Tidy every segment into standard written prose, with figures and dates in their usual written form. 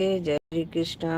जय श्री कृष्णा।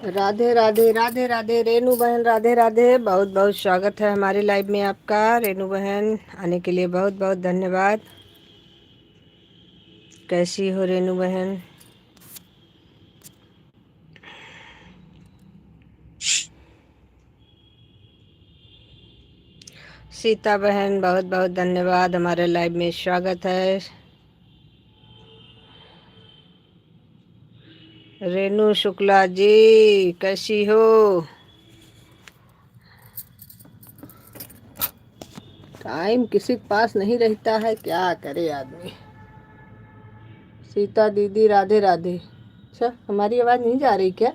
राधे राधे राधे राधे रेनू बहन, राधे राधे। बहुत बहुत स्वागत है हमारे लाइव में आपका। रेनू बहन आने के लिए बहुत बहुत धन्यवाद। कैसी हो रेनू बहन? सीता बहन बहुत बहुत धन्यवाद, हमारे लाइव में स्वागत है। रेनू शुक्ला जी कैसी हो? टाइम किसी के पास नहीं रहता है, क्या करे आदमी। सीता दीदी राधे राधे। अच्छा, हमारी आवाज़ नहीं जा रही क्या?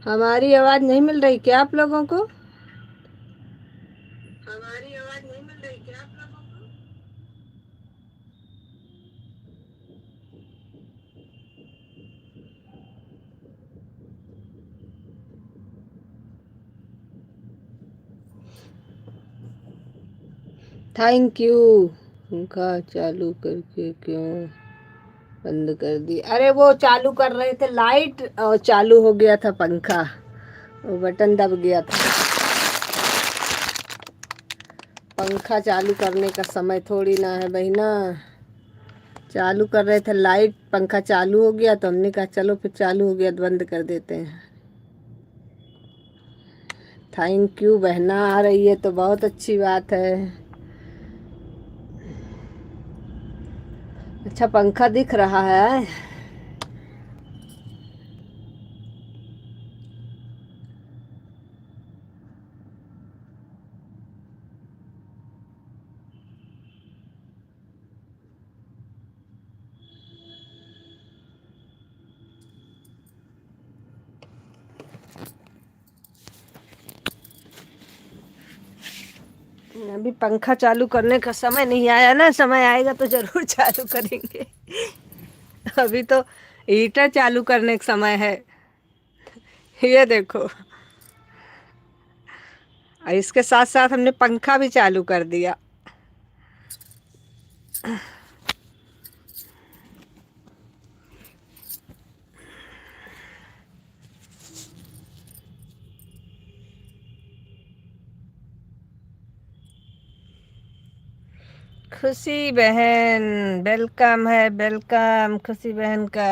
हमारी आवाज नहीं मिल रही क्या आप लोगों को? हमारी आवाज नहीं मिल रही क्या आप लोगों को? Thank you. पंखा चालू करके क्यों बंद कर दी? अरे वो चालू कर रहे थे लाइट और चालू हो गया था पंखा, वो बटन दब गया था। पंखा चालू करने का समय थोड़ी ना है बहिना। चालू कर रहे थे लाइट, पंखा चालू हो गया तो हमने कहा चलो फिर चालू हो गया तो बंद कर देते हैं। थैंक यू बहना, आ रही है तो बहुत अच्छी बात है। अच्छा पंखा दिख रहा है। अभी पंखा चालू करने का समय नहीं आया ना, समय आएगा तो जरूर चालू करेंगे। अभी तो हीटर चालू करने का समय है। ये देखो, और इसके साथ साथ हमने पंखा भी चालू कर दिया। खुशी बहन वेलकम है, वेलकम खुशी बहन का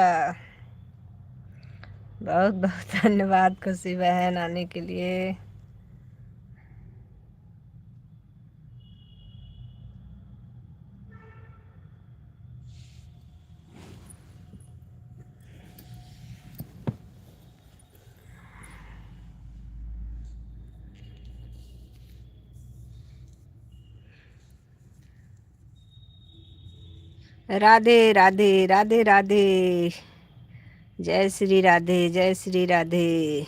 बहुत बहुत धन्यवाद खुशी बहन आने के लिए। राधे राधे राधे राधे, जय श्री राधे जय श्री राधे।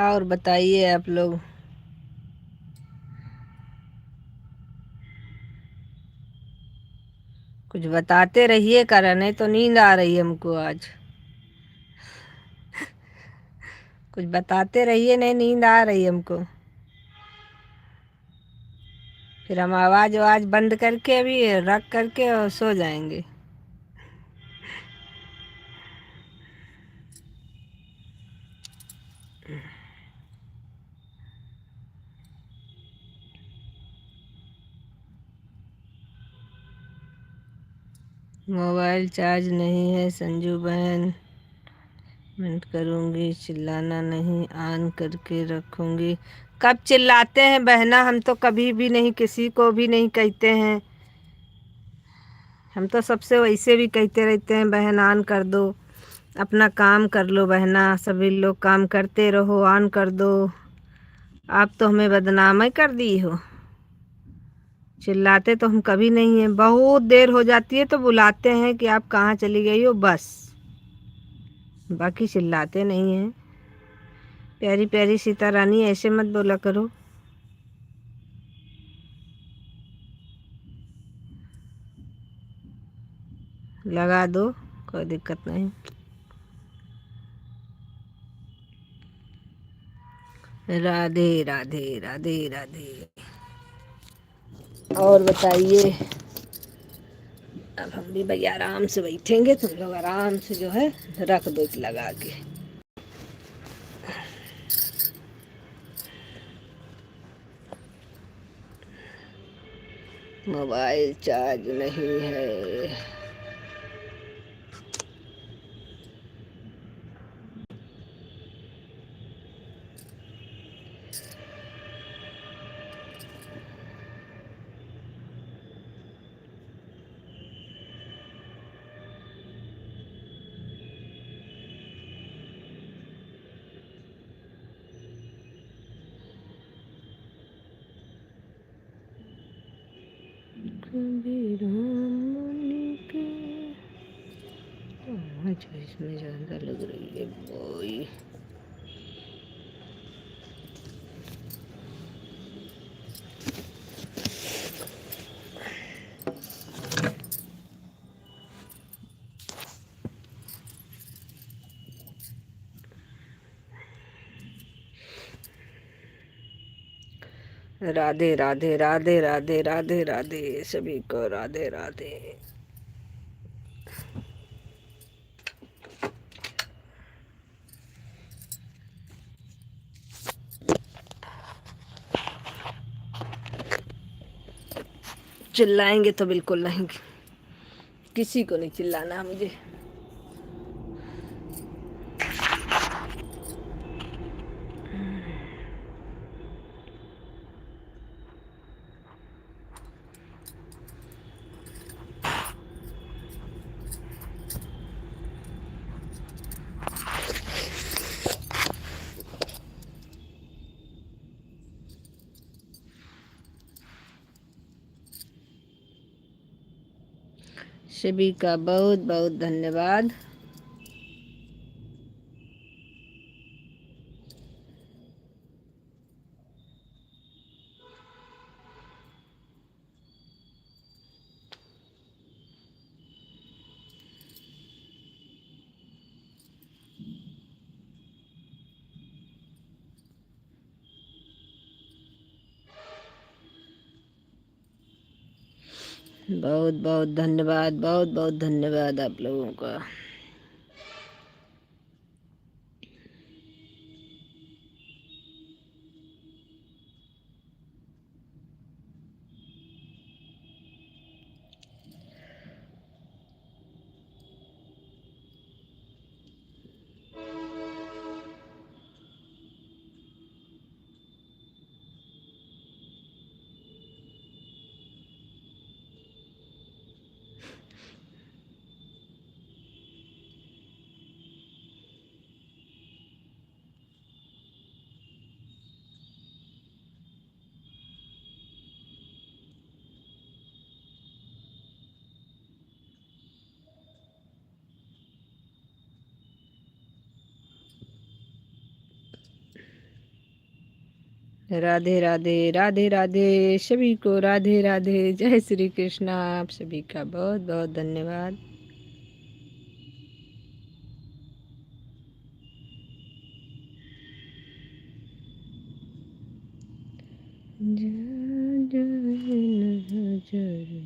और बताइए आप लोग। कुछ बताते रहिए, करा नहीं तो नींद आ रही है हमको आज। कुछ बताते रहिए, नहीं नींद आ रही है हमको। फिर हम आवाज आवाज बंद करके अभी रख करके और सो जाएंगे। मोबाइल चार्ज नहीं है संजू बहन, मिनट करूँगी, चिल्लाना नहीं, ऑन करके रखूँगी। कब चिल्लाते हैं बहना, हम तो कभी भी नहीं किसी को भी नहीं कहते हैं। हम तो सबसे वैसे भी कहते रहते हैं बहन ऑन कर दो, अपना काम कर लो बहना, सभी लोग काम करते रहो, ऑन कर दो। आप तो हमें बदनाम ही कर दी हो। चिल्लाते तो हम कभी नहीं हैं, बहुत देर हो जाती है तो बुलाते हैं कि आप कहाँ चली गई हो बस, बाकी चिल्लाते नहीं हैं। प्यारी प्यारी सीता रानी ऐसे मत बोला करो। लगा दो, कोई दिक्कत नहीं। राधे राधे राधे राधे। और बताइए। अब हम भी भैया आराम से बैठेंगे, तुम लोग आराम से जो है रख दो लगा के। मोबाइल चार्ज नहीं है। कभी राम के अच्छा इसमें ज़्यादा लग रही है बॉय। राधे राधे राधे राधे राधे राधे सभी को राधे राधे। चिल्लाएंगे तो बिल्कुल नहीं, किसी को नहीं चिल्लाना मुझे। सभी का बहुत बहुत धन्यवाद। बहुत बहुत धन्यवाद, बहुत बहुत धन्यवाद आप लोगों का। राधे राधे राधे राधे सभी को राधे राधे। जय श्री कृष्णा। आप सभी का बहुत बहुत धन्यवाद। जय जय नजर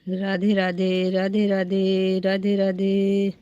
राधे राधे राधे राधे राधे राधे।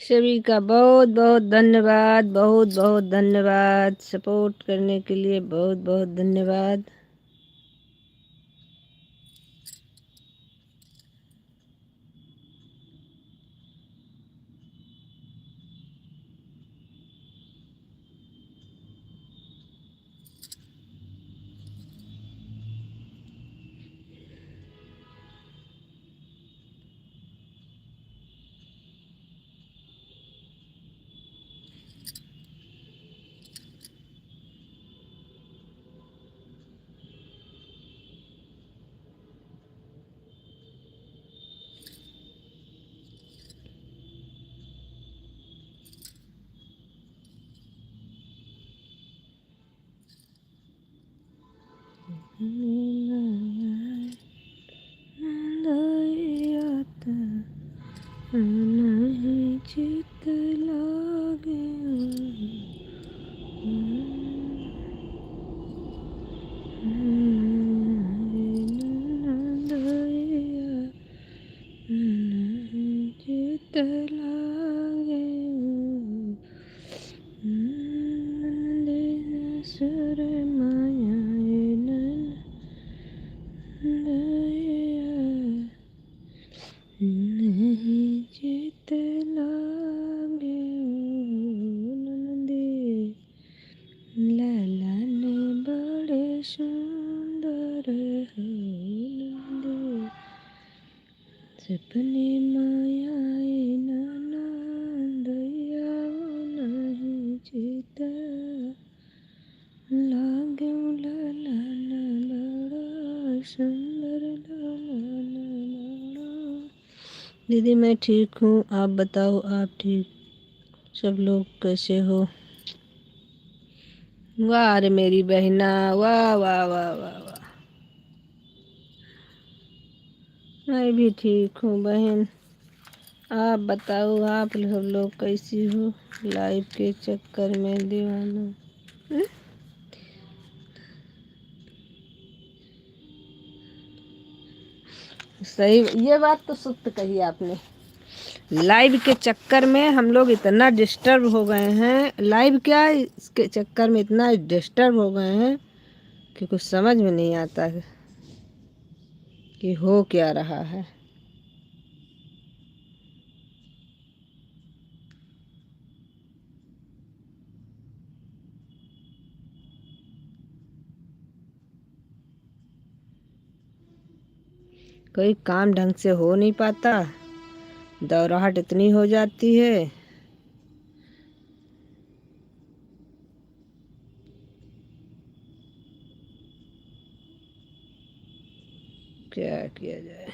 सभी का बहुत बहुत धन्यवाद, बहुत बहुत धन्यवाद। सपोर्ट करने के लिए बहुत बहुत धन्यवाद। नहीं चित लागे नहीं चित लागे सुर माया नहीं चित लागे नंदे लाला ने बड़े सुंदर हो नंदे सपने मायाए नंदया नहीं चित लागे लाला ने बड़ा सुंदर लाला ने बड़ा। दीदी मैं ठीक हूँ, आप बताओ आप ठीक, सब लोग कैसे हो? वाह अरे मेरी बहना, वाह वाह वाह वाह वाह। मैं भी ठीक हूँ बहन, आप बताओ आप सब लोग कैसी हो? लाइफ के चक्कर में दीवाना। हम्म? सही, ये बात तो सत्य कही आपने। लाइव के चक्कर में हम लोग इतना डिस्टर्ब हो गए हैं, लाइव क्या इसके चक्कर में इतना डिस्टर्ब हो गए हैं कि कुछ समझ में नहीं आता है कि हो क्या रहा है। कोई काम ढंग से हो नहीं पाता, दौराहट इतनी हो जाती है। क्या किया जाए।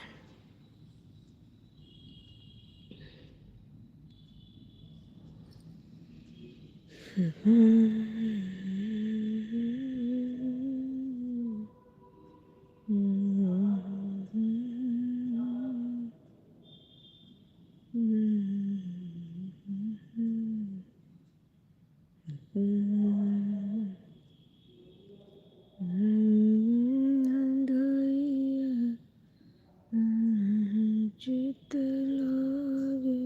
चित लागे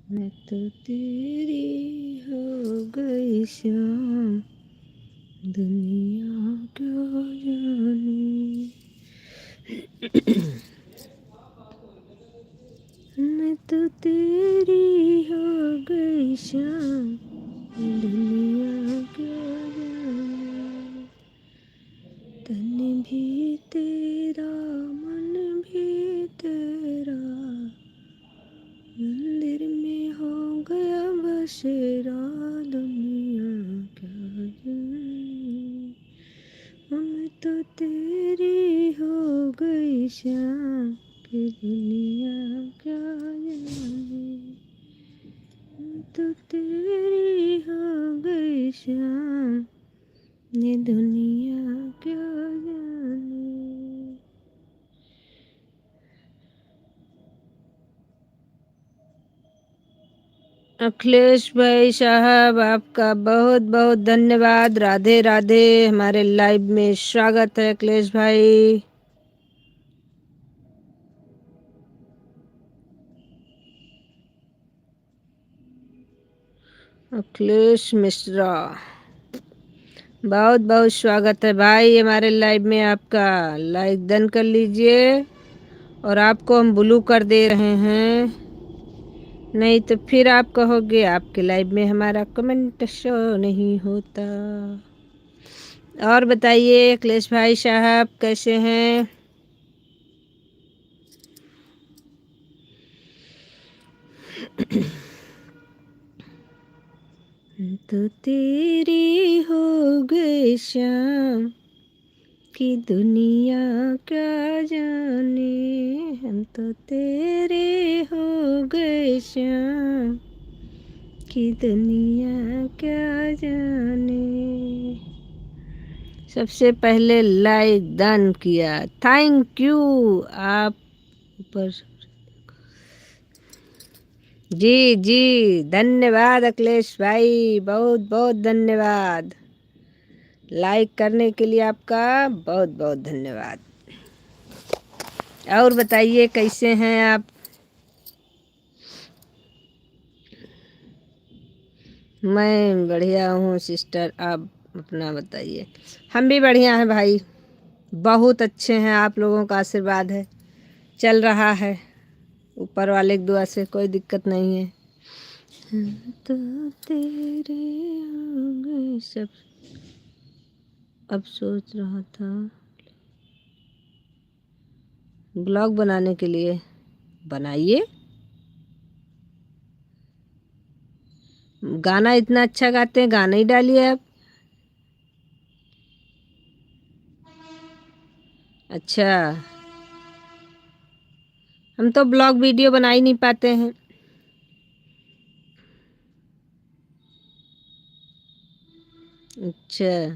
मैं तो तेरी हो गई शाम, दुनिया क्या जाने। मैं तो तेरी हो गई शाम, दुनिया क्या जाने। तन भी तेरा मन भी तेरा, मंदिर में हो गया बसेरा, दुनिया क्या जाने। मैं तो तेरी हो गई शाम, कि दुनिया क्या जाने। मैं तो तेरी हो गई शाम, ये दुनिया क्या जाने। अखिलेश भाई साहब, आपका बहुत बहुत धन्यवाद। राधे राधे। हमारे लाइव में स्वागत है अखिलेश भाई। अखिलेश मिश्रा, बहुत बहुत स्वागत है भाई हमारे लाइव में। आपका लाइक डन कर लीजिए। और आपको हम ब्लू कर दे रहे हैं, नहीं तो फिर आप कहोगे आपके लाइव में हमारा कमेंट शो नहीं होता। और बताइए अखिलेश भाई साहब कैसे हैं? तो तेरी हो गई शाम की दुनिया क्या जाने, हम तो तेरे हो गए शाम की दुनिया क्या जाने। सबसे पहले लाइक डन किया, थैंक यू। आप ऊपर जी जी, धन्यवाद अखिलेश भाई, बहुत बहुत धन्यवाद। लाइक करने के लिए आपका बहुत बहुत धन्यवाद। और बताइए कैसे हैं आप? मैं बढ़िया हूँ सिस्टर, आप अपना बताइए। हम भी बढ़िया हैं भाई, बहुत अच्छे हैं। आप लोगों का आशीर्वाद है, चल रहा है। ऊपर वाले की दुआ से कोई दिक्कत नहीं है। तो तेरे हो गए सब। अब सोच रहा था ब्लॉग बनाने के लिए, बनाइए। गाना इतना अच्छा गाते हैं, गाना ही डालिए आप। अच्छा, हम तो ब्लॉग वीडियो बना ही नहीं पाते हैं। अच्छा,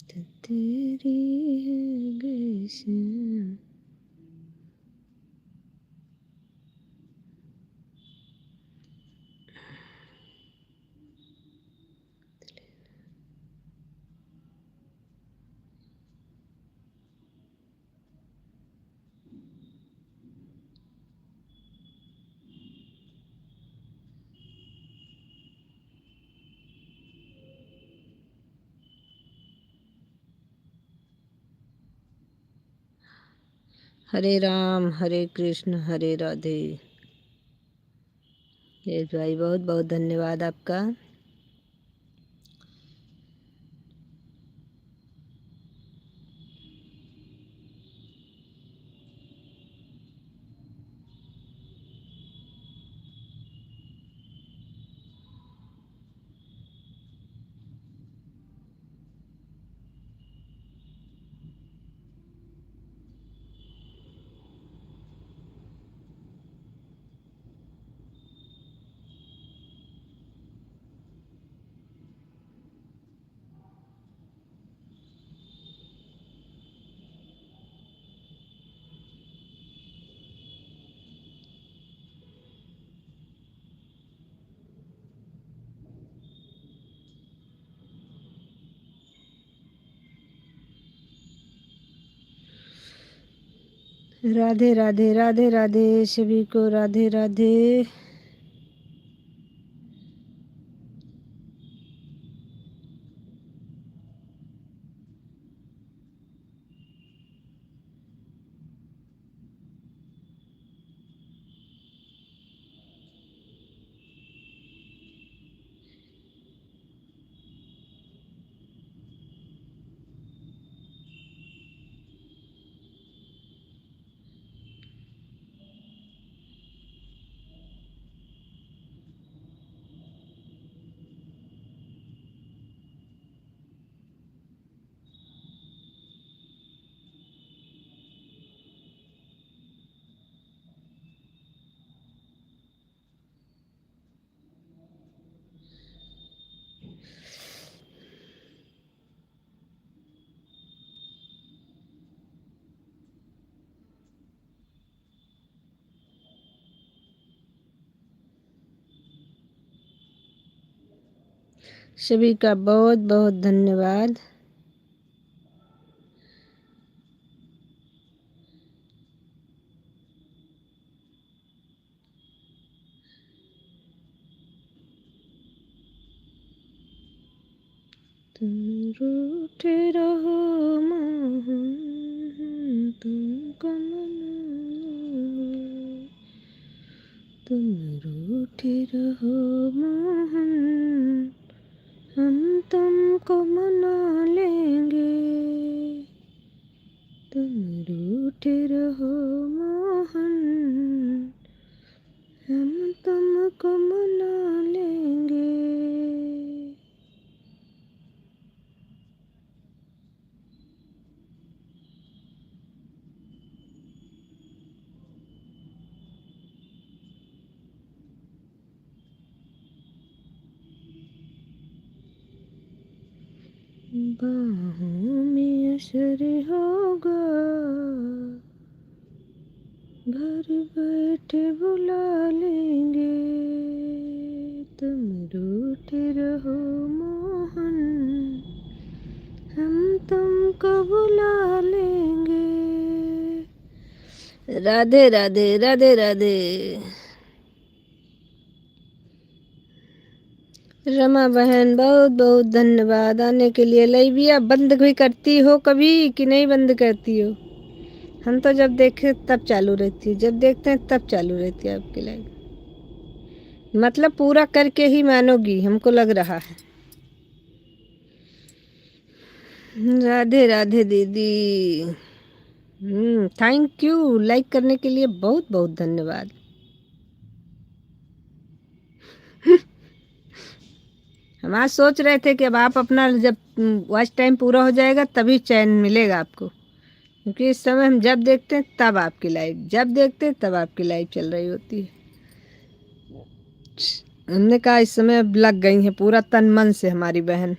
तो तेरी है गई शाम। हरे राम हरे कृष्ण हरे राधे। ये भाई बहुत बहुत धन्यवाद आपका। राधे राधे राधे राधे सभी को, राधे राधे। सभी का बहुत बहुत धन्यवाद। तुम रूठे रहो मोहन, तुमको मनाएंगे। तुम रूठे रहो मोहन, हम तुमको मना लेंगे। तुम रूठे रहो मोहन, हम तुमको मना लेंगे। बाहों में असर होगा, घर बैठे बुला लेंगे। तुम रूठे रहो मोहन, हम तुमको बुला लेंगे। राधे राधे राधे राधे। रमा बहन बहुत बहुत धन्यवाद आने के लिए। लाइविया बंद भी करती हो कभी कि नहीं बंद करती हो? हम तो जब देखे तब चालू रहती है, जब देखते हैं तब चालू रहती है आपकी लाइव। मतलब पूरा करके ही मानोगी, हमको लग रहा है। राधे राधे दीदी। Thank you. लाइक करने के लिए बहुत बहुत धन्यवाद। हम आज सोच रहे थे कि अब आप अपना जब वॉच टाइम पूरा हो जाएगा तभी चैन मिलेगा आपको, क्योंकि इस समय हम जब देखते हैं तब आपकी लाइव, जब देखते हैं तब आपकी लाइव चल रही होती है। हमने कहा इस समय अब लग गई है पूरा तन मन से हमारी बहन।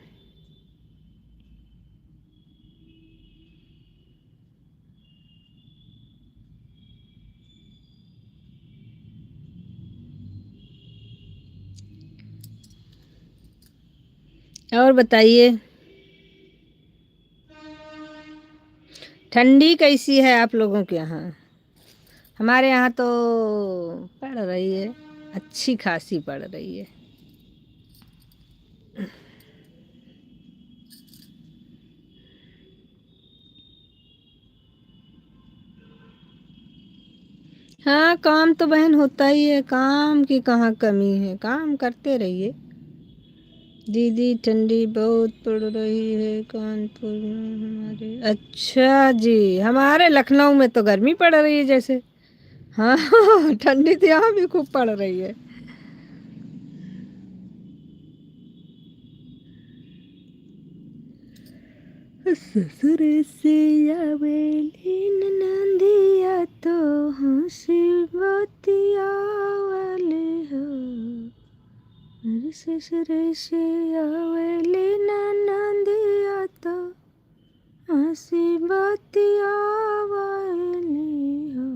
और बताइए ठंडी कैसी है आप लोगों के यहाँ? हमारे यहाँ तो पड़ रही है, अच्छी खासी पड़ रही है। हाँ काम तो बहन होता ही है, काम की कहाँ कमी है, काम करते रहिए। दीदी ठंडी बहुत पड़ रही है कानपुर में हमारे। अच्छा जी, हमारे लखनऊ में तो गर्मी पड़ रही है जैसे। हाँ ठंडी तो यहाँ भी खूब पड़ रही है। ससुर से आवेली ननदिया तो हंसी बतिया वाले हो। मेरे ससुर से आवेली ननदिया तो हंसी बतिया वाली हो।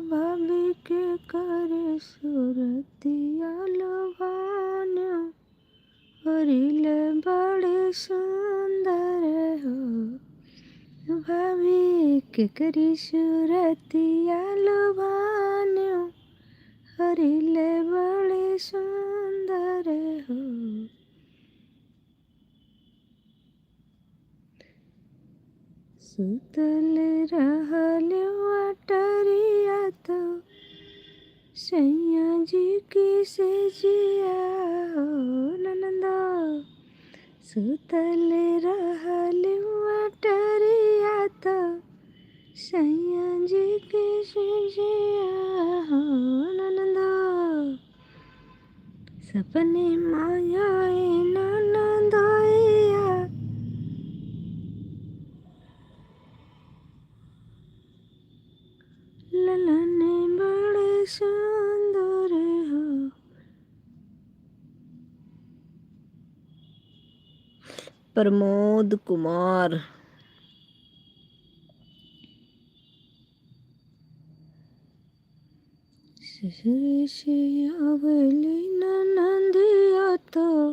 भाभी के करे सुरतिया लोभान्या, हरिले बड़े सुंदर हो। भाभी के करी सुरतिया लोभान्या, हरिले बड़े सुंदर हो। सुतल रहल अटरिया तो सैया जी की से जिया हो ननदा। सुतल रहल अटरिया तो सैया जी की से जिया हो ननदा। सपने मायाए ननदाइया, ललने बड़े सुंदर हो। प्रमोद कुमार। ससुर से आवेली ननदिया तो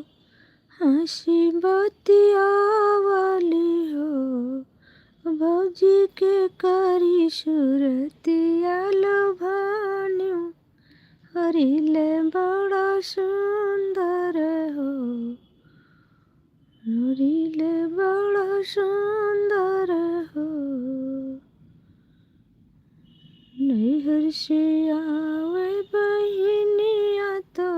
हंसी बतिया वाली हो, भौजी के करी सूरतिया लोभान्यू, हरिले बड़ा सुंदर हो, हरिले बड़ा सुंदर हो। नैहर से आवे बहिनिया तो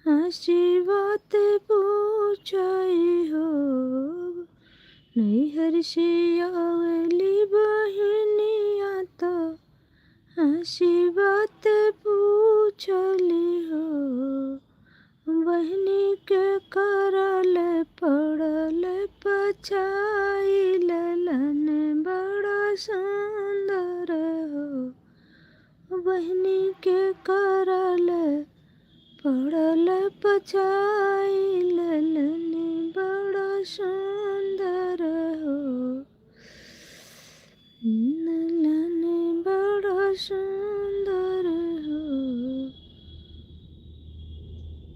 हंसी बात पूछाई हो, नैहर से आवेली बहिनिया तो हंसी बात पूछली हो, बहनी के करल पड़ल पछाई, ललन बड़ा सुंदर हो, बहनी के करल पड़ल पछाई, ललन बड़ा सुंदर हो, ललन बड़ा सुंदर हो।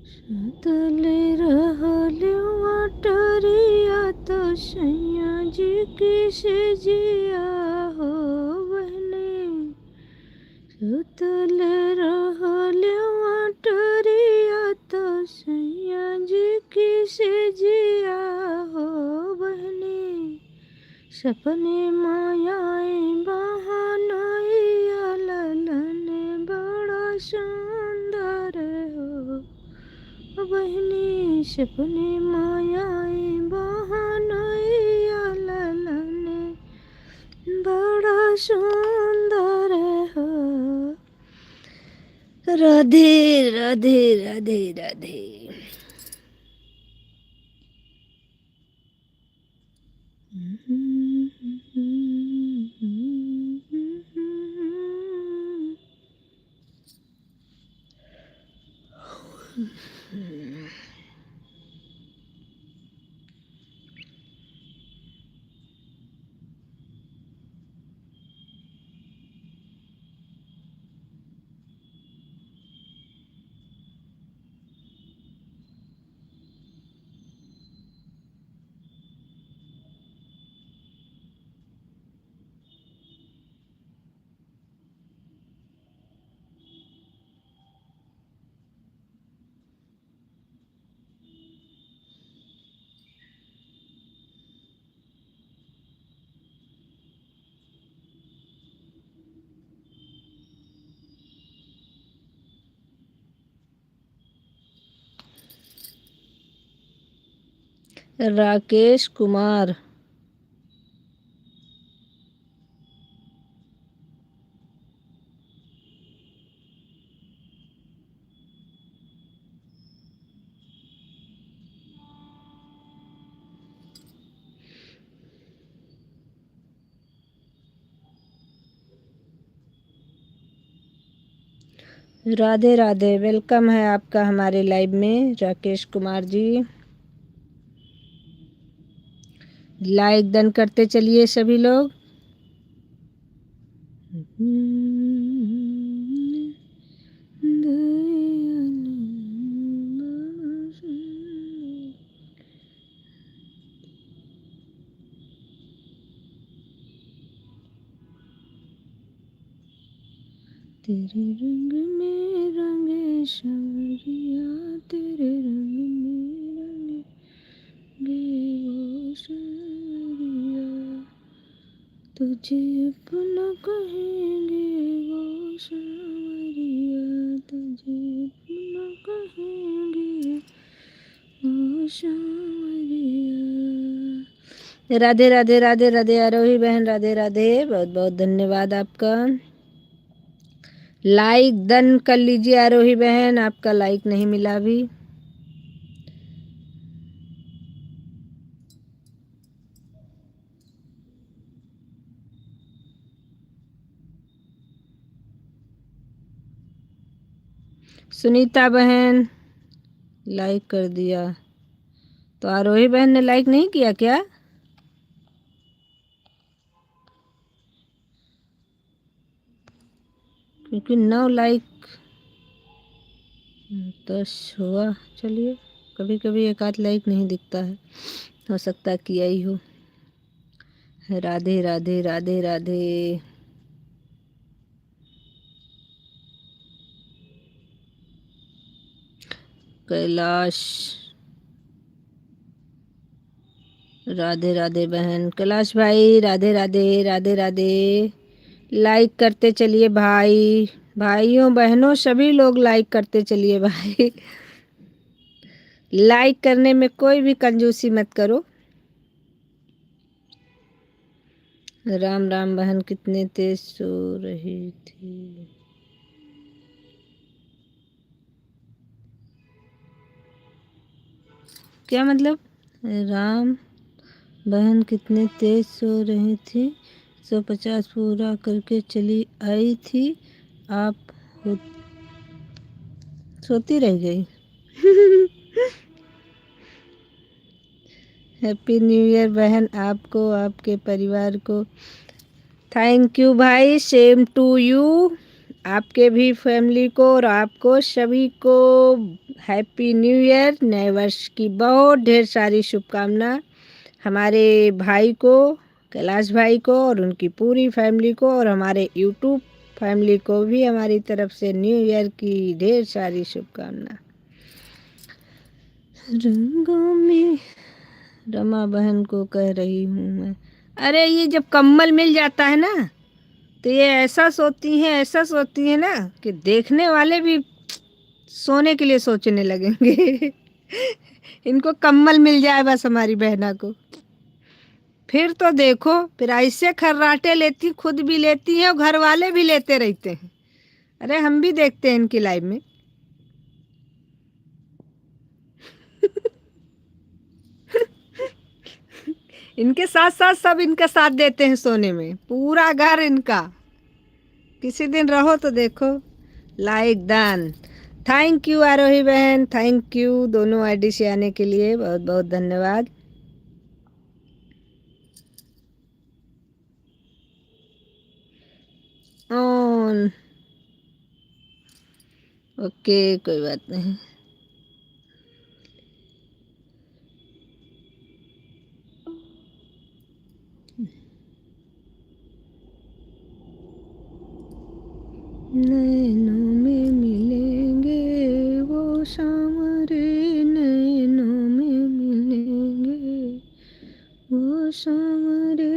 सतले रहलियो अटरिया तो सैया जी किसे जिया हो, बहनी सतले रहलियो अटरिया तो सैया जी किसे जिया हो, बहनी सपने मायाए बहानैया, ललन बड़ा सुंदर हो, बहनी सपने मायाए बहानैया, ललन बड़ा सुंदर हो। राधे राधे राधे राधे। राकेश कुमार। राधे राधे, वेलकम है आपका हमारे लाइव में राकेश कुमार जी। लाइक डन करते चलिए सभी लोग। तेरे रंग में रंगे सावरिया, तेरे रंग में रंगे वो सावरिया, तुझे अपना कहेंगे वो सावरिया, तुझे अपना कहेंगे वो सावरिया। राधे राधे राधे राधे आरोही बहन, राधे राधे, बहुत बहुत धन्यवाद आपका। लाइक डन कर लीजिए आरोही बहन, आपका लाइक नहीं मिला अभी। सुनीता बहन लाइक कर दिया, तो आरोही बहन ने लाइक नहीं किया क्या? क्योंकि 9 लाइक 10 हुआ। चलिए कभी कभी एक आध लाइक नहीं दिखता है, हो सकता है किया ही हो। राधे राधे राधे राधे। कैलाश, राधे राधे बहन। कैलाश भाई राधे राधे राधे राधे। लाइक करते चलिए भाई, भाइयों बहनों सभी लोग लाइक करते चलिए भाई। लाइक करने में कोई भी कंजूसी मत करो। राम राम बहन, कितने तेज सो रही थी। क्या मतलब? राम बहन कितने तेज सो रही थी, 150 पूरा करके चली आई थी, आप सोती रह गई। हैप्पी न्यू ईयर बहन, आपको आपके परिवार को। थैंक यू भाई, सेम टू यू। आपके भी फैमिली को और आपको सभी को हैप्पी न्यू ईयर, नए वर्ष की बहुत ढेर सारी शुभकामना। हमारे भाई को, कैलाश भाई को और उनकी पूरी फैमिली को, और हमारे यूट्यूब फैमिली को भी हमारी तरफ से न्यू ईयर की ढेर सारी शुभकामना। रंगों में रमा बहन को कह रही हूँ मैं। अरे ये जब कम्बल मिल जाता है ना, तो ये ऐसा सोती हैं, ऐसा सोती हैं ना कि देखने वाले भी सोने के लिए सोचने लगेंगे। इनको कम्बल मिल जाए बस हमारी बहना को, फिर तो देखो, फिर ऐसे खर्राटे लेती, खुद भी लेती हैं और घर वाले भी लेते रहते हैं। अरे हम भी देखते हैं इनकी लाइफ में। इनके साथ साथ सब इनका साथ देते हैं सोने में, पूरा घर इनका। किसी दिन रहो तो देखो। Like done. थैंक यू आरोही बहन, थैंक यू दोनों आईडी से आने के लिए, बहुत बहुत धन्यवाद। ऑन। ओके, कोई बात नहीं। नैनों में मिलेंगे वो शाम रे, नैनों में मिलेंगे वो शाम रे।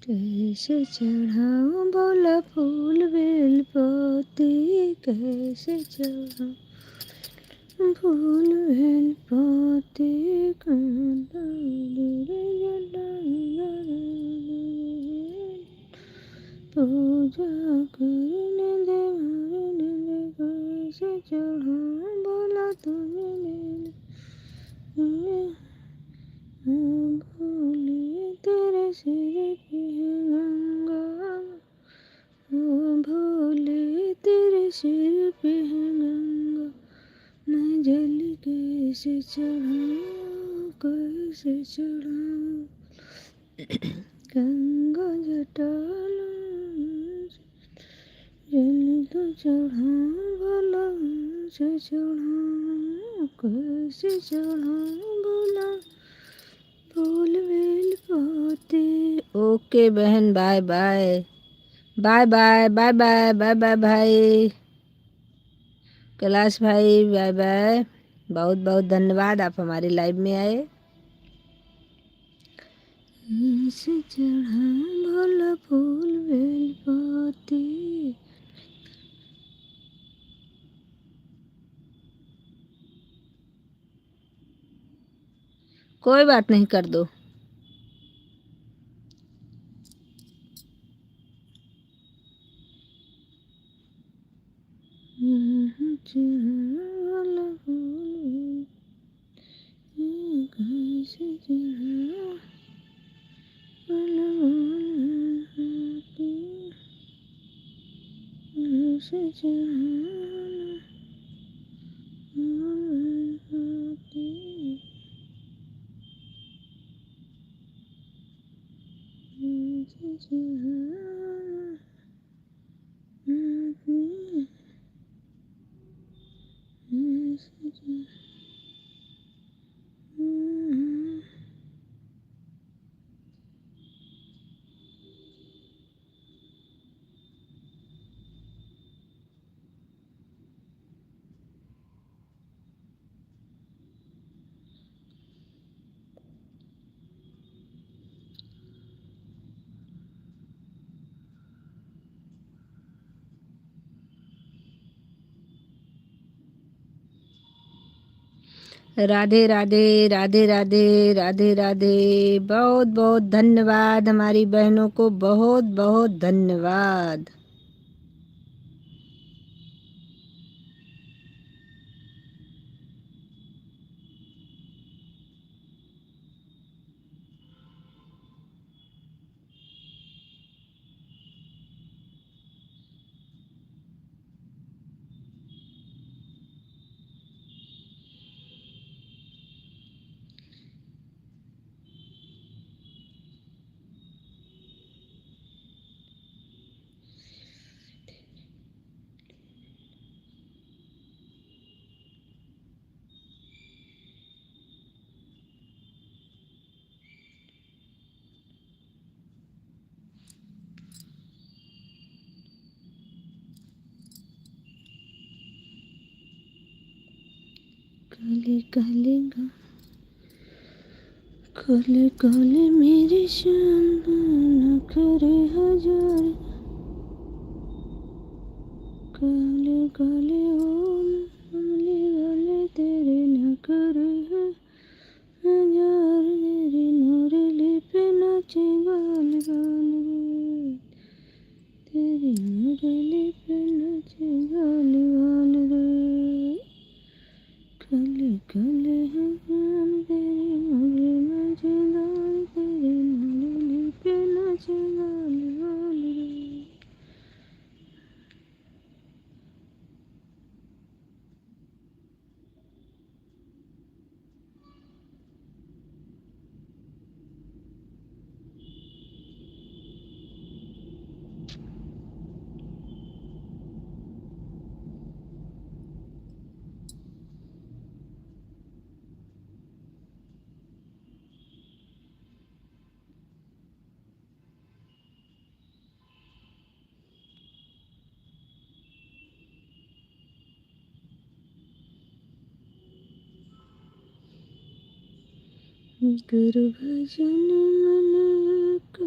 कैसे चढ़ाऊं बोला फूल बेल पोती, कैसे चढ़ाऊं फूल बेल पोती, पूजा करने दे, कैसे चढ़ाऊं बोला तुझे भोले तेरे सिर पे है गंगा, भोले तेरे सिर पे है गंगा, मैं जल कैसे चढ़ाऊं, कैसे चढ़ाऊं, गंगा जटालू जल तो चढ़ाऊं भला, से चढ़ाऊं कैसे चढ़ाऊं भला, फूल बेल पाते। ओके बहन, bye bye bye bye bye bye bye bye भाई। कैलाश भाई बाय बाय, बहुत बहुत धन्यवाद आप हमारी लाइव में आए। से चढ़ा भोला फूल बेल पाती। कोई बात नहीं, कर दो। राधे राधे राधे राधे राधे राधे। बहुत बहुत धन्यवाद, हमारी बहनों को बहुत बहुत धन्यवाद। काले काले काले काले मेरे शाम न करे हजार, काले काले ओम काले काले तेरे न करे हजार, तेरे नूरेली पे नाचे गाल गाल रे, तेरे नूरेली पे नाचे गाल गाल रे। काले काले हम तेरे मोरे मजेदार, तेरे नूरेली पे नाचे गाल गाल रे। गुरु भजन मन का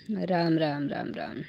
राम राम राम राम।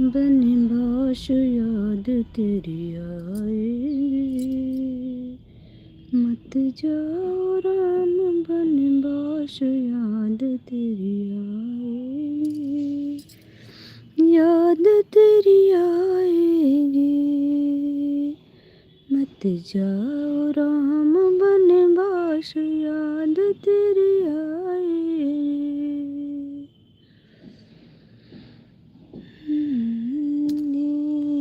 बने बाश याद तेरी आए, मत जाओ राम बने बाश याद तेरी आए, याद तेरी आएगी, मत जाओ राम बने बाश याद तेरी आएगी।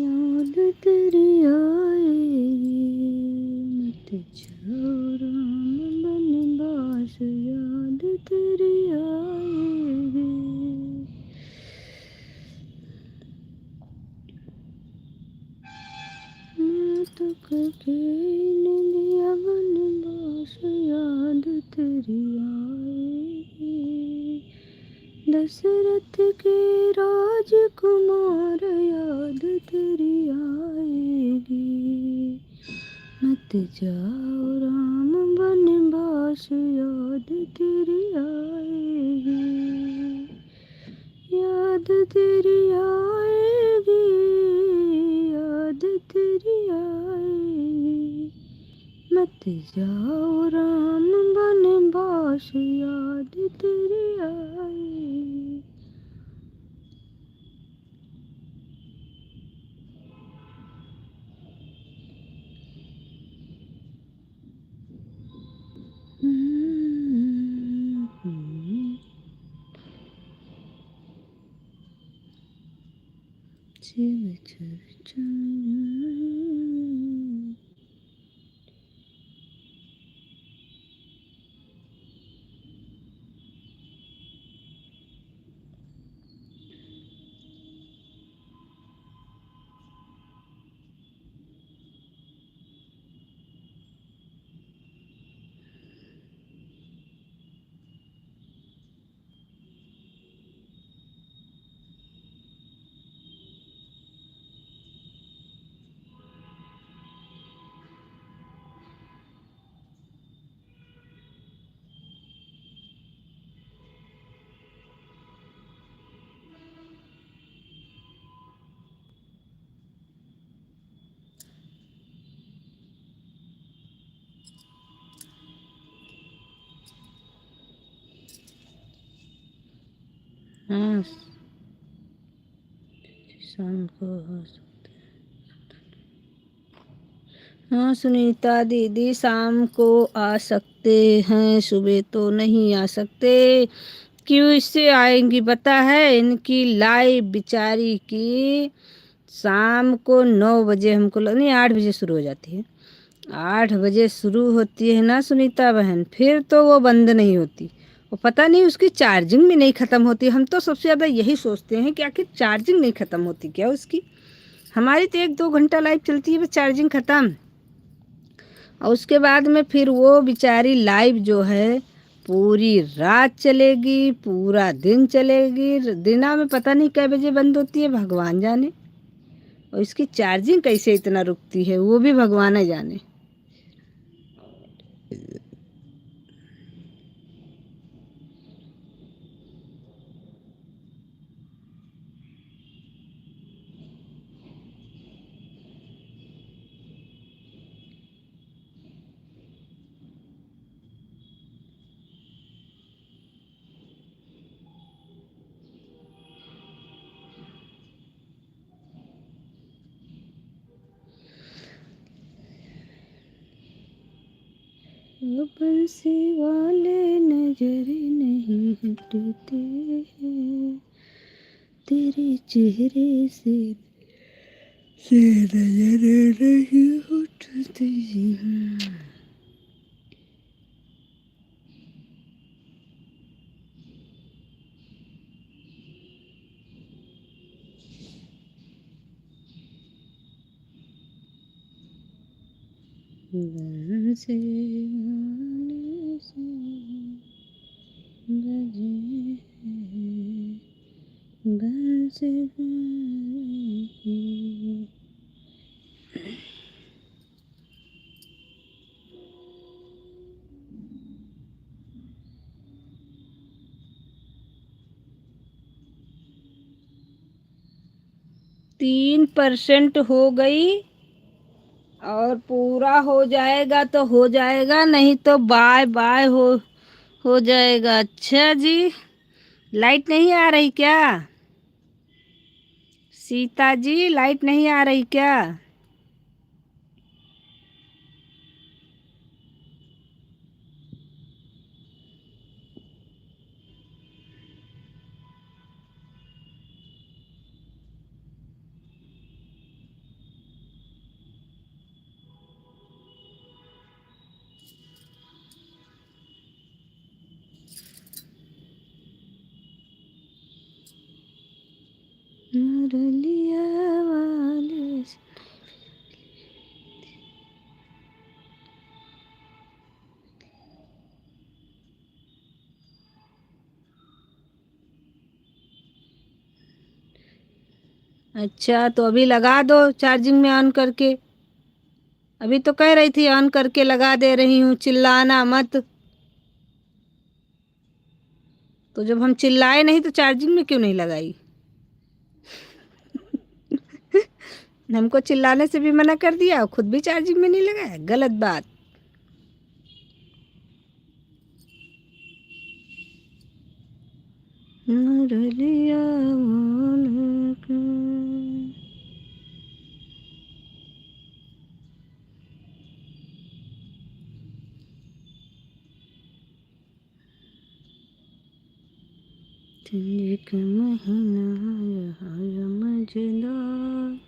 याद तेरी आएगी, मत जाओ राम बने बाश याद तेरी आएगी। मैं तो करके निंदिया बने बाश याद तेरी आएगी, दशरथ के राजकुमार याद तेरी आएगी, मत जाओ राम बने बाश याद तेरी आएगी, याद तेरी आएगी, याद तेरी आएगी, मत जाओ राम बने बाश याद तेरी आएगी। शिव चर्चा हाँ, शाम को आ सकते हाँ सुनीता दीदी, शाम को आ सकते हैं, सुबह तो नहीं आ सकते। क्यों इससे आएंगी पता है? इनकी लाइव बिचारी की शाम को 9 बजे, हमको नहीं 8 बजे शुरू हो जाती है। 8 बजे शुरू होती है ना सुनीता बहन, फिर तो वो बंद नहीं होती। वो पता नहीं उसकी चार्जिंग भी नहीं ख़त्म होती। हम तो सबसे ज़्यादा यही सोचते हैं कि आखिर चार्जिंग नहीं ख़त्म होती क्या उसकी। हमारी तो 1-2 घंटा लाइव चलती है बस चार्जिंग ख़त्म, और उसके बाद में फिर वो बेचारी लाइव जो है पूरी रात चलेगी, पूरा दिन चलेगी। दिना में पता नहीं कै बजे बंद होती है, भगवान जाने। और इसकी चार्जिंग कैसे इतना रुकती है वो भी भगवान ही जाने। 'वो बंसी वाले नजर नहीं हटते हैं, तेरे चेहरे से नजर नहीं हटती हैं। 'बंसी वाले से बजे हैं, बंसी वाले की'। 3% हो गई, और पूरा हो जाएगा तो हो जाएगा, नहीं तो बाय बाय हो जाएगा। अच्छा जी, लाइट नहीं आ रही क्या? सीता जी लाइट नहीं आ रही क्या? मुरलिया वाले से। अच्छा तो अभी लगा दो चार्जिंग में ऑन करके। अभी तो कह रही थी ऑन करके लगा दे रही हूँ, चिल्लाना मत। तो जब हम चिल्लाए नहीं तो चार्जिंग में क्यों नहीं लगाई? हमको चिल्लाने से भी मना कर दिया और खुद भी चार्जिंग में नहीं लगाया, गलत बात। मुरलिया वाले के। एक महीना आया मजेदार।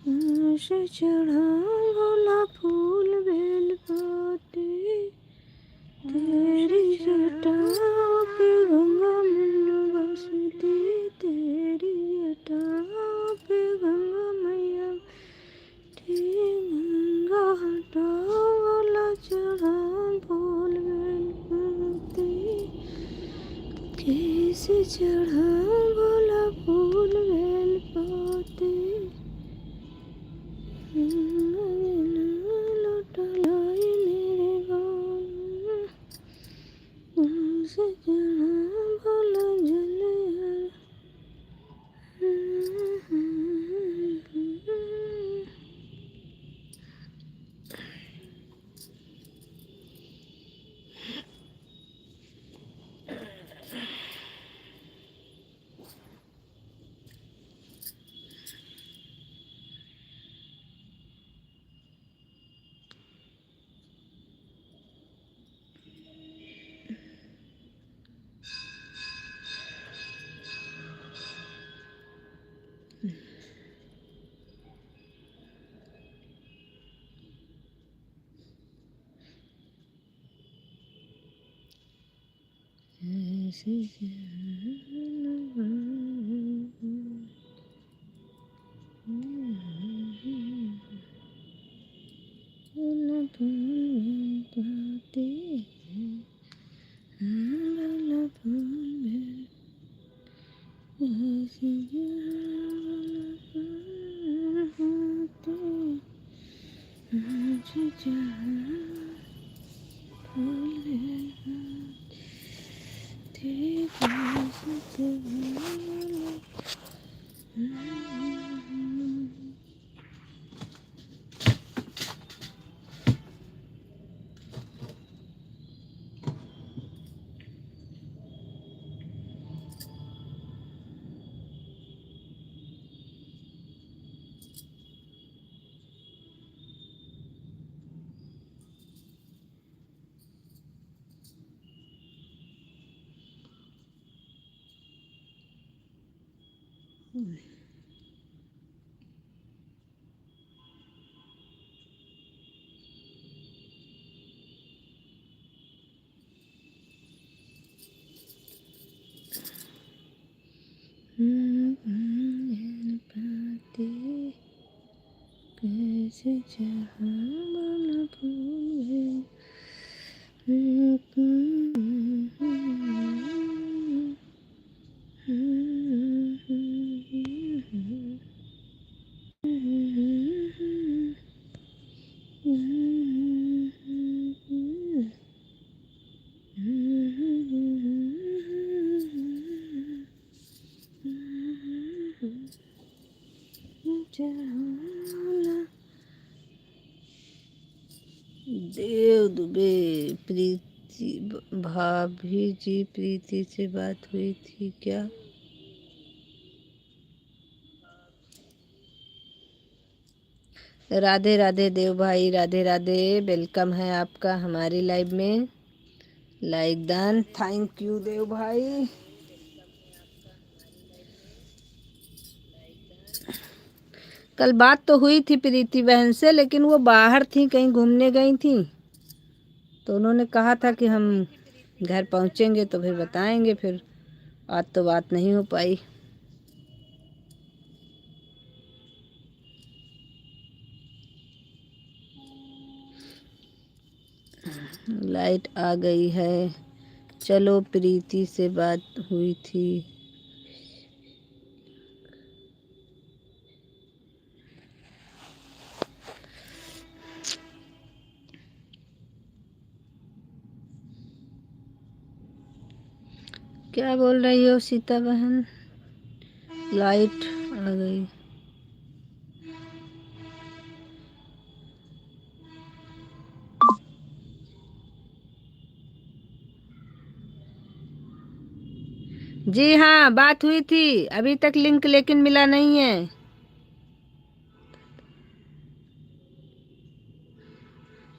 से चढ़ा भोला फूल बेल पाते, तेरी जटाओं पे गंगा मैया बसती, तेरी जटाओं पे गंगा मैया बैठी। गंगा हटाओ भोला चढ़ा फूल बेल पाते, कैसे चढ़ा भोला फूल बेल पाते। लौटा लाई मेरे गाँव, से चढ़ा भोला जल पाते, कैसे चढ़ा भोला फूल देव दुबे। प्रीति भाभी जी, प्रीति से बात हुई थी क्या? राधे राधे देव भाई, राधे राधे। वेलकम है आपका हमारी लाइव में। लाइक डन, थैंक यू देव भाई। कल बात तो हुई थी प्रीति बहन से, लेकिन वो बाहर थी, कहीं घूमने गई थी, तो उन्होंने कहा था कि हम घर पहुंचेंगे तो फिर बताएंगे। फिर आज तो बात नहीं हो पाई। लाइट आ गई है। चलो, प्रीति से बात हुई थी। क्या बोल रही हो सीता बहन? लाइट आ गई। जी हाँ, बात हुई थी, अभी तक लिंक लेकिन मिला नहीं है।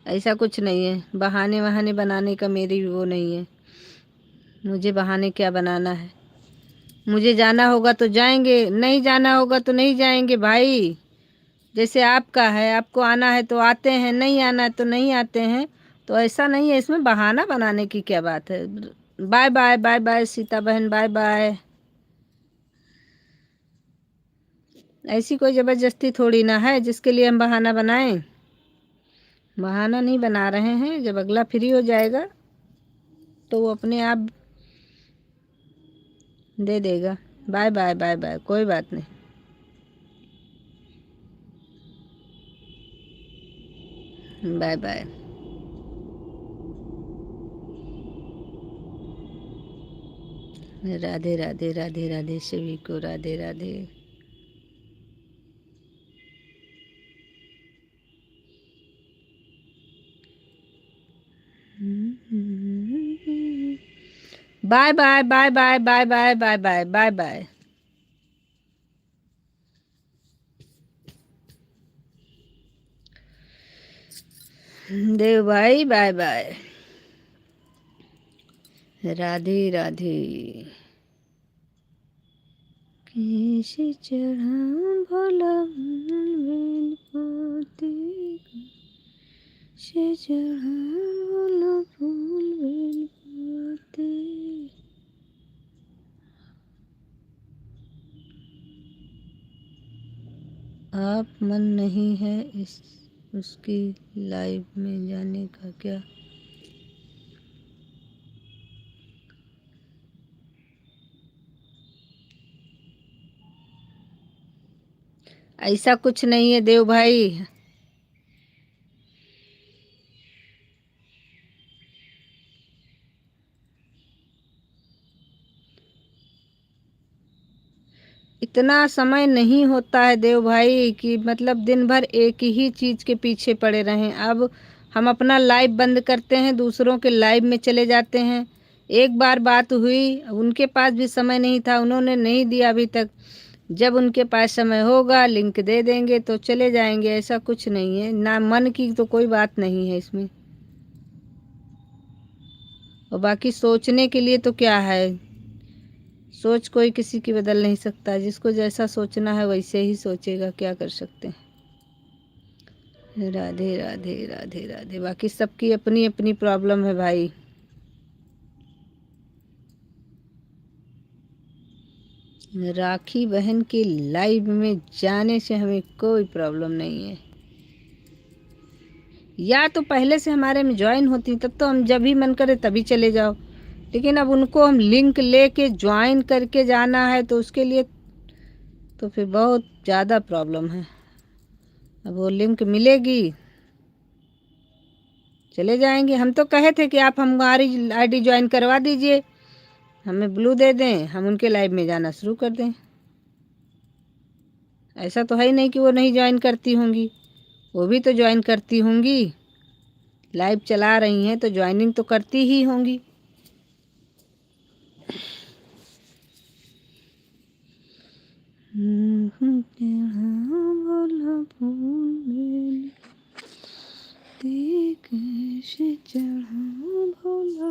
ऐसा कुछ नहीं है, बहाने वहाने बनाने का मेरी वो नहीं है। मुझे बहाने क्या बनाना है? मुझे जाना होगा तो जाएंगे, नहीं जाना होगा तो नहीं जाएंगे भाई। जैसे आपका है, आपको आना है तो आते हैं, नहीं आना है तो नहीं आते हैं। तो ऐसा नहीं है, इसमें बहाना बनाने की क्या बात है। Bye bye, bye bye Sita बहन, बाय बाय। ऐसी कोई ज़बरदस्ती थोड़ी ना है जिसके लिए हम बहाना बनाएं। बहाना नहीं बना रहे हैं। जब अगला फ्री हो जाएगा तो वो अपने आप दे देगा। बाय बाय, बाय बाय, कोई बात नहीं। Bye bye. राधे राधे, राधे राधे, सभी को Radhe Radhe. Bye bye, bye bye, bye bye, bye bye, bye bye. Dev भाई बाय बाय। राधे राधे। कैसे चढ़ा भोला बेल पाती, से चढ़ा भोला फूल बेल पाती। आप मन नहीं है इस उसकी लाइव में जाने का क्या। ऐसा कुछ नहीं है देव भाई। इतना समय नहीं होता है देव भाई कि मतलब दिन भर एक ही चीज़ के पीछे पड़े रहें। अब हम अपना लाइव बंद करते हैं, दूसरों के लाइव में चले जाते हैं। एक बार बात हुई, उनके पास भी समय नहीं था, उन्होंने नहीं दिया अभी तक। जब उनके पास समय होगा लिंक दे देंगे तो चले जाएंगे। ऐसा कुछ नहीं है ना, मन की तो कोई बात नहीं है इसमें। और बाकी सोचने के लिए तो क्या है, सोच कोई किसी की बदल नहीं सकता। जिसको जैसा सोचना है वैसे ही सोचेगा, क्या कर सकते हैं। राधे राधे, राधे राधे। बाकी सबकी अपनी अपनी प्रॉब्लम है भाई। राखी बहन के लाइव में जाने से हमें कोई प्रॉब्लम नहीं है। या तो पहले से हमारे में ज्वाइन होती तब तो हम जब भी मन करे तभी चले जाओ। लेकिन अब उनको हम लिंक लेके ज्वाइन करके जाना है तो उसके लिए तो फिर बहुत ज़्यादा प्रॉब्लम है। अब वो लिंक मिलेगी चले जाएंगे। हम तो कहे थे कि आप हमारी आईडी ज्वाइन करवा दीजिए, हमें ब्लू दे दें, हम उनके लाइव में जाना शुरू कर दें। ऐसा तो है ही नहीं कि वो नहीं ज्वाइन करती होंगी, वो भी तो ज्वाइन करती होंगी। लाइव चला रही हैं तो ज्वाइनिंग तो करती ही होंगी। कैसे चढ़ा भोला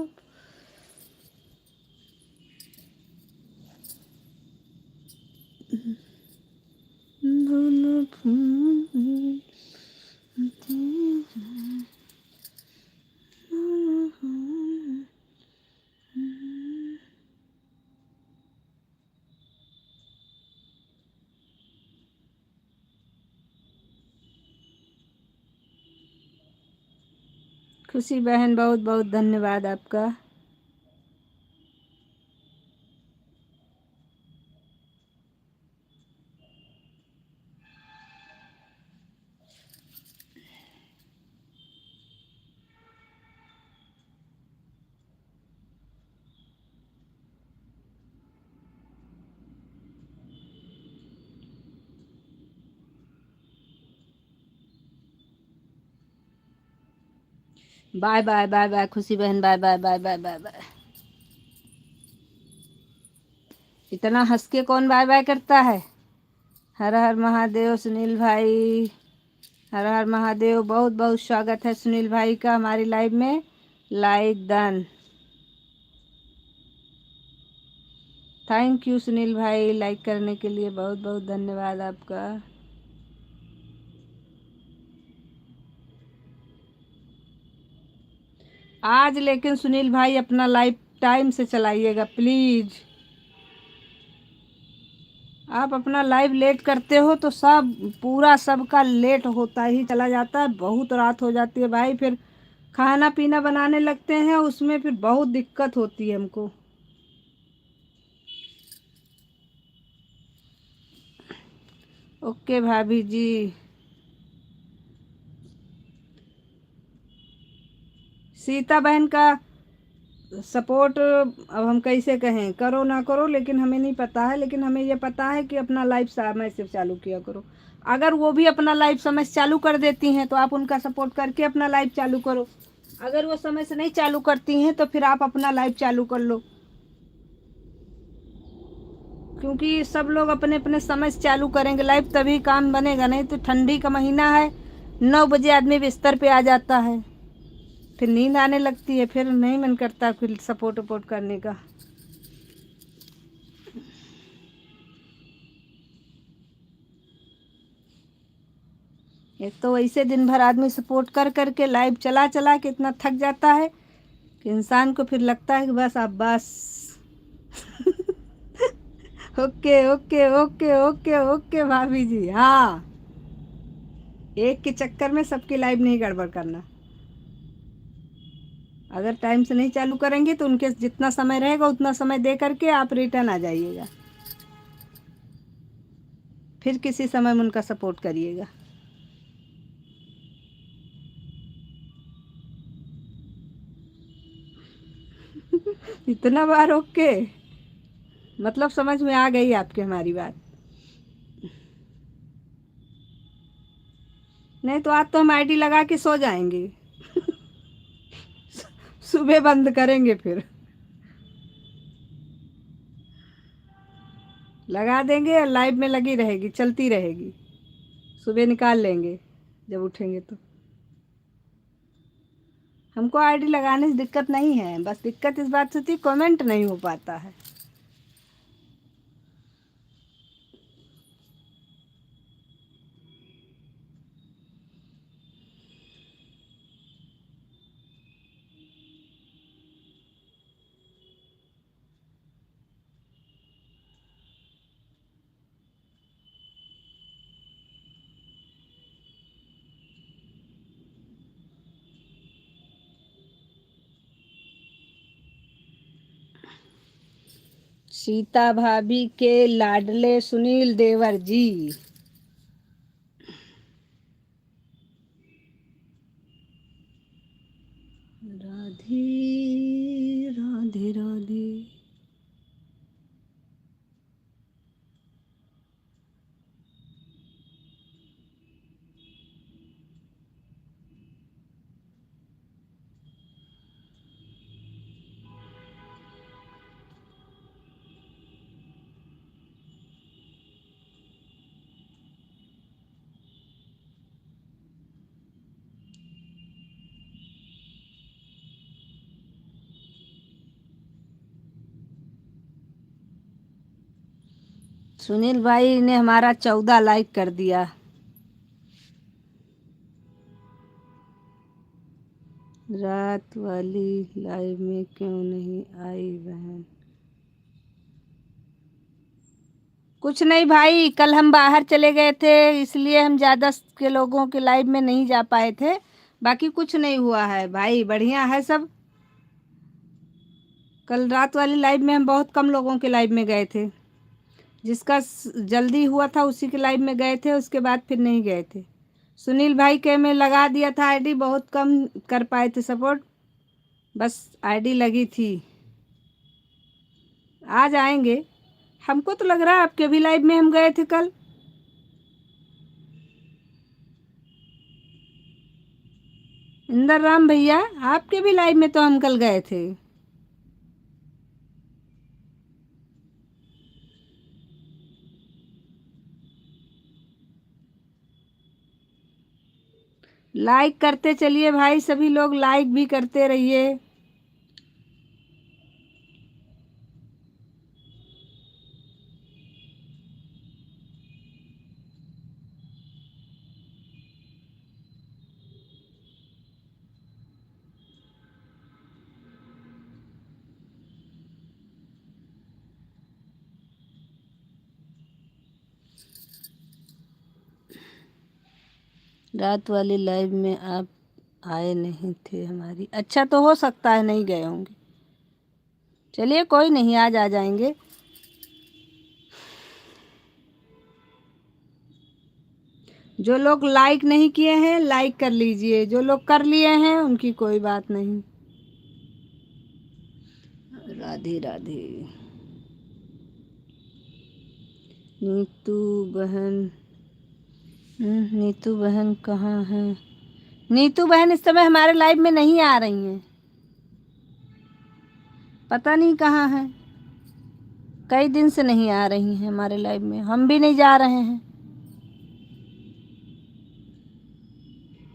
भोला फूल। खुशी बहन बहुत बहुत धन्यवाद आपका। Bye bye, bye bye Khushi बहन, bye bye, bye bye, bye bye. इतना हंस के कौन बाय बाय करता है। हर हर महादेव सुनील भाई, हर हर महादेव। बहुत बहुत स्वागत है सुनील भाई का हमारी लाइव में। Like done. Thank you Sunil भाई, लाइक करने के लिए बहुत बहुत धन्यवाद आपका। आज लेकिन सुनील भाई अपना लाइफ टाइम से चलाइएगा प्लीज। आप अपना लाइव लेट करते हो तो सब पूरा सबका लेट होता ही चला जाता है, बहुत रात हो जाती है भाई, फिर खाना पीना बनाने लगते हैं उसमें फिर बहुत दिक्कत होती है हमको। ओके भाभी जी। सीता बहन का सपोर्ट अब हम कैसे कहें, करो ना करो लेकिन हमें नहीं पता है, लेकिन हमें ये पता है कि अपना लाइव समय से चालू किया करो। अगर वो भी अपना लाइव समय से चालू कर देती हैं तो आप उनका सपोर्ट करके अपना लाइव चालू करो। अगर वो समय से नहीं चालू करती हैं तो फिर आप अपना लाइव चालू कर लो, क्योंकि सब लोग अपने अपने समय से चालू करेंगे लाइव तभी काम बनेगा, नहीं तो ठंडी का महीना है 9 बजे आदमी बिस्तर पे आ जाता है, फिर नींद आने लगती है, फिर नहीं मन करता फिर सपोर्ट वपोर्ट करने का। एक तो वैसे दिन भर आदमी सपोर्ट कर करके लाइव चला चला के इतना थक जाता है कि इंसान को फिर लगता है कि बस अब बस। Okay okay okay okay okay भाभी जी, हाँ। एक के चक्कर में सबकी लाइफ नहीं गड़बड़ करना। अगर टाइम से नहीं चालू करेंगे तो उनके जितना समय रहेगा उतना समय दे करके आप रिटर्न आ जाइएगा, फिर किसी समय में उनका सपोर्ट करिएगा। इतना बार ओके, मतलब समझ में आ गई आपकी हमारी बात। नहीं तो आज तो हम आईडी लगा के सो जाएंगे। सुबह बंद करेंगे, फिर लगा देंगे और लाइव में लगी रहेगी, चलती रहेगी, सुबह निकाल लेंगे जब उठेंगे तो। हमको आईडी लगाने से दिक्कत नहीं है, बस दिक्कत इस बात से होती है कमेंट नहीं हो पाता है। सीता भाभी के लाडले सुनील देवर जी। राधे राधे राधे। सुनील भाई ने हमारा 14 लाइक कर दिया। रात वाली लाइव में क्यों नहीं आई बहन? कुछ नहीं भाई, कल हम बाहर चले गए थे इसलिए हम ज़्यादा के लोगों के लाइव में नहीं जा पाए थे, बाकी कुछ नहीं हुआ है भाई, बढ़िया है सब। कल रात वाली लाइव में हम बहुत कम लोगों के लाइव में गए थे, जिसका जल्दी हुआ था उसी के लाइव में गए थे, उसके बाद फिर नहीं गए थे। सुनील भाई के में लगा दिया था आईडी, बहुत कम कर पाए थे सपोर्ट, बस आईडी लगी थी। आ जाएंगे, हमको तो लग रहा है आपके भी लाइव में हम गए थे कल। इंदर राम भैया, आपके भी लाइव में तो हम कल गए थे। लाइक करते चलिए भाई, सभी लोग लाइक भी करते रहिए। रात वाली लाइव में आप आए नहीं थे हमारी। अच्छा, तो हो सकता है नहीं गए होंगे। चलिए कोई नहीं, आज आ जाएंगे। जो लोग लाइक नहीं किए हैं लाइक कर लीजिए, जो लोग कर लिए हैं उनकी कोई बात नहीं। राधे राधे। नीतू बहन, नीतू बहन कहाँ है? नीतू बहन इस समय हमारे लाइव में नहीं आ रही हैं, पता नहीं कहाँ है। कई दिन से नहीं आ रही हैं हमारे लाइव में, हम भी नहीं जा रहे हैं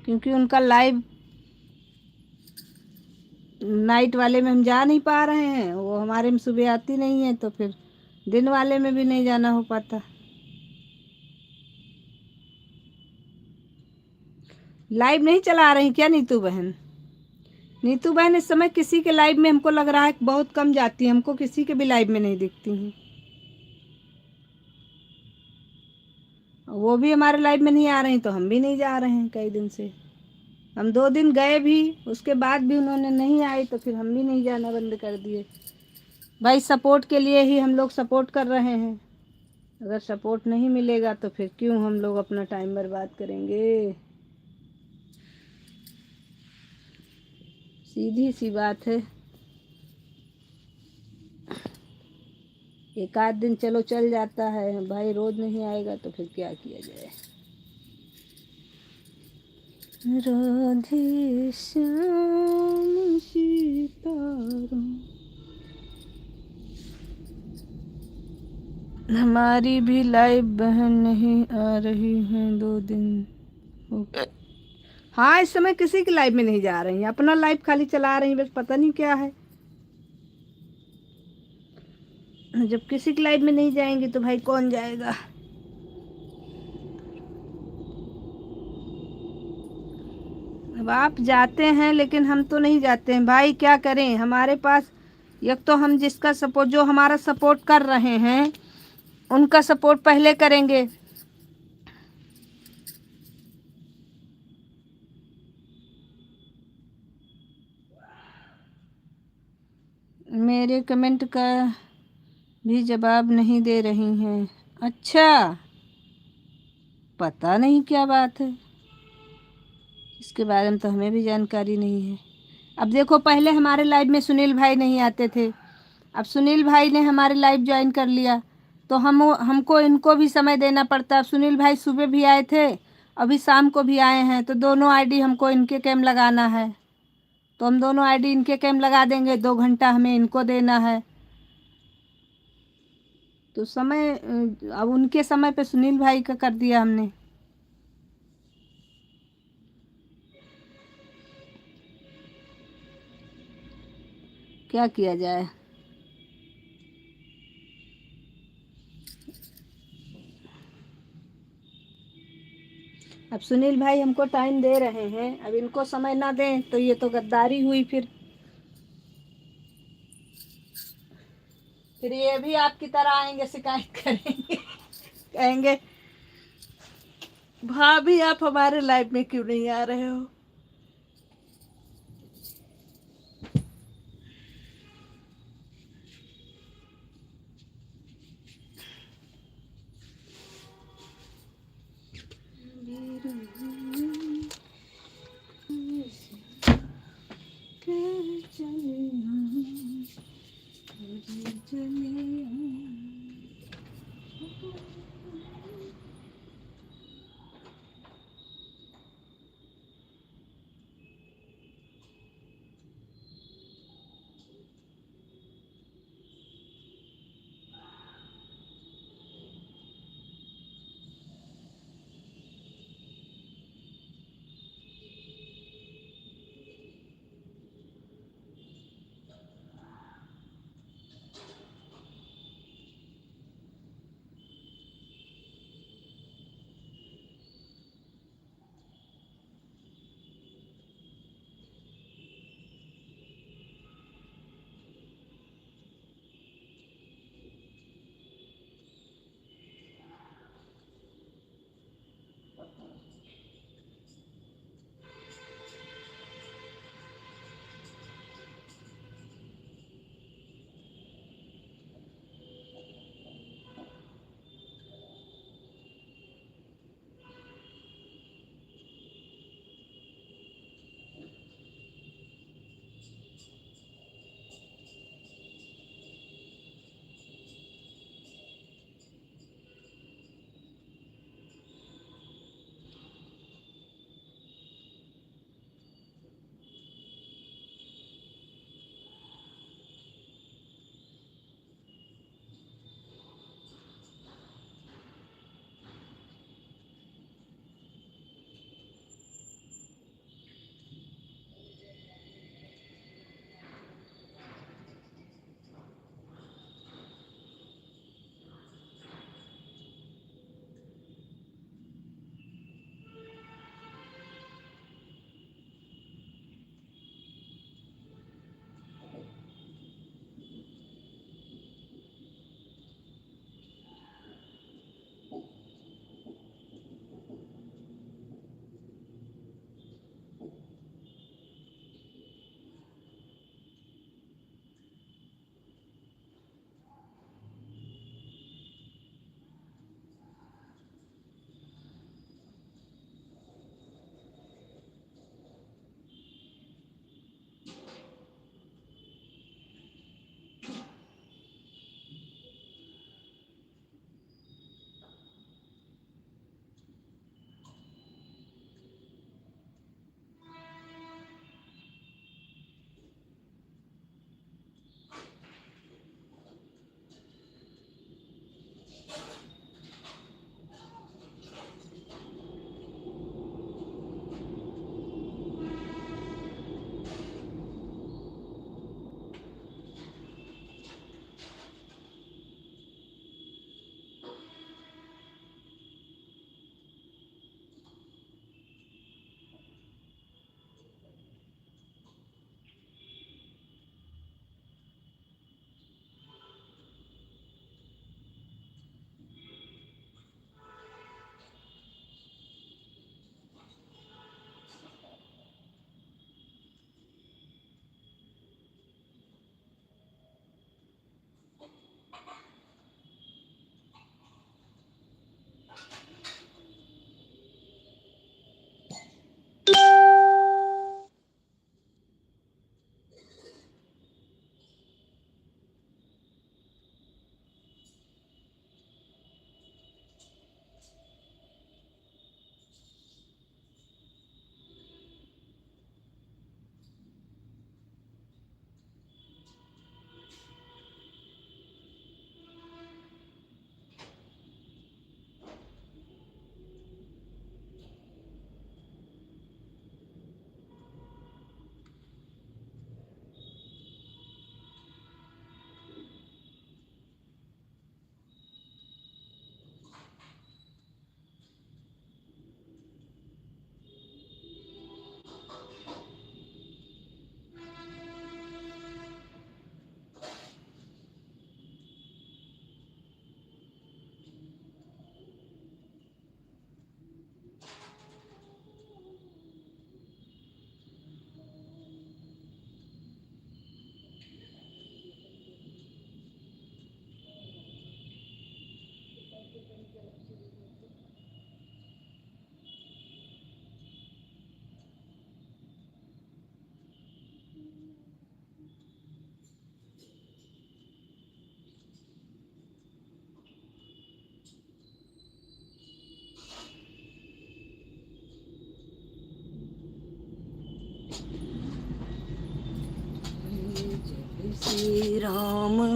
क्योंकि उनका लाइव नाइट वाले में हम जा नहीं पा रहे हैं। वो हमारे में सुबह आती नहीं है, तो फिर दिन वाले में भी नहीं जाना हो पाता। लाइव नहीं चला रही क्या नीतू बहन? नीतू बहन इस समय किसी के लाइव में हमको लग रहा है बहुत कम जाती है, हमको किसी के भी लाइव में नहीं दिखती हैं। वो भी हमारे लाइव में नहीं आ रही तो हम भी नहीं जा रहे हैं कई दिन से। हम 2 दिन गए भी, उसके बाद भी उन्होंने नहीं आई तो फिर हम भी नहीं जाना बंद कर दिए। भाई सपोर्ट के लिए ही हम लोग सपोर्ट कर रहे हैं। अगर सपोर्ट नहीं मिलेगा तो फिर क्यों हम लोग अपना टाइम बर्बाद करेंगे? सीधी सी बात है। एक आध दिन चलो चल जाता है भाई, रोज नहीं आएगा तो फिर क्या किया जाए। राधे श्याम सीताराम। हमारी भी लाइव बहन नहीं आ रही हैं 2 दिन हो गए। हाँ, इस समय किसी की लाइव में नहीं जा रही हैं, अपना लाइव खाली चला रही हैं, बस पता नहीं क्या है। जब किसी की लाइव में नहीं जाएंगे तो भाई कौन जाएगा? अब आप जाते हैं लेकिन हम तो नहीं जाते हैं भाई, क्या करें? हमारे पास एक तो हम जिसका सपोर्ट, जो हमारा सपोर्ट कर रहे हैं उनका सपोर्ट पहले करेंगे। मेरे कमेंट का भी जवाब नहीं दे रही हैं। अच्छा, पता नहीं क्या बात है, इसके बारे में तो हमें भी जानकारी नहीं है। अब देखो, पहले हमारे लाइव में सुनील भाई नहीं आते थे, अब सुनील भाई ने हमारे लाइव ज्वाइन कर लिया तो हमको इनको भी समय देना पड़ता है। अब सुनील भाई सुबह भी आए थे, अभी शाम को भी आए हैं, तो दोनों आईडी हमको इनके कैम लगाना है, तो हम दोनों आईडी इनके कैम लगा देंगे। 2 घंटा हमें इनको देना है, तो समय अब उनके समय पे सुनील भाई का कर दिया हमने। क्या किया जाए? अब सुनील भाई हमको टाइम दे रहे हैं, अब इनको समय ना दें तो ये तो गद्दारी हुई। फिर ये भी आपकी तरह आएंगे, शिकायत करेंगे कहेंगे भाभी आप हमारे लाइफ में क्यों नहीं आ रहे हो?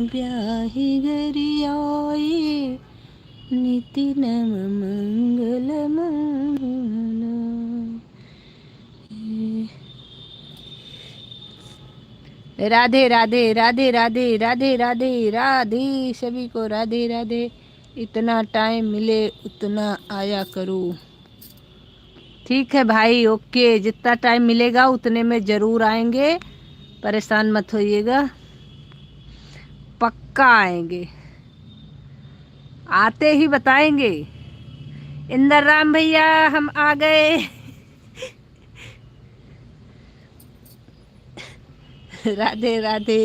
ब्याहि घरि आए, निति नव मंगल मंगल। राधे राधे राधे राधे राधे राधे राधे, सभी को राधे राधे। इतना टाइम मिले उतना आया करो। ठीक है भाई, ओके, जितना टाइम मिलेगा उतने में ज़रूर आएंगे, परेशान मत होइएगा, पक्का आएंगे, आते ही बताएंगे। इंदर राम भैया हम आ गए। राधे राधे।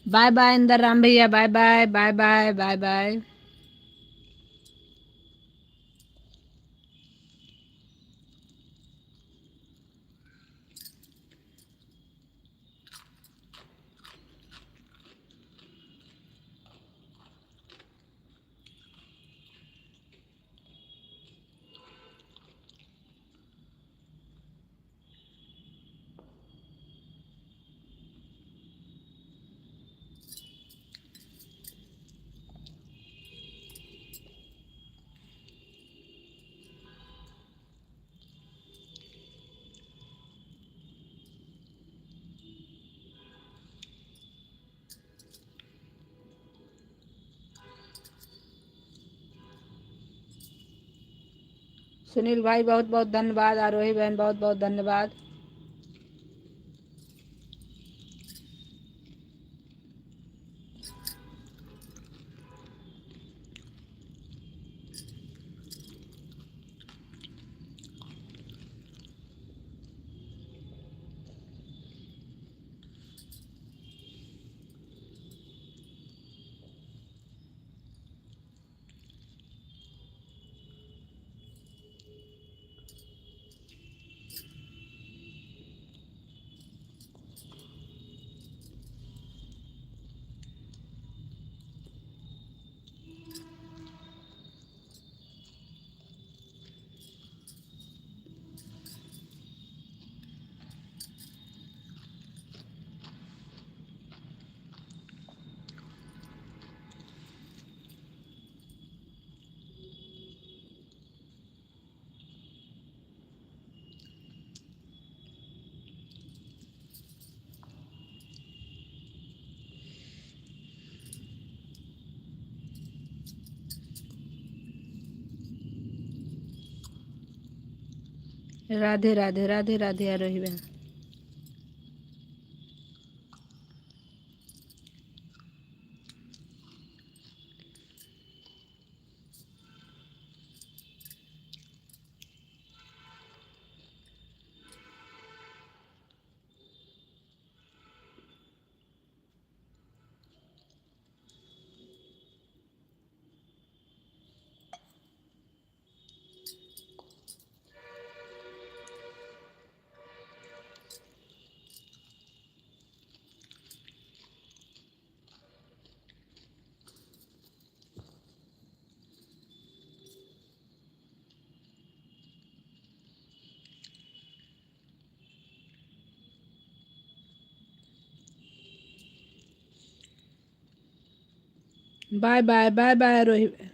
बाय बाय इंदर राम भैया, bye bye bye bye bye bye. Sunil भाई बहुत बहुत धन्यवाद, आरोही बहन बहुत बहुत धन्यवाद। राधे राधे राधे राधे आरोही बहन। बाय बाय बाय बाय आरोही बहन।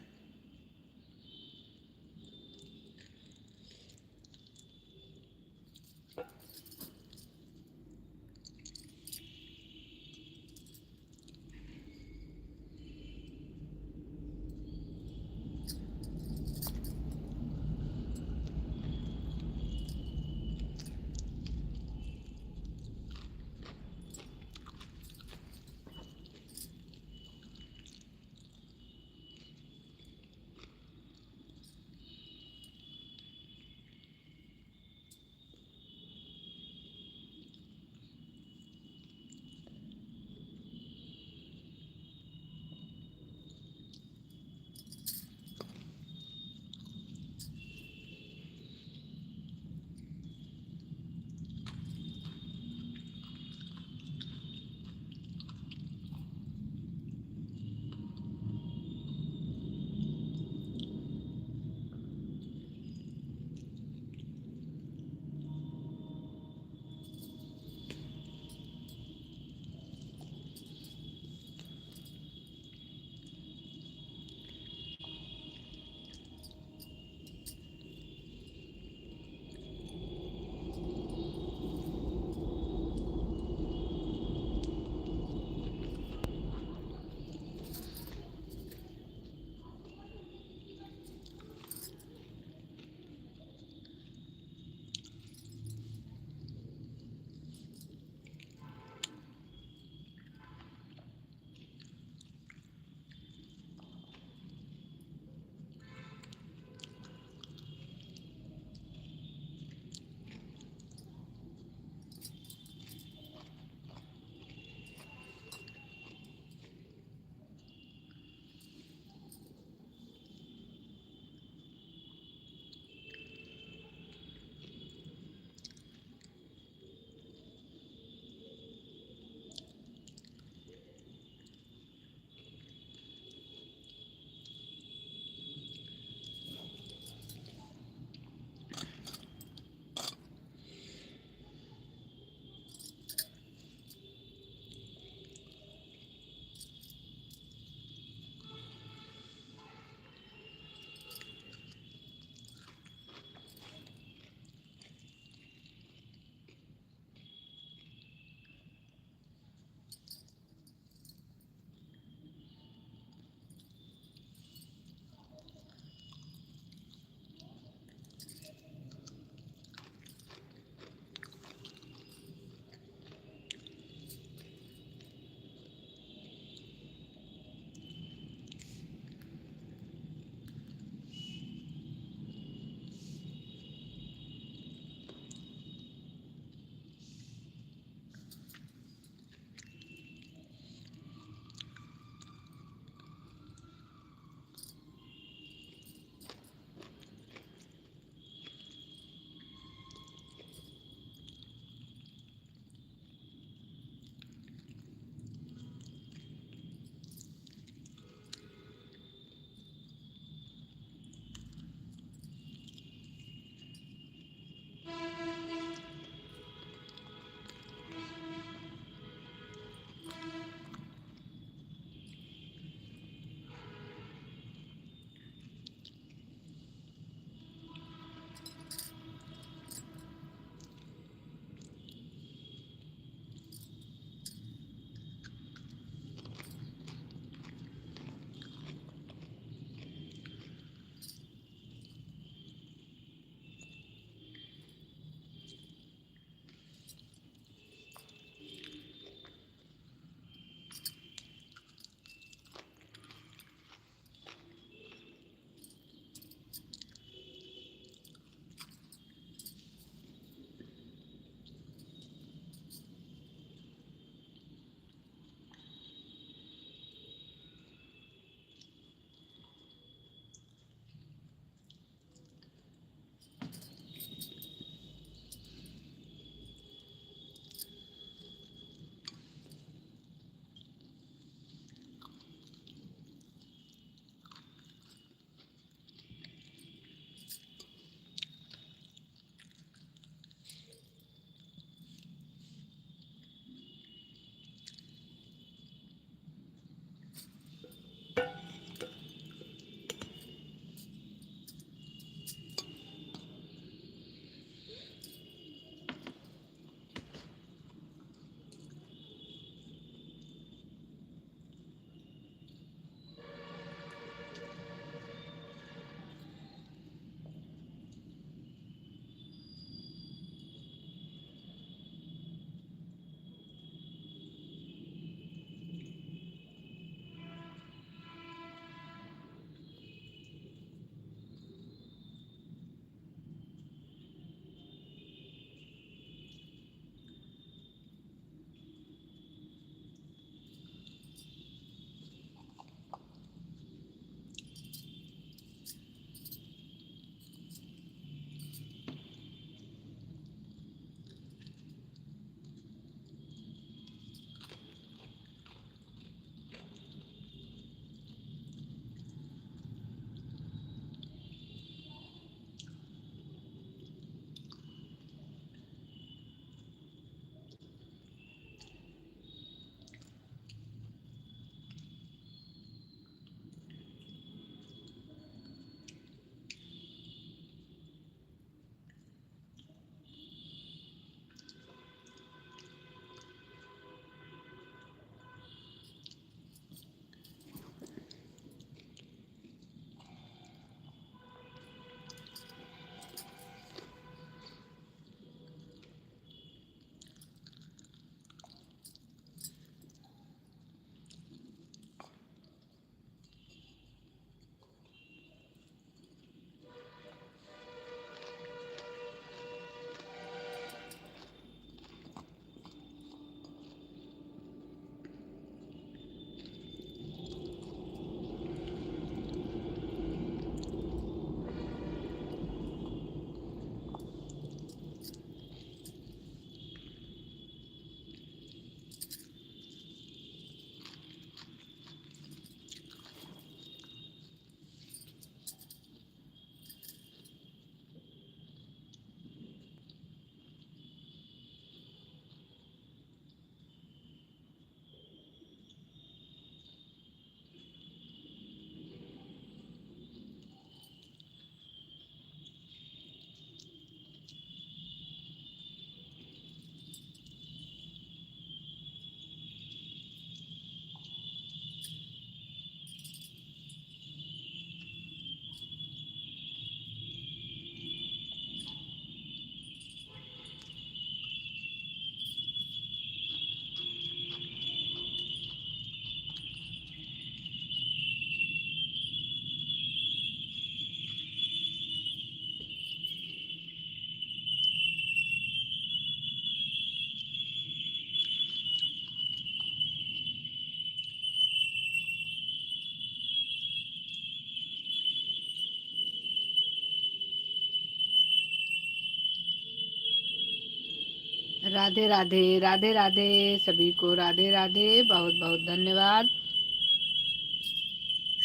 राधे राधे, राधे राधे, सभी को राधे राधे, बहुत बहुत धन्यवाद।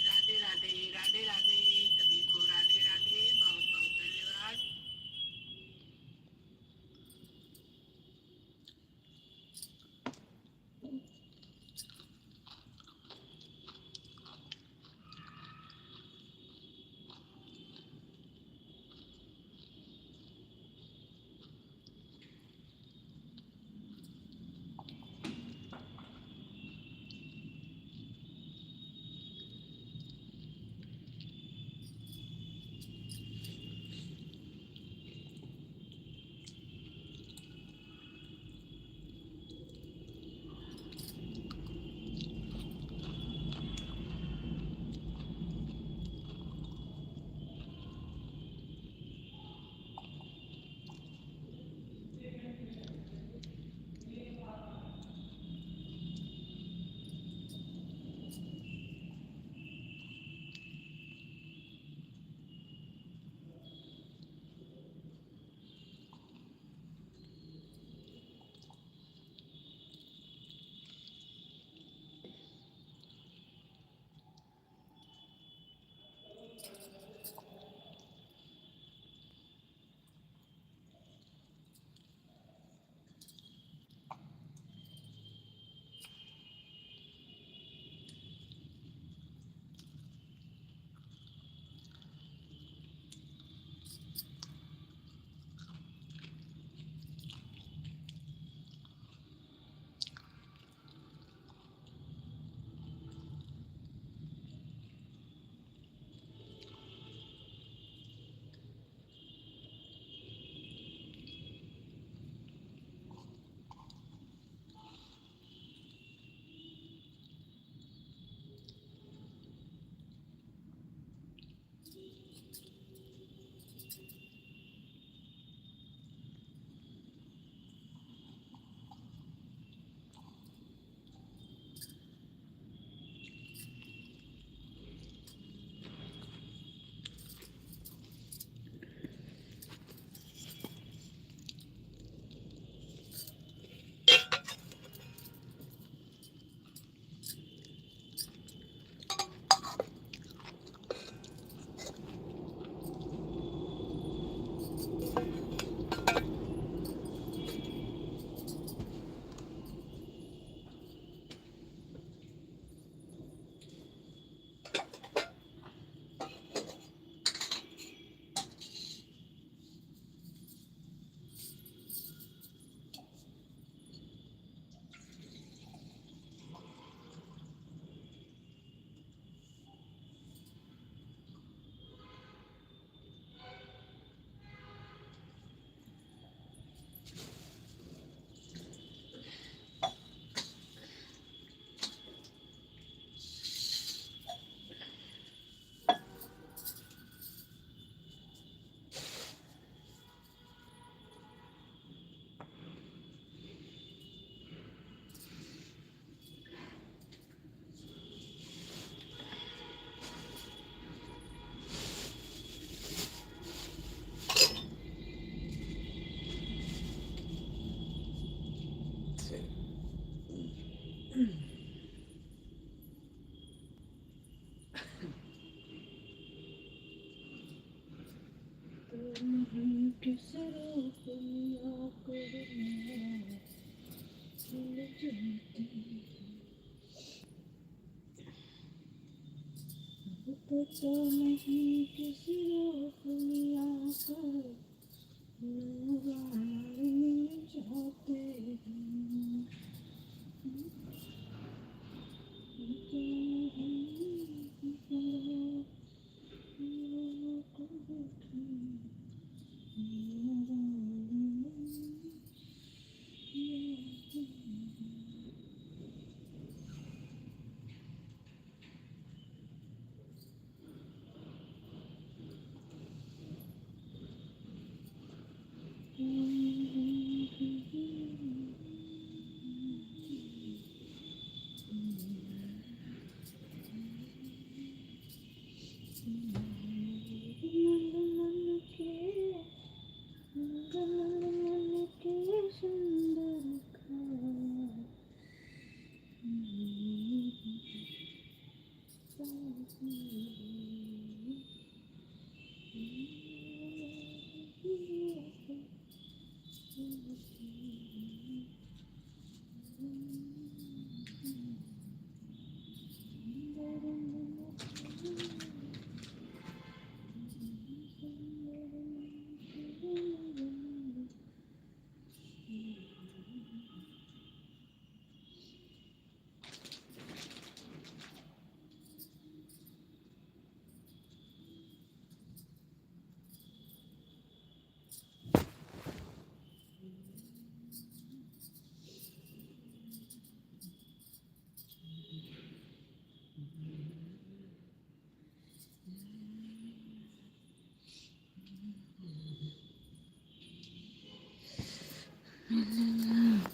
राधे राधे, राधे राधे, सभी को राधे राधे, बहुत बहुत धन्यवाद।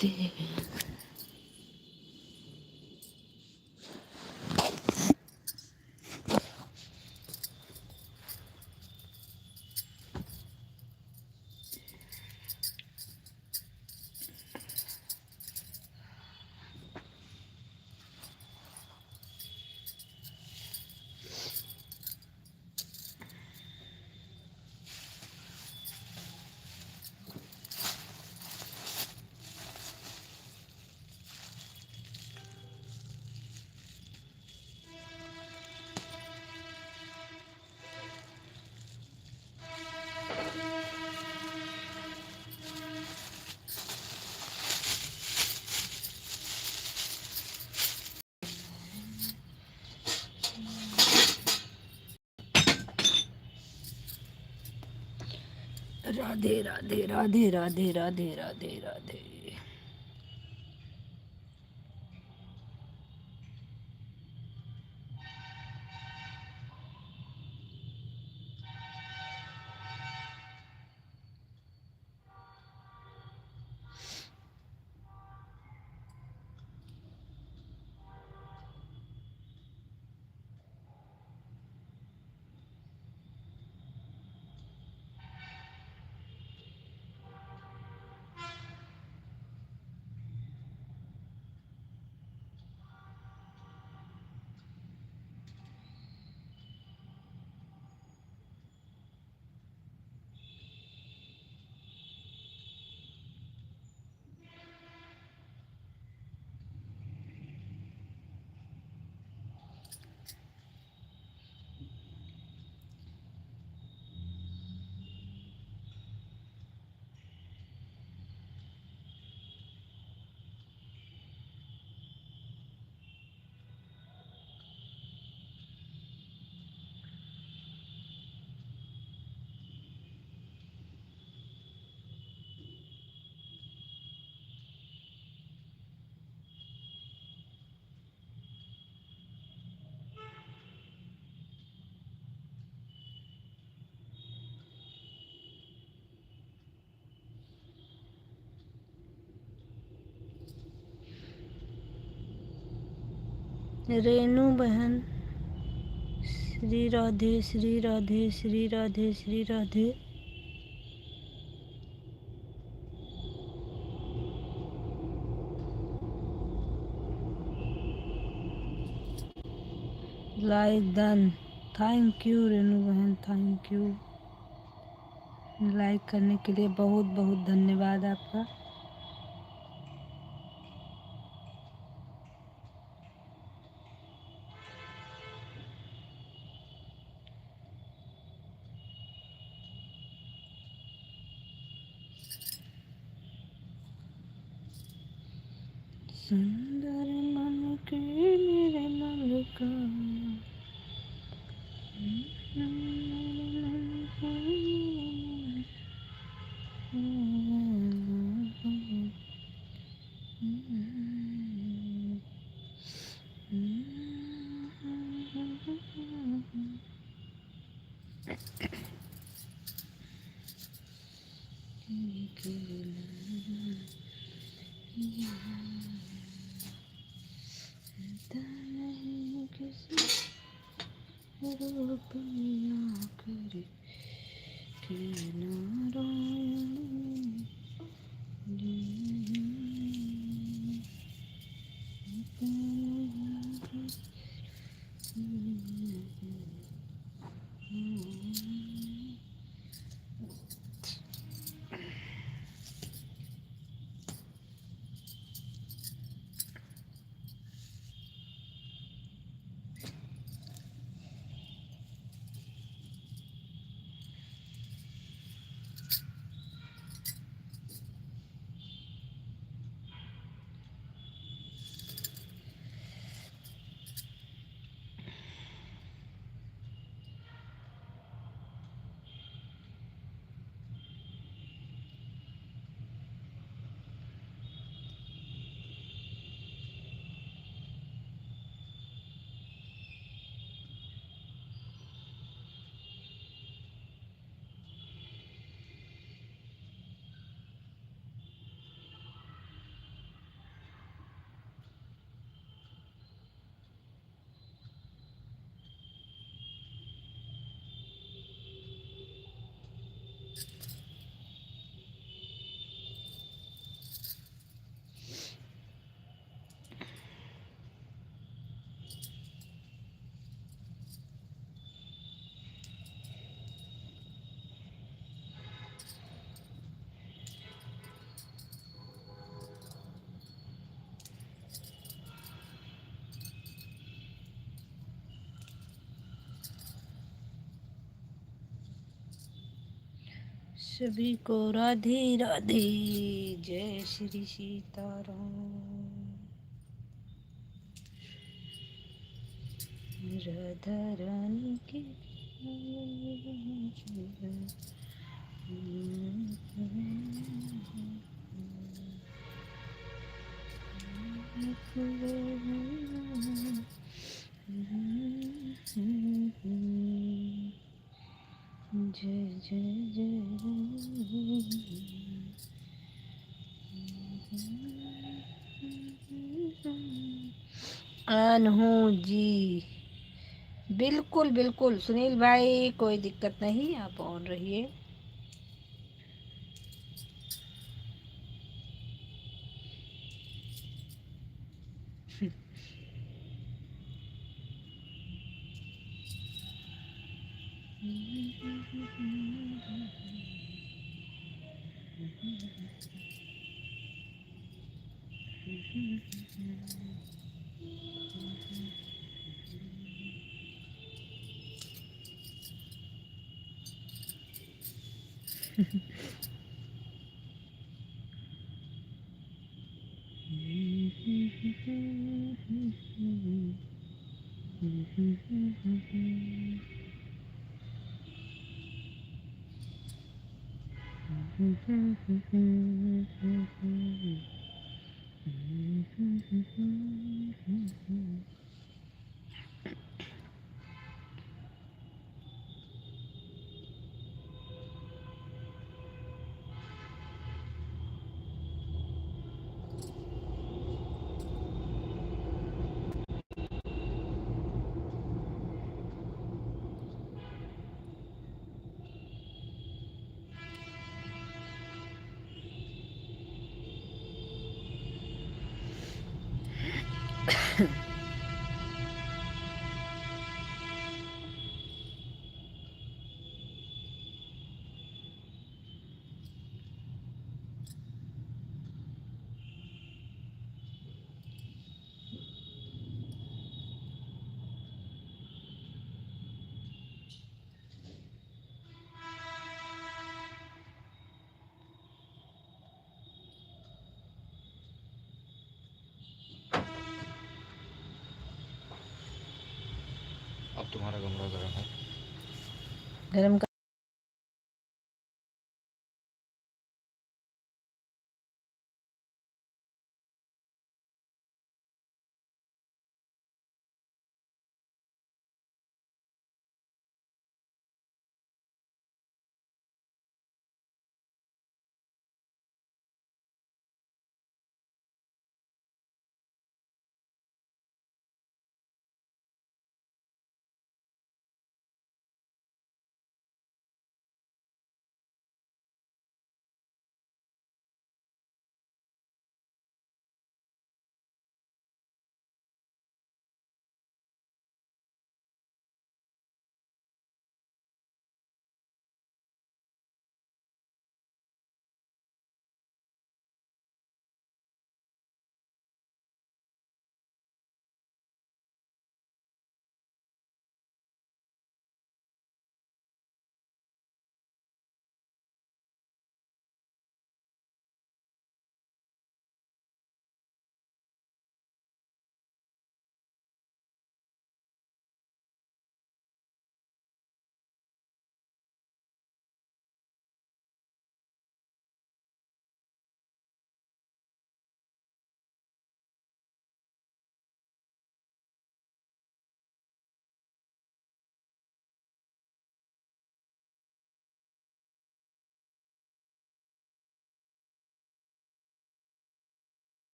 करते हैं। राधे राधे राधे राधे राधे राधे राधे। रेनू बहन, Shri Radhe Shri Radhe Shri Radhe Shri Radhe. Like done, thank you Renu बहन, थैंक यू। लाइक करने के लिए बहुत बहुत धन्यवाद आपका। सुंदर मन के मेरे मन का, रूप में आकर के नारायण सभी को राधे राधे। जय श्री सीताराम। राधा रानी की जय जय जय। अनहू जी, बिल्कुल बिल्कुल सुनील भाई, कोई दिक्कत नहीं, आप ऑन रहिए। अब तुम्हारा कमरा गर्म है। गरम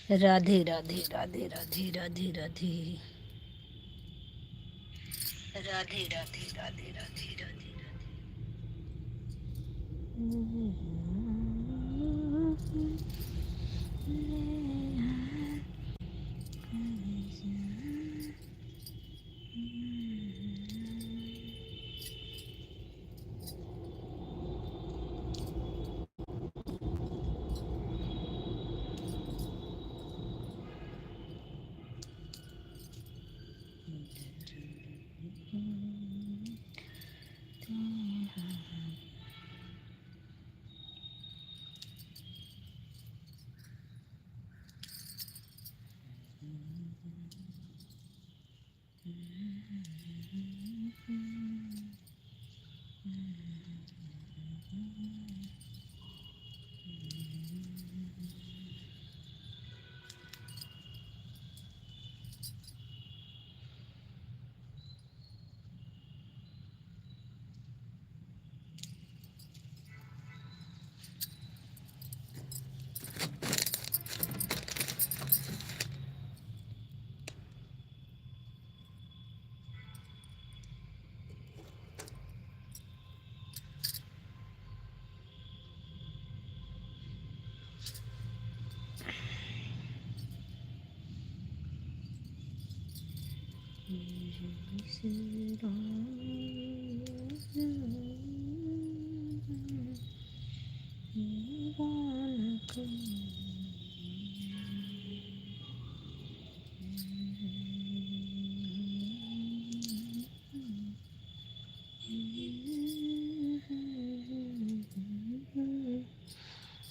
राधे राधे राधे राधे राधे राधे राधे राधे राधे राधे राधे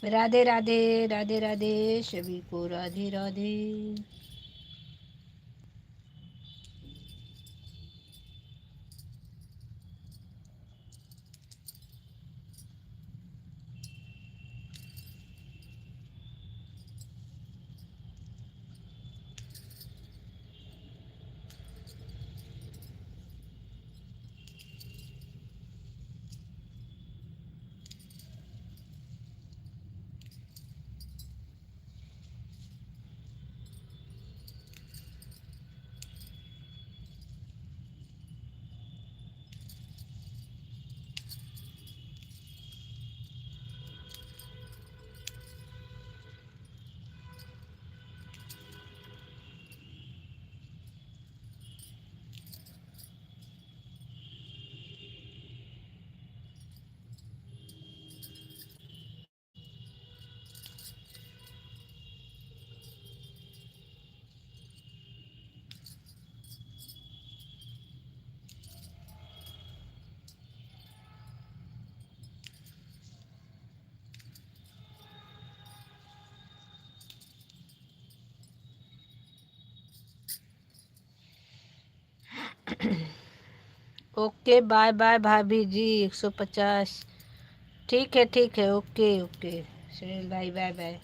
राधे राधे राधे राधे सभी को Radhe Radhe. Okay bye bye भाभी जी 150। ठीक है ओके ओके सुनील भाई बाय बाय।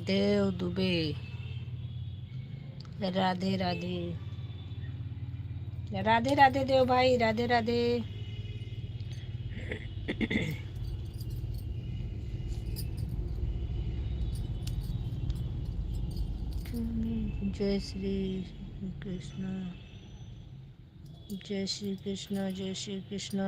देव दुबे, राधे राधे। राधे राधे देव भाई, राधे राधे। जय श्री कृष्ण, जय श्री कृष्ण, जय श्री कृष्ण।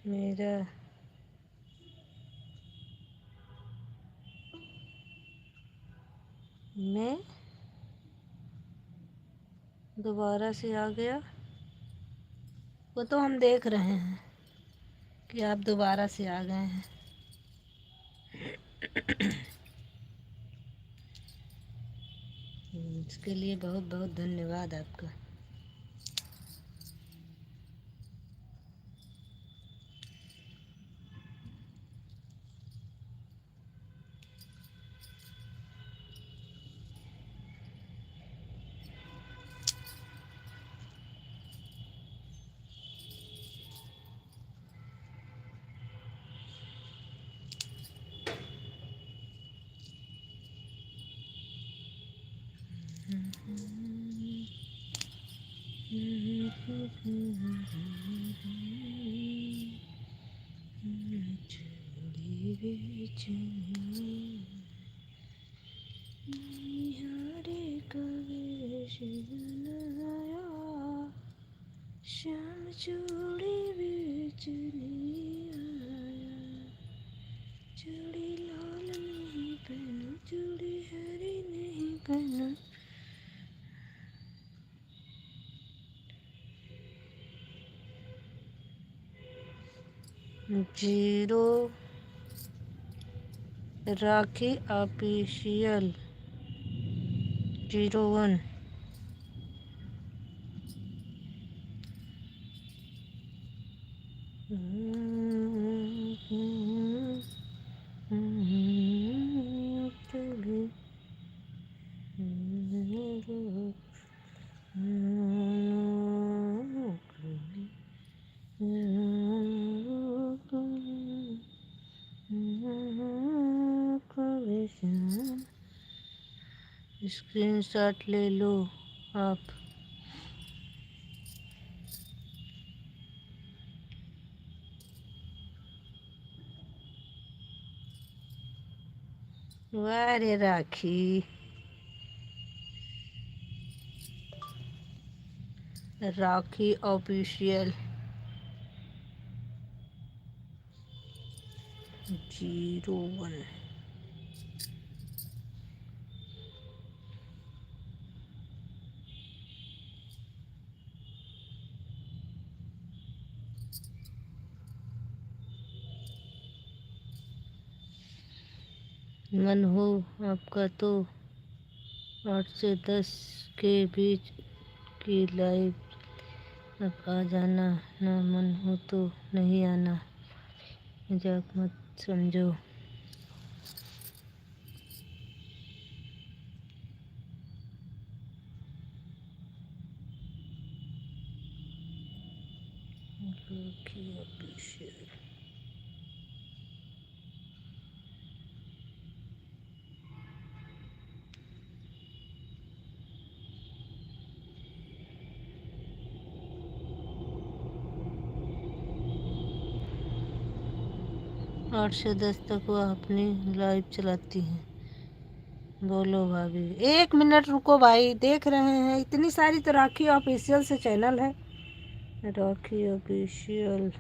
मेरा मैं दोबारा से आ गया। वो तो हम देख रहे हैं कि आप दोबारा से आ गए हैं। इसके लिए बहुत बहुत धन्यवाद आपका। श्याम चूड़ी बेचने आया, चूड़ी लाल नहीं पहना, चूड़ी हरी नहीं पहना। जीरो राखी ऑफिशियल 01 स्क्रीनशॉट ले लो आप। वाह रे राखी, राखी ऑफिशियल 01। मन हो आपका तो 8 से 10 के बीच की लाइव अब आ जाना, ना मन हो तो नहीं आना, मजाक मत समझो। राखी ऑफिशियल। आठ से 10 तक वो अपनी लाइव चलाती हैं। बोलो भाभी, 1 मिनट रुको भाई, देख रहे हैं इतनी सारी तो राखी ऑफिशियल से चैनल है। राखी ऑफिशियल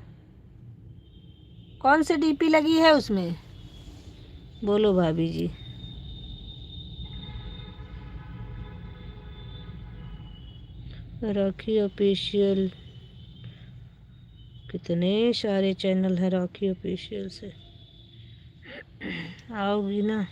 कौन सी डीपी लगी है उसमें? बोलो भाभी जी। राखी ऑफिशियल कितने सारे चैनल हैं राखी ऑफिशियल से। आओगी ना?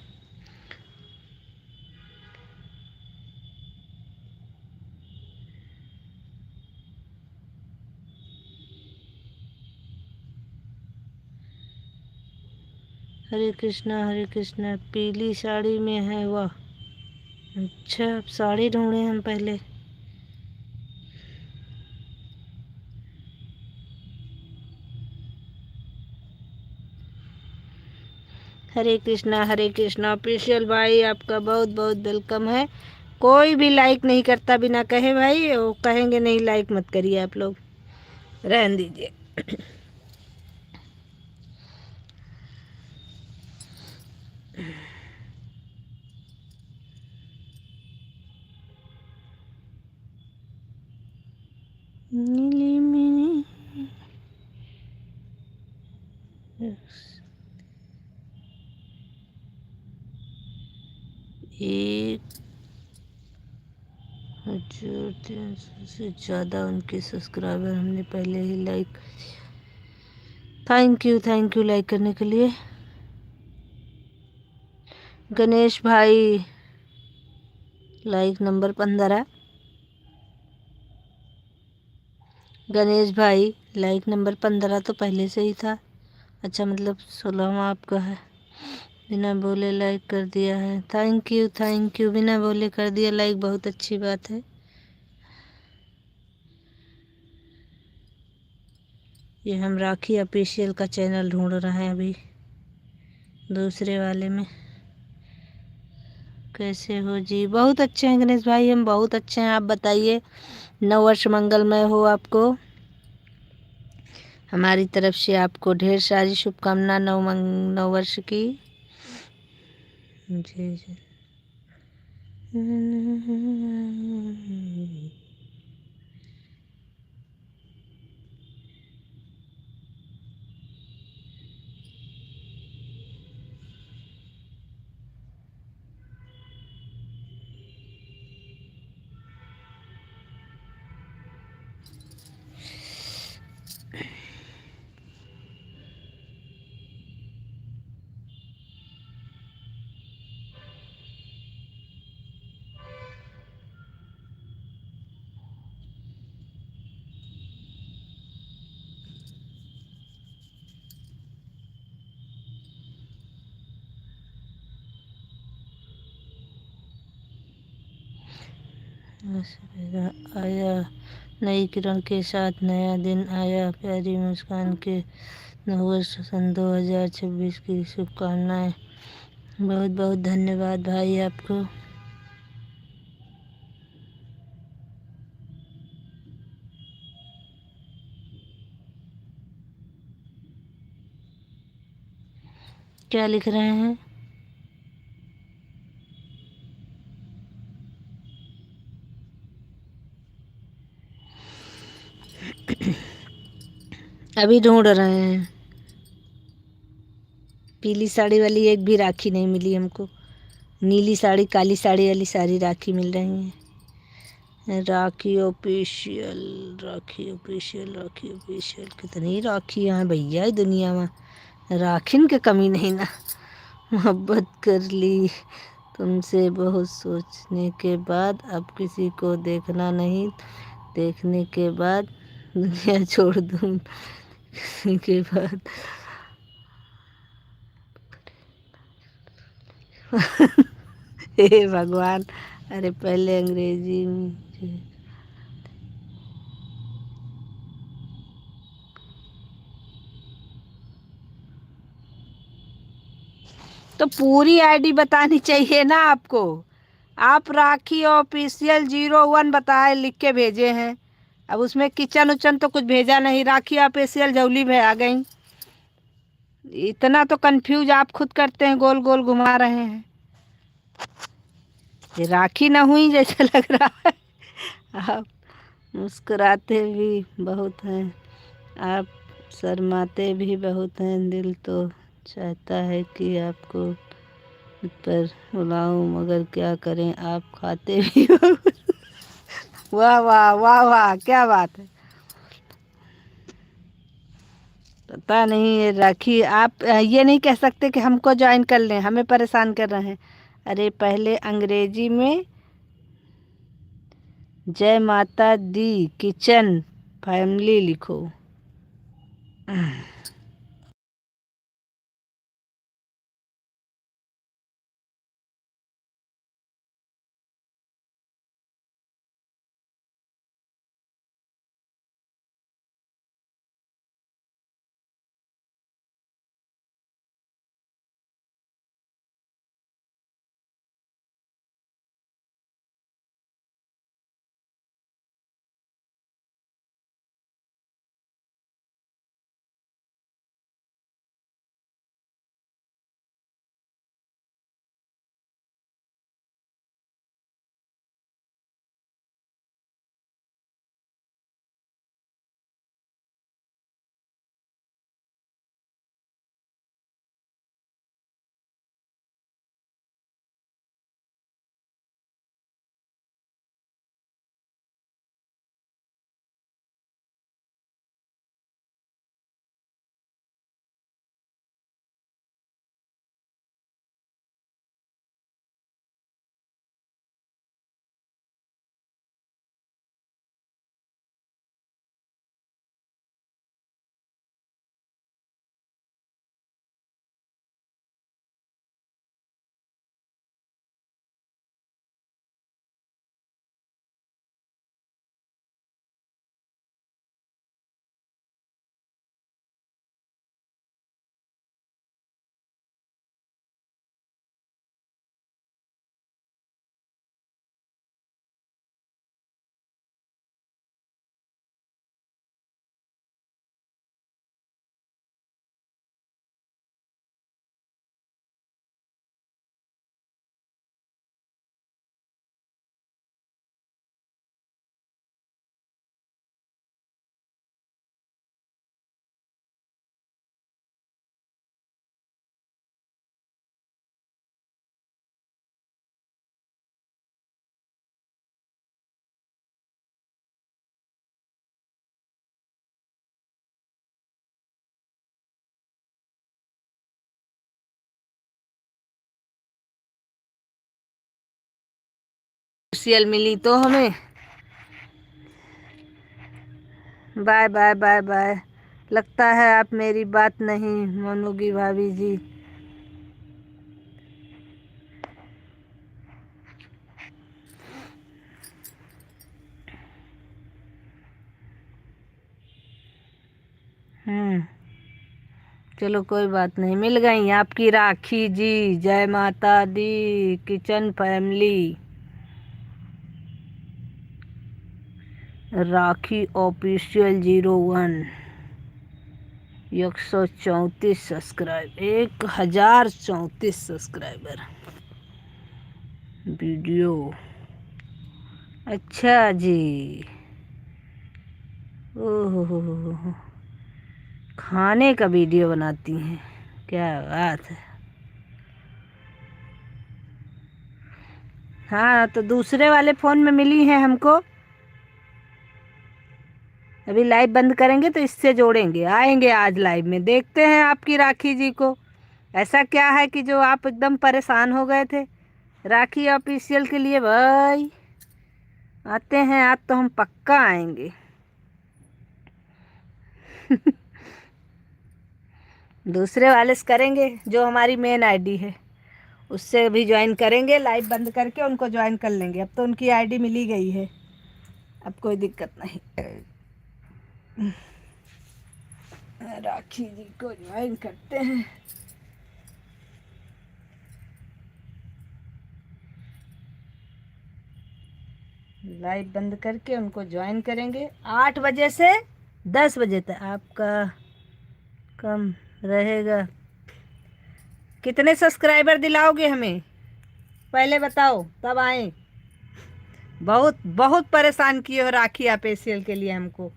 हरे कृष्णा पीली साड़ी में है वाह। अच्छा, अब साड़ी ढूंढे हम पहले। हरे कृष्णा ऑफिशियल भाई, आपका बहुत बहुत वेलकम है। कोई भी लाइक नहीं करता बिना कहे भाई, वो कहेंगे नहीं लाइक मत करिए आप लोग, रहने दीजिए। नीली मिनी एक 1300 से ज़्यादा उनके सब्सक्राइबर हमने पहले ही लाइक। थैंक यू लाइक करने के लिए। गणेश भाई लाइक नंबर 15। गणेश भाई लाइक नंबर 15 तो पहले से ही था। अच्छा, मतलब 16वां आपका है। बिना बोले लाइक कर दिया है। थैंक यू बिना बोले कर दिया लाइक, बहुत अच्छी बात है। ये हम राखी ऑफिशियल का चैनल ढूंढ रहे हैं अभी दूसरे वाले में। कैसे हो जी? बहुत अच्छे हैं गणेश भाई, हम बहुत अच्छे हैं। आप बताइए, नववर्ष मंगलमय हो आपको। हमारी तरफ से आपको ढेर सारी शुभकामना नववर्ष की। जी। सवेरा आया, नई किरण के साथ नया दिन आया, प्यारी मुस्कान के नववर्ष सन 2026 की शुभकामनाएं। बहुत बहुत धन्यवाद भाई आपको। क्या लिख रहे हैं? अभी ढूंढ रहे हैं। पीली साड़ी वाली एक भी राखी नहीं मिली हमको। नीली साड़ी, काली साड़ी वाली सारी राखी मिल रही हैं। राखी ऑफिशियल, राखी ऑफिशियल, राखी ऑफिशियल। कितनी राखी हैं भैया इस दुनिया में, राखिन के कमी नहीं ना। मोहब्बत कर ली तुमसे बहुत सोचने के बाद, अब किसी को देखना नहीं, देखने के बाद दुनिया छोड़ दूँ के बाद। हे भगवान, अरे पहले अंग्रेजी में। तो पूरी आईडी बतानी चाहिए ना आपको। आप राखी ऑफिशियल 01 बताए लिख के भेजे हैं। अब उसमें किचन उचन तो कुछ भेजा नहीं, राखी ऑफिशियल जौली में आ गई। इतना तो कंफ्यूज आप खुद करते हैं, गोल गोल घुमा रहे हैं। ये राखी ना हुई जैसे लग रहा है। आप मुस्कुराते भी बहुत हैं, आप शर्माते भी बहुत हैं। दिल तो चाहता है कि आपको पर बुलाऊं, मगर क्या करें, आप खाते भी हो। वाह वाह वाह वाह, क्या बात है। पता नहीं ये राखी, आप ये नहीं कह सकते कि हमको ज्वाइन कर लें, हमें परेशान कर रहे हैं। अरे पहले अंग्रेजी में जय माता दी किचन फैमिली लिखो। ऑफिशियल मिली तो हमें। Bye bye bye bye. लगता है आप मेरी बात नहीं मानोगी भाभी जी। चलो कोई बात नहीं, मिल गई आपकी राखी जी। जय माता दी किचन फैमिली। राखी ऑफिशियल 01 134 सब्सक्राइब, 1034 सब्सक्राइबर। वीडियो अच्छा जी। ओहो हो, खाने का वीडियो बनाती हैं, क्या बात है। हाँ तो दूसरे वाले फ़ोन में मिली है हमको। अभी लाइव बंद करेंगे तो इससे जोड़ेंगे, आएंगे आज लाइव में, देखते हैं आपकी राखी जी को। ऐसा क्या है कि जो आप एकदम परेशान हो गए थे राखी ऑफिशियल के लिए? भाई आते हैं, आज तो हम पक्का आएंगे। दूसरे वाले से करेंगे, जो हमारी मेन आईडी है उससे भी ज्वाइन करेंगे, लाइव बंद करके उनको ज्वाइन कर लेंगे। अब तो उनकी आईडी मिली गई है, अब कोई दिक्कत नहीं। राखी जी को ज्वाइन करते हैं। लाइव बंद करके उनको ज्वाइन करेंगे। 8 बजे से 10 बजे तक आपका कम रहेगा। कितने सब्सक्राइबर दिलाओगे हमें पहले बताओ, तब आए। बहुत बहुत परेशान किए हो राखी ऑफिशियल के लिए हमको।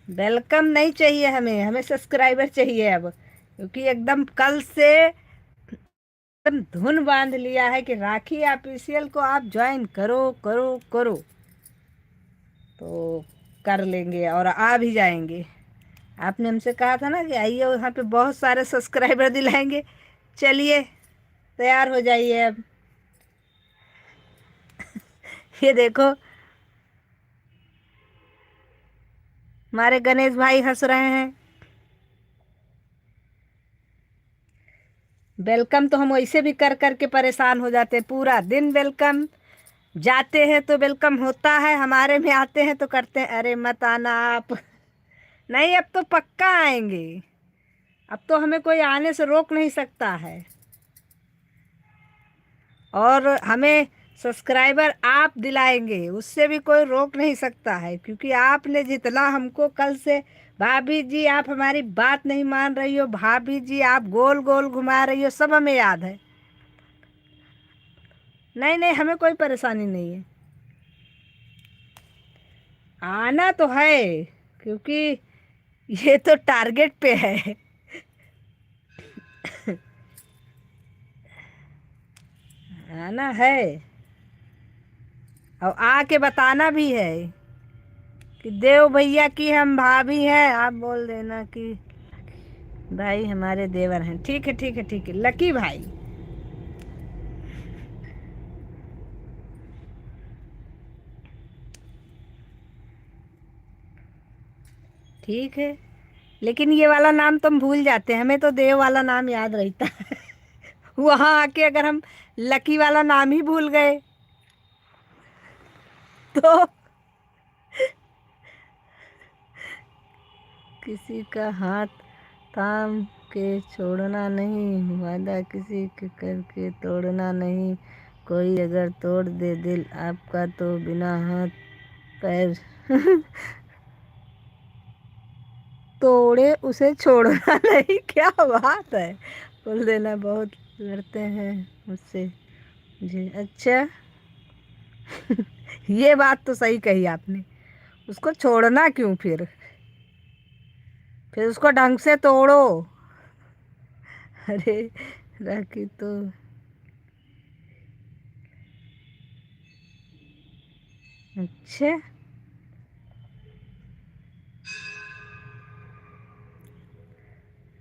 वेलकम नहीं चाहिए हमें, हमें सब्सक्राइबर चाहिए अब, क्योंकि एकदम कल से एकदम धुन बांध लिया है कि राखी ऑफिशियल को आप ज्वाइन करो करो करो, तो कर लेंगे और आ भी जाएंगे। आपने हमसे कहा था ना कि आइए वहाँ पे बहुत सारे सब्सक्राइबर दिलाएंगे। चलिए तैयार हो जाइए अब। ये देखो हमारे गणेश भाई हंस रहे हैं। वेलकम तो हम वैसे भी कर कर के परेशान हो जाते हैं, पूरा दिन वेलकम। जाते हैं तो वेलकम होता है, हमारे में आते हैं तो करते हैं अरे मत आना आप। नहीं अब तो पक्का आएंगे, अब तो हमें कोई आने से रोक नहीं सकता है। और हमें सब्सक्राइबर आप दिलाएंगे, उससे भी कोई रोक नहीं सकता है, क्योंकि आपने जितना हमको कल से भाभी जी आप हमारी बात नहीं मान रही हो, भाभी जी आप गोल गोल घुमा रही हो, सब हमें याद है। नहीं नहीं हमें कोई परेशानी नहीं है, आना तो है, क्योंकि ये तो टारगेट पे है। आना है और आके बताना भी है कि देव भैया की हम भाभी हैं। आप बोल देना कि भाई हमारे देवर हैं। ठीक है ठीक है ठीक है, लकी भाई। ठीक है, लेकिन ये वाला नाम तुम भूल जाते हैं, हमें तो देव वाला नाम याद रहता है। वहां आके अगर हम लकी वाला नाम ही भूल गए तो किसी का हाथ थाम के छोड़ना नहीं, वादा किसी के करके तोड़ना नहीं। कोई अगर तोड़ दे दिल आपका तो बिना हाथ पैर तोड़े उसे छोड़ना नहीं। क्या बात है, बोल देना बहुत लड़ते हैं मुझसे जी। अच्छा ये बात तो सही कही आपने, उसको छोड़ना क्यों, फिर उसको ढंग से तोड़ो। अरे राखी तो अच्छा,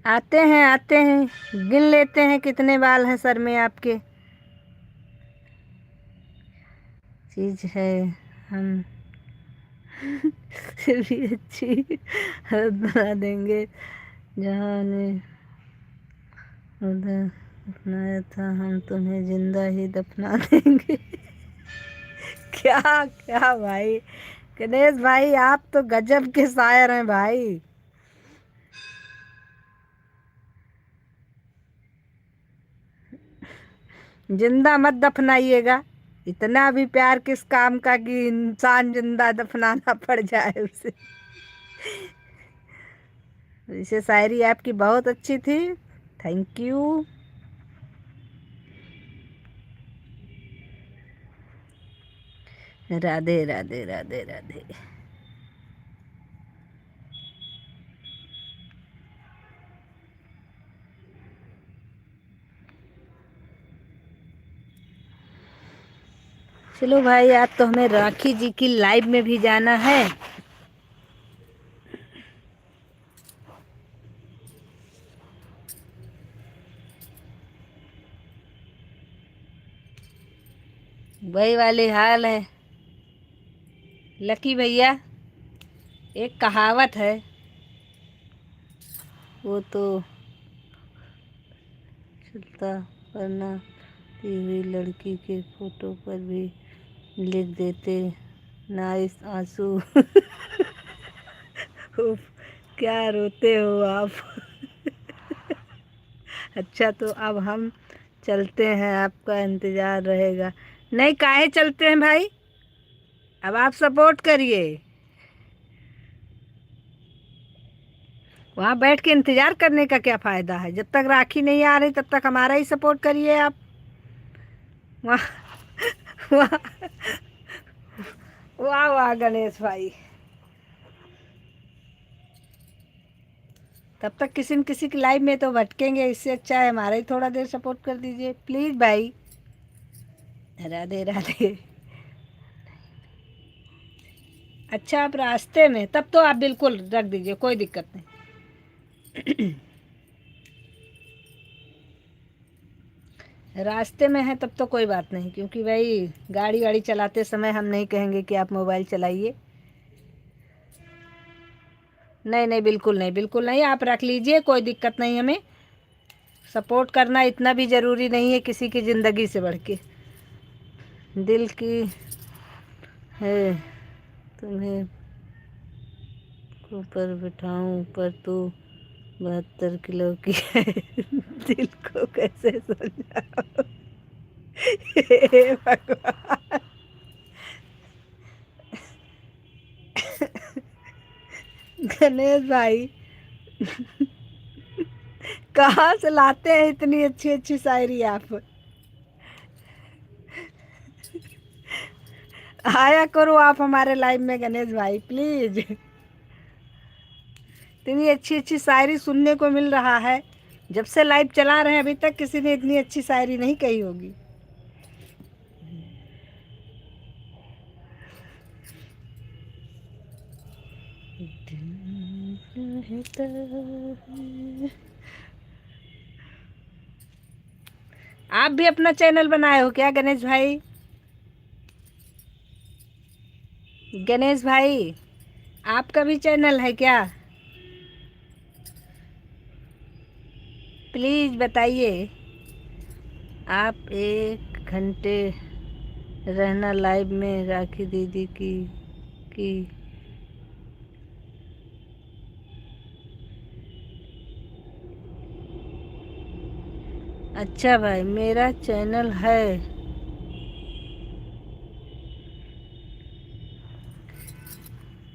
आते हैं, गिन लेते हैं कितने बाल हैं सर में आपके। चीज है हम से भी अच्छी हद बना देंगे, जहाँ ने उधर दफनाया था हम तुम्हें जिंदा ही दफना देंगे। क्या क्या भाई, गणेश भाई आप तो गजब के शायर हैं भाई। जिंदा मत दफनाइएगा। इतना भी प्यार किस काम का कि इंसान जिंदा दफनाना पड़ जाए उसे। वैसे शायरी आपकी बहुत अच्छी थी। Thank you. राधे राधे राधे राधे। चलो भाई आज तो हमें राखी जी की लाइव में भी जाना है। वही वाली हाल है लकी भैया। एक कहावत है वो तो चलता वरना दी हुई लड़की के फोटो पर भी लिख देते नाइस आंसू। उफ, क्या रोते हो आप। अच्छा तो अब हम चलते हैं, आपका इंतज़ार रहेगा। नहीं काहे चलते हैं भाई, अब आप सपोर्ट करिए। वहाँ बैठ के इंतज़ार करने का क्या फ़ायदा है, जब तक राखी नहीं आ रही तब तक हमारा ही सपोर्ट करिए आप। वाह वाह वाह वाह गणेश भाई। तब तक किसी न किसी की लाइव में तो भटकेंगे, इससे अच्छा है हमारा ही थोड़ा देर सपोर्ट कर दीजिए प्लीज़ भाई। राधे राधे। अच्छा आप रास्ते में, तब तो आप बिल्कुल रख दीजिए, कोई दिक्कत नहीं। रास्ते में है तब तो कोई बात नहीं, क्योंकि भाई गाड़ी वाड़ी चलाते समय हम नहीं कहेंगे कि आप मोबाइल चलाइए। नहीं नहीं बिल्कुल नहीं, बिल्कुल नहीं, आप रख लीजिए, कोई दिक्कत नहीं। हमें सपोर्ट करना इतना भी ज़रूरी नहीं है किसी की ज़िंदगी से बढ़ के। दिल की है तुम्हें ऊपर बिठाऊं पर तू 72 किलो की है। दिल को कैसे समझाऊं। हे भगवान। गणेश भाई कहाँ से लाते हैं इतनी अच्छी अच्छी शायरी आप। आया करो आप हमारे लाइव में गणेश भाई प्लीज। इतनी अच्छी अच्छी शायरी सुनने को मिल रहा है, जब से लाइव चला रहे हैं अभी तक किसी ने इतनी अच्छी शायरी नहीं कही होगी। आप भी अपना चैनल बनाए हो क्या गणेश भाई? गणेश भाई आपका भी चैनल है क्या? प्लीज़ बताइए। आप 1 घंटे रहना लाइव में राखी दीदी की। अच्छा भाई मेरा चैनल है।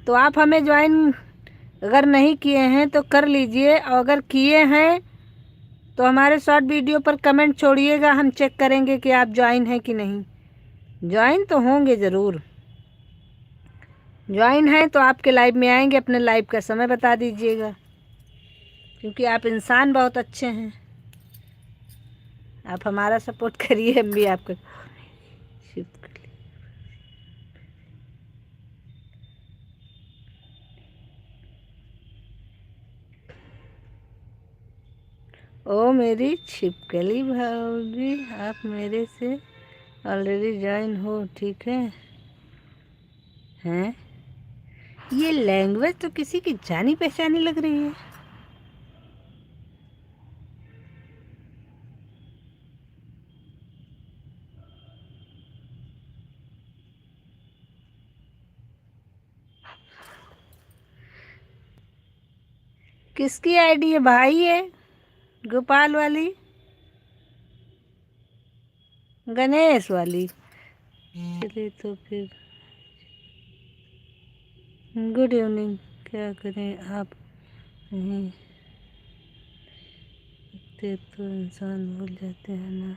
तो आप हमें ज्वाइन अगर नहीं किए हैं तो कर लीजिए, और अगर किए हैं तो हमारे शॉर्ट वीडियो पर कमेंट छोड़िएगा, हम चेक करेंगे कि आप ज्वाइन हैं कि नहीं। ज्वाइन तो होंगे ज़रूर। ज्वाइन हैं तो आपके लाइव में आएंगे, अपने लाइव का समय बता दीजिएगा, क्योंकि आप इंसान बहुत अच्छे हैं। आप हमारा सपोर्ट करिए, हम भी आपका। ओ मेरी छिपकली भाभी, आप मेरे से ऑलरेडी ज्वाइन हो ठीक है। हैं ये लैंग्वेज तो किसी की जानी पहचानी लग रही है। किसकी आईडी है भाई? है गोपाल वाली, गणेश वाली? चलिए तो फिर गुड इवनिंग। क्या करें, आप नहीं देखते तो इंसान भूल जाते हैं ना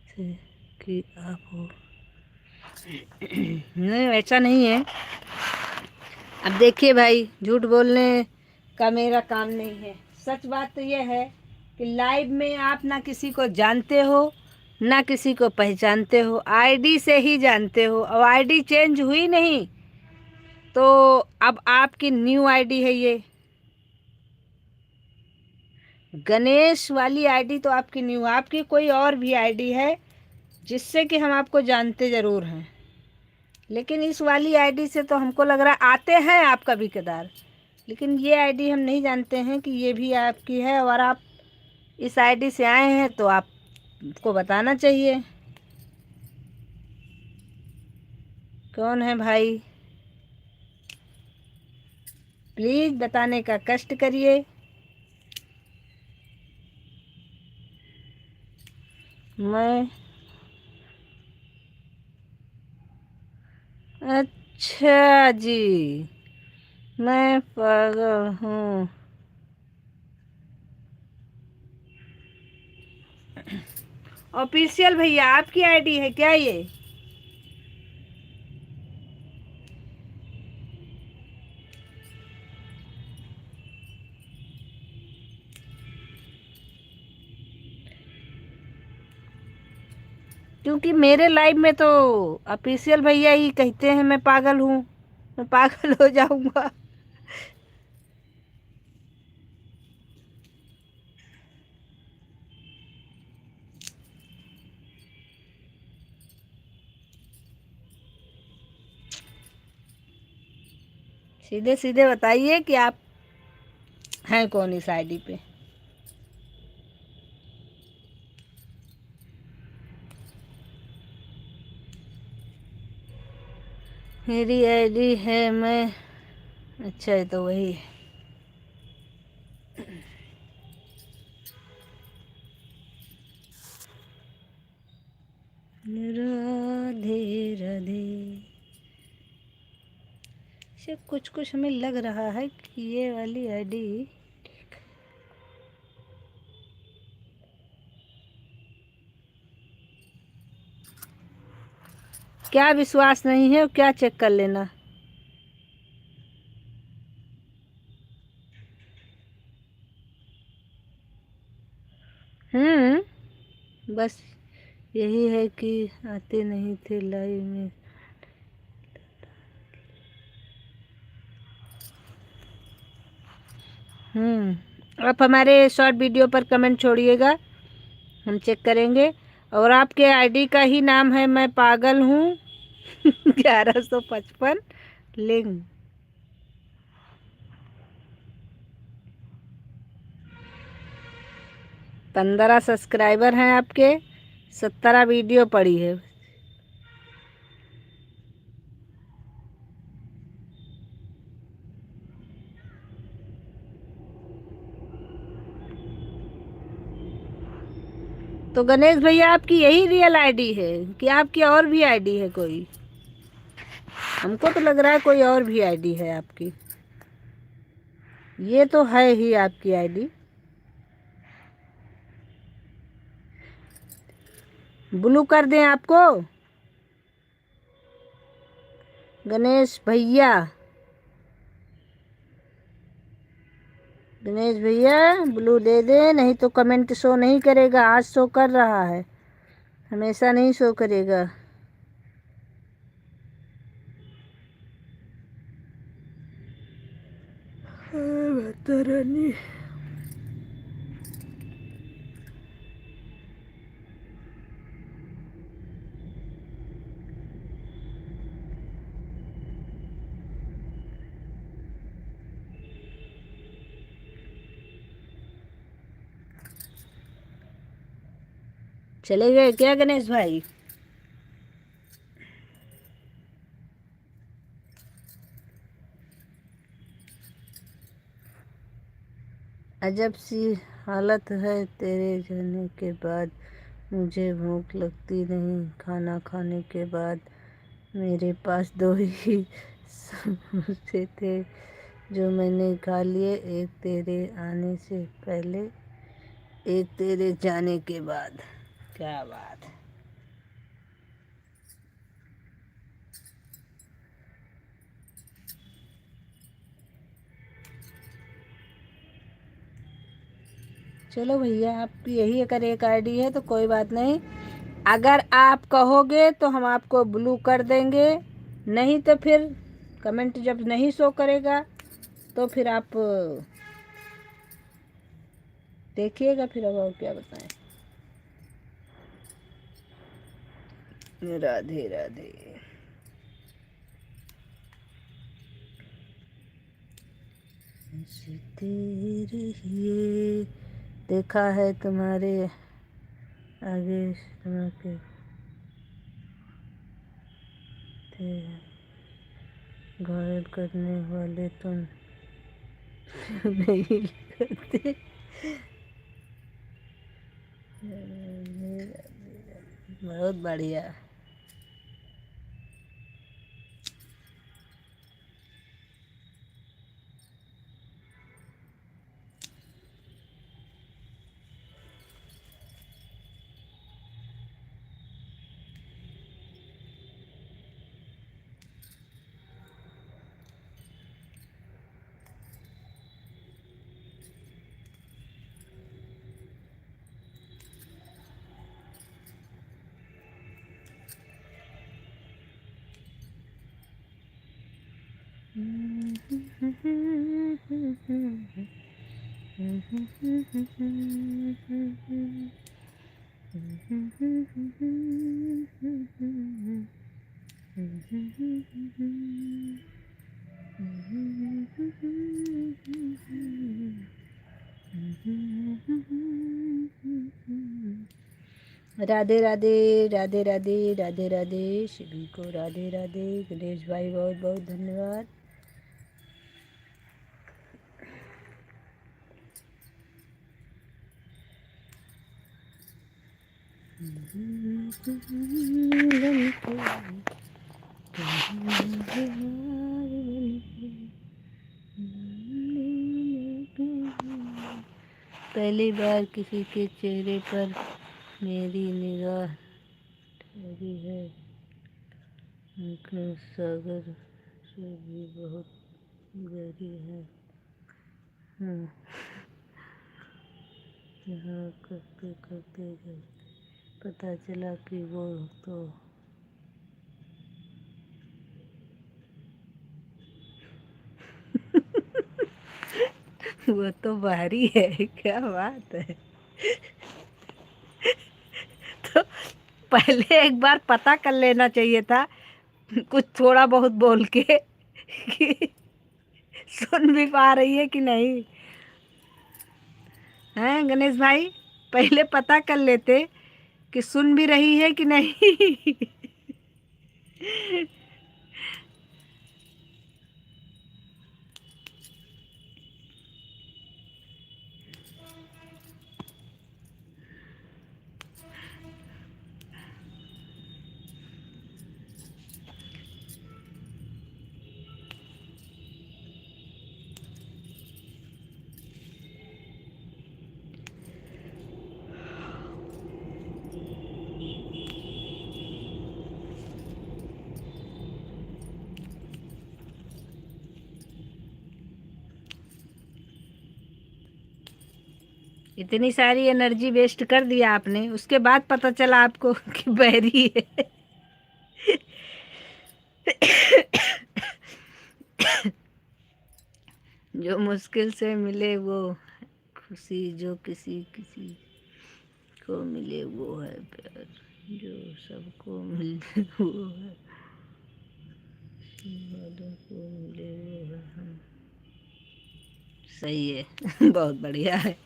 से कि आप हो। नहीं, ऐसा नहीं है। अब देखिए भाई, झूठ बोलने का मेरा काम नहीं है। सच बात तो यह है कि लाइव में आप ना किसी को जानते हो ना किसी को पहचानते हो, आईडी से ही जानते हो। अब आईडी चेंज हुई नहीं तो अब आपकी न्यू आईडी है ये। गणेश वाली आईडी तो आपकी न्यू, आपकी कोई और भी आईडी है जिससे कि हम आपको जानते ज़रूर हैं, लेकिन इस वाली आईडी से तो हमको लग रहा है आते हैं आप कभी कदार, लेकिन ये आईडी हम नहीं जानते हैं कि ये भी आपकी है। और आप इस आईडी से आए हैं तो आपको बताना चाहिए कौन है भाई। प्लीज़ बताने का कष्ट करिए। मैं अच्छा जी, मैं पागल हूँ। ऑफिशियल भैया आपकी आईडी है क्या ये? क्योंकि मेरे लाइव में तो ऑफिशियल भैया ही कहते हैं मैं पागल हूँ, मैं पागल हो जाऊंगा। सीधे सीधे बताइए कि आप हैं कौन इस आईडी पे। मेरी आईडी है, मैं अच्छा है तो वही है। राधे राधे। से कुछ कुछ हमें लग रहा है कि ये वाली आईडी क्या विश्वास नहीं है, क्या चेक कर लेना। बस यही है कि आते नहीं थे लाइव में। आप हमारे शॉर्ट वीडियो पर कमेंट छोड़िएगा, हम चेक करेंगे। और आपके आईडी का ही नाम है मैं पागल हूँ 1155 लिंक। 15 सब्सक्राइबर हैं आपके, 17 वीडियो पड़ी है। तो गणेश भैया आपकी यही रियल आईडी है कि आपकी और भी आईडी है कोई? हमको तो लग रहा है कोई और भी आईडी है आपकी। ये तो है ही आपकी आईडी। ब्लू कर दें आपको गणेश भैया? गणेश भैया ब्लू दे दे, नहीं तो कमेंट शो नहीं करेगा। आज शो कर रहा है, हमेशा नहीं शो करेगा। माता रानी। चले गए क्या गणेश भाई? अजब सी हालत है तेरे जाने के बाद, मुझे भूख लगती नहीं, खाना खाने के बाद मेरे पास दो ही समोसे थे जो मैंने खा लिए, एक तेरे आने से पहले, एक तेरे जाने के बाद। क्या बात है। चलो भैया, आपकी यही अगर एक आईडी है तो कोई बात नहीं, अगर आप कहोगे तो हम आपको ब्लू कर देंगे, नहीं तो फिर कमेंट जब नहीं शो करेगा तो फिर आप देखिएगा, फिर अब और क्या बताएं। राधे राधे। तेरे लिए देखा है तुम्हारे आगे के थे घायल करने वाले तुम नहीं करते। बहुत बढ़िया। राधे राधे राधे राधे राधे राधे सभी को राधे राधे। गणेश भाई बहुत बहुत धन्यवाद। पहली बार किसी के चेहरे पर मेरी निगाह ठहरी है, आँखें सागर से भी बहुत गहरी है। यहाँ करते करते पता चला कि वो तो वो तो बाहरी है। क्या बात है। तो पहले एक बार पता कर लेना चाहिए था कुछ थोड़ा बहुत बोल के कि सुन भी पा रही है कि नहीं। हैं गणेश भाई, पहले पता कर लेते कि सुन भी रही है कि नहीं। इतनी सारी एनर्जी वेस्ट कर दिया आपने, उसके बाद पता चला आपको कि बहरी है। जो मुश्किल से मिले वो खुशी, जो किसी किसी को मिले वो है प्यार, जो सबको मिले वो है, वालों को मिले वो है हम। सही है। बहुत बढ़िया है।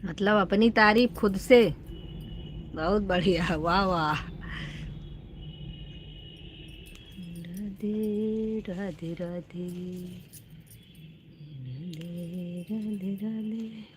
मतलब अपनी तारीफ खुद से। बहुत बढ़िया, वाह वाह। राधे राधे राधे राधे राधे राधे।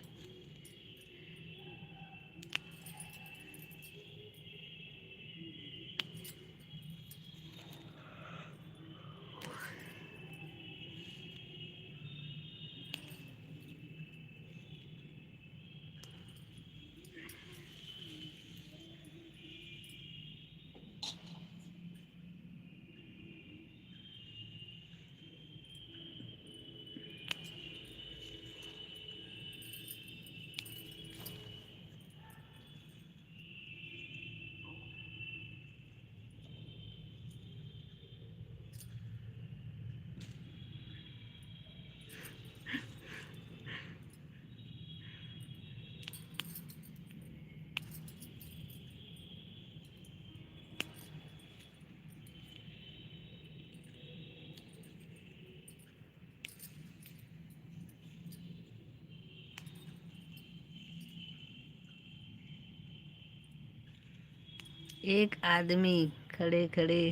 एक आदमी खड़े खड़े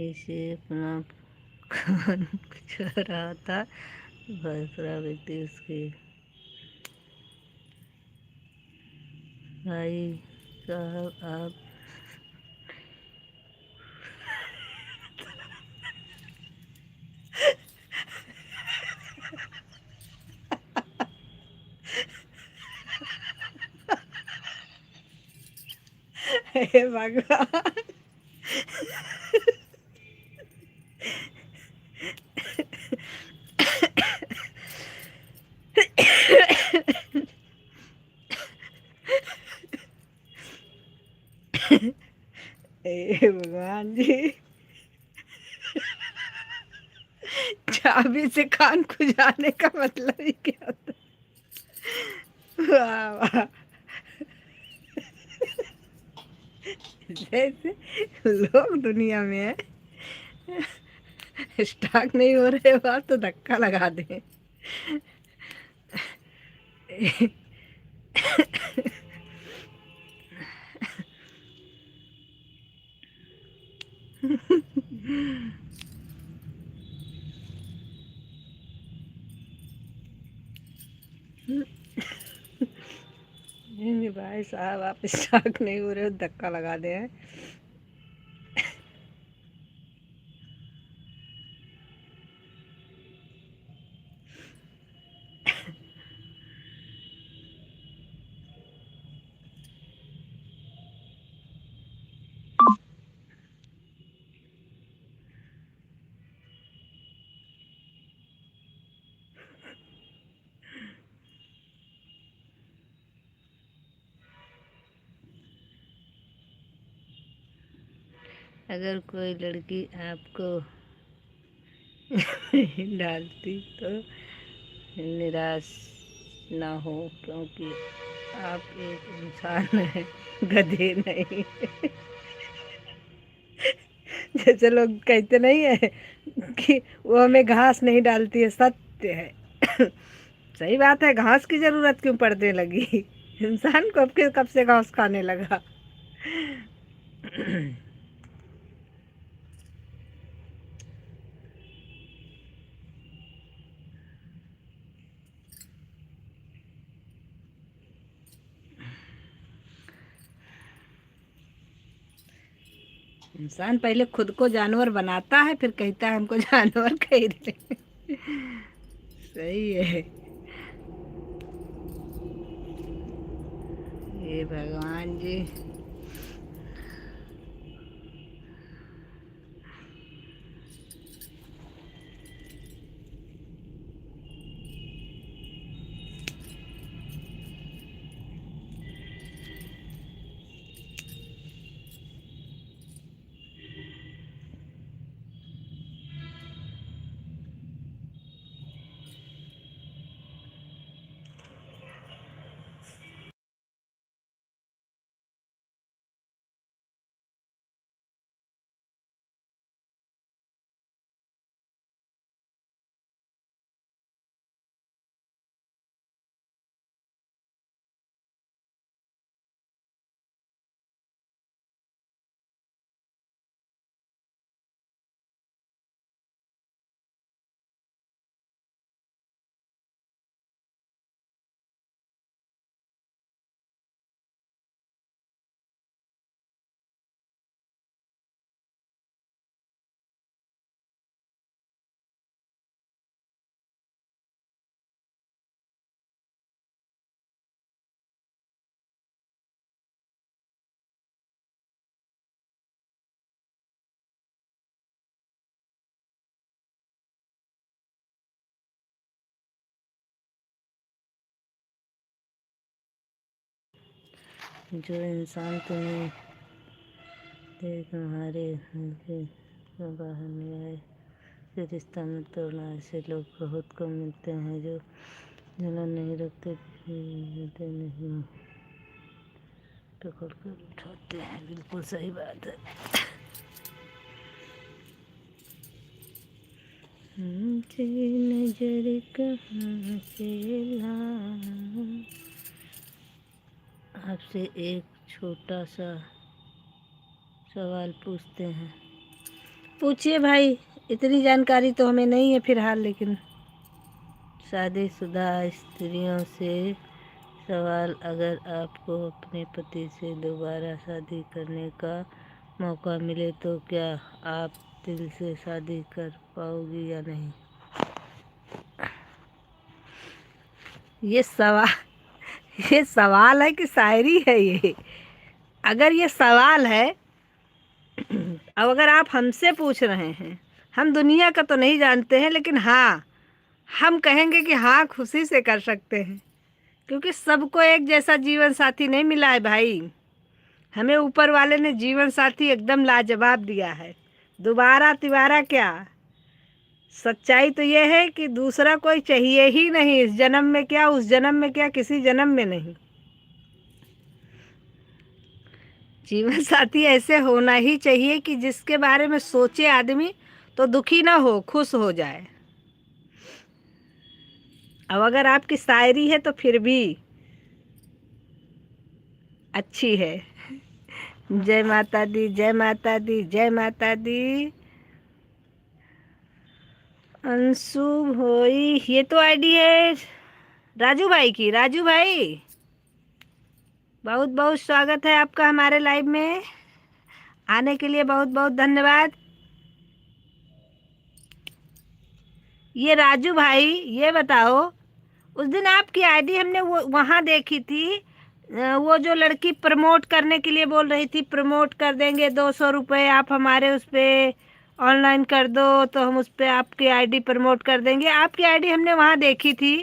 ऐसे अपना खान खा रहा था। दूसरा व्यक्ति उसके, भाई साहब आप हे भगवान। हे भगवान जी, चाबी से कान खुजाने का मतलब ही क्या होता है? वाह वाह। जैसे लोग दुनिया में है, स्टॉक नहीं हो रहे बात तो धक्का लगा दें। नहीं भाई साहब आप स्टॉक नहीं हो रहे हो, धक्का लगा दें। अगर कोई लड़की आपको डालती तो निराश ना हो, क्योंकि आप एक इंसान हैं, गधे नहीं। जैसे लोग कहते नहीं है कि वो हमें घास नहीं डालती है, सत्य है। सही बात है, घास की जरूरत क्यों पड़ने लगी? इंसान को कब से घास खाने लगा? इंसान पहले खुद को जानवर बनाता है, फिर कहता है हमको जानवर खरीद ले। सही है। ये भगवान जी। जो इंसान तुम्हें देख तुम्हारे के बाहर नहीं आए, फिर रिश्ता मत तोड़ना। ऐसे लोग बहुत कम मिलते हैं जो जलन नहीं रखते, मिलते नहीं, पकड़ कर उठाते हैं। बिल्कुल सही बात है। मुझे नजर कहाँ से लाऊं, आपसे एक छोटा सा सवाल पूछते हैं। पूछिए भाई, इतनी जानकारी तो हमें नहीं है फिलहाल, लेकिन शादीशुदा स्त्रियों से सवाल, अगर आपको अपने पति से दोबारा शादी करने का मौका मिले तो क्या आप दिल से शादी कर पाओगी या नहीं? ये सवाल है कि शायरी है ये? अगर ये सवाल है, अब अगर आप हमसे पूछ रहे हैं, हम दुनिया का तो नहीं जानते हैं, लेकिन हाँ, हम कहेंगे कि हाँ, खुशी से कर सकते हैं, क्योंकि सबको एक जैसा जीवन साथी नहीं मिला है भाई। हमें ऊपर वाले ने जीवन साथी एकदम लाजवाब दिया है। दोबारा तिबारा क्या, सच्चाई तो ये है कि दूसरा कोई चाहिए ही नहीं। इस जन्म में क्या, उस जन्म में क्या, किसी जन्म में नहीं। जीवन साथी ऐसे होना ही चाहिए कि जिसके बारे में सोचे आदमी तो दुखी ना हो, खुश हो जाए। अब अगर आपकी शायरी है तो फिर भी अच्छी है। जय माता दी, जय माता दी, जय माता दी। अंशु भोई, ये तो आईडी है राजू भाई की। राजू भाई, बहुत बहुत स्वागत है आपका हमारे लाइव में। आने के लिए बहुत बहुत धन्यवाद। ये राजू भाई, ये बताओ, उस दिन आपकी आईडी हमने वो वहाँ देखी थी, वो जो लड़की प्रमोट करने के लिए बोल रही थी, प्रमोट कर देंगे, 200 रुपये आप हमारे उस पर ऑनलाइन कर दो तो हम उस पर आपकी आईडी प्रमोट कर देंगे। आपकी आईडी हमने वहाँ देखी थी,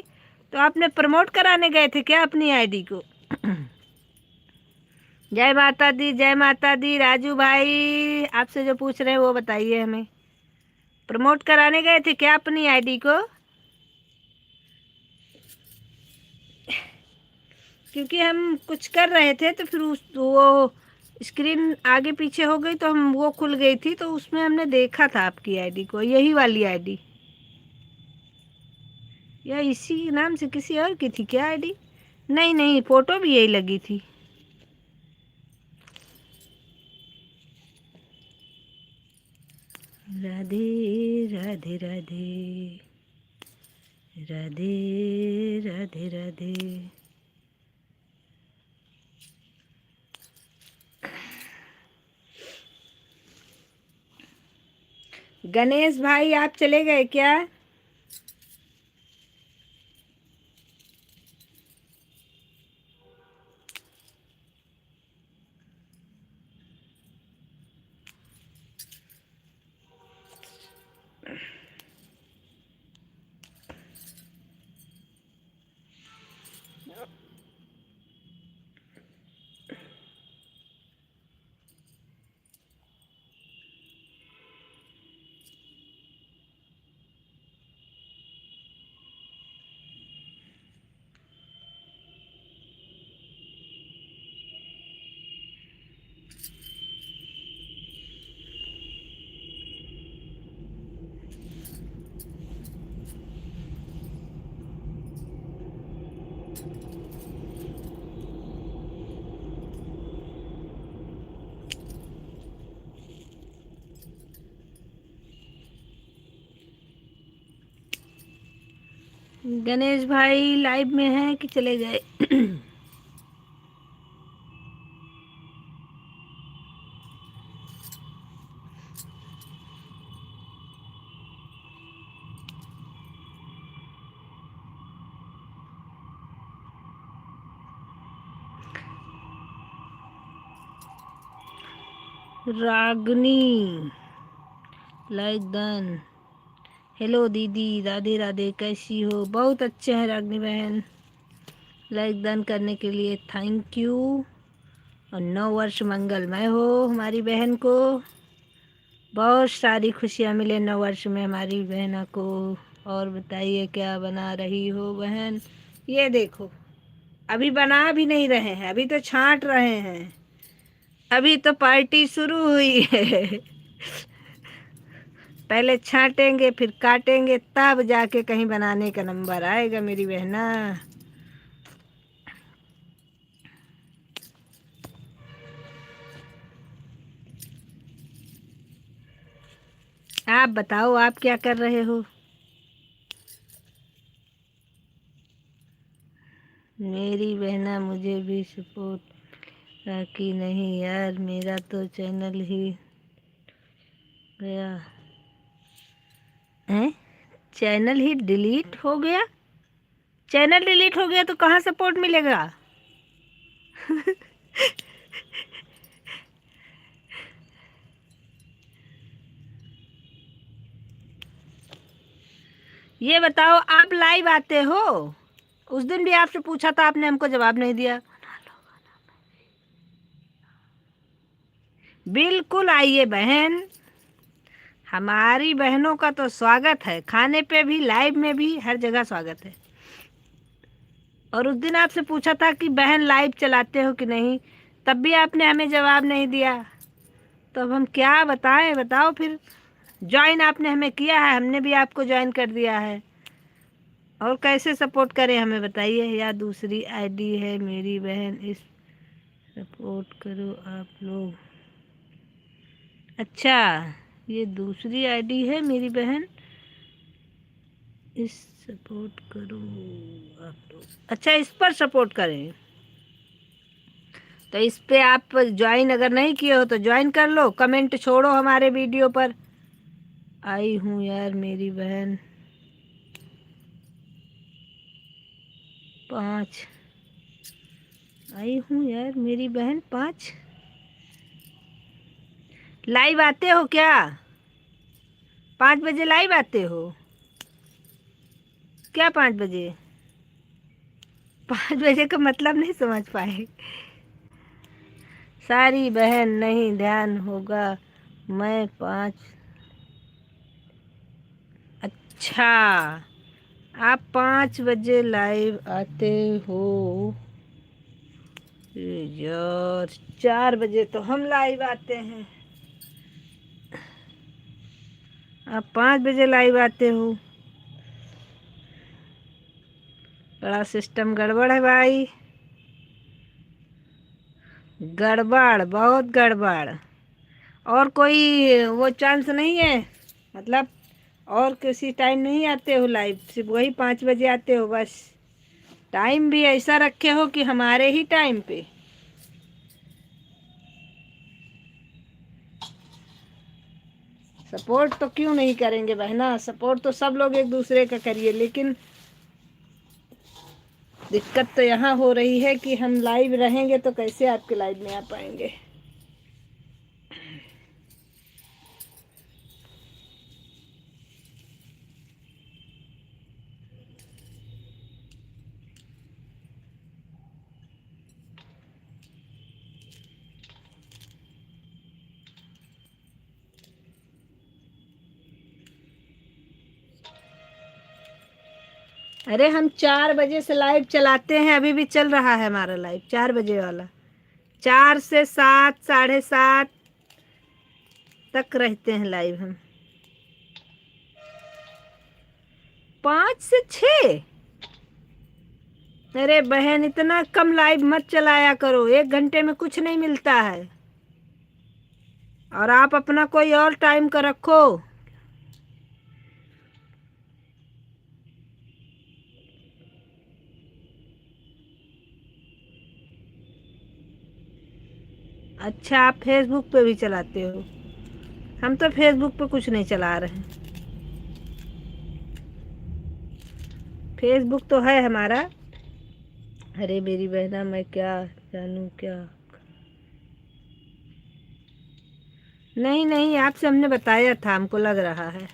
तो आपने प्रमोट कराने गए थे क्या अपनी आईडी को? जय माता दी, जय माता दी। राजू भाई, आपसे जो पूछ रहे हैं वो बताइए हमें, प्रमोट कराने गए थे क्या अपनी आईडी को? क्योंकि हम कुछ कर रहे थे तो फिर वो स्क्रीन आगे पीछे हो गई, तो हम वो खुल गई थी, तो उसमें हमने देखा था आपकी आईडी को, यही वाली आईडी, या इसी नाम से किसी और की थी क्या आईडी? नहीं नहीं, फोटो भी यही लगी थी। राधे राधे राधे, राधे राधे राधे। गणेश भाई, आप चले गए क्या? गणेश भाई लाइव में हैं कि चले गए? रागनी लाइक डन। हेलो दीदी, राधे राधे, कैसी हो? बहुत अच्छे हैं रागनी बहन, लाइक डन करने के लिए थैंक यू। और 9 वर्ष मंगलमय हो हमारी बहन को। बहुत सारी खुशियाँ मिले 9 वर्ष में हमारी बहना को। और बताइए क्या बना रही हो बहन? ये देखो, अभी बना भी नहीं रहे हैं, अभी तो छांट रहे हैं। अभी तो पार्टी शुरू हुई है। पहले छांटेंगे फिर काटेंगे, तब जाके कहीं बनाने का नंबर आएगा मेरी बहना। आप बताओ, आप क्या कर रहे हो? मेरी बहना मुझे भी सपोर्ट कि नहीं यार, मेरा तो चैनल ही गया है। चैनल ही डिलीट हो गया? चैनल डिलीट हो गया तो कहाँ सपोर्ट मिलेगा? ये बताओ, आप लाइव आते हो? उस दिन भी आपसे पूछा था, आपने हमको जवाब नहीं दिया। बिल्कुल आइए बहन, हमारी बहनों का तो स्वागत है, खाने पे भी, लाइव में भी, हर जगह स्वागत है। और उस दिन आपसे पूछा था कि बहन लाइव चलाते हो कि नहीं, तब भी आपने हमें जवाब नहीं दिया। तो अब हम क्या बताएं? बताओ फिर। ज्वाइन आपने हमें किया है, हमने भी आपको ज्वाइन कर दिया है, और कैसे सपोर्ट करें हमें बताइए? या दूसरी आईडी है मेरी बहन, इस सपोर्ट करो आप लोग। अच्छा, ये दूसरी आईडी है मेरी बहन, इस सपोर्ट करो आप लोग। अच्छा, इस पर सपोर्ट करें? तो इस पे आप ज्वाइन अगर नहीं किए हो तो ज्वाइन कर लो, कमेंट छोड़ो हमारे वीडियो पर। आई हूँ यार मेरी बहन 5, आई हूँ यार मेरी बहन 5। लाइव आते हो क्या? 5 बजे लाइव आते हो क्या? 5 बजे? 5 बजे का मतलब नहीं समझ पाए? सारी बहन नहीं ध्यान होगा, मैं 5। अच्छा, आप 5 बजे लाइव आते हो? यार 4 बजे तो हम लाइव आते हैं, आप 5 बजे लाइव आते हो? बड़ा सिस्टम गड़बड़ है भाई, गड़बड़, बहुत गड़बड़। और कोई वो चांस नहीं है, मतलब और किसी टाइम नहीं आते हो लाइव? सिर्फ वही 5 बजे आते हो बस? टाइम भी ऐसा रखे हो कि हमारे ही टाइम पे? सपोर्ट तो क्यों नहीं करेंगे बहना? सपोर्ट तो सब लोग एक दूसरे का करिए, लेकिन दिक्कत तो यहाँ हो रही है कि हम लाइव रहेंगे तो कैसे आपके लाइव में आ पाएंगे? अरे हम 4 बजे से लाइव चलाते हैं, अभी भी चल रहा है हमारा लाइव 4 बजे वाला। 4 से 7, 7:30 तक रहते हैं लाइव हम। 5 से 6? अरे बहन, इतना कम लाइव मत चलाया करो, 1 घंटे में कुछ नहीं मिलता है। और आप अपना कोई और टाइम का रखो। अच्छा, आप फेसबुक पे भी चलाते हो? हम तो फेसबुक पे कुछ नहीं चला रहे हैं। फेसबुक तो है हमारा। अरे मेरी बहना, मैं क्या जानूं क्या? नहीं नहीं, आपसे हमने बताया था, हमको लग रहा है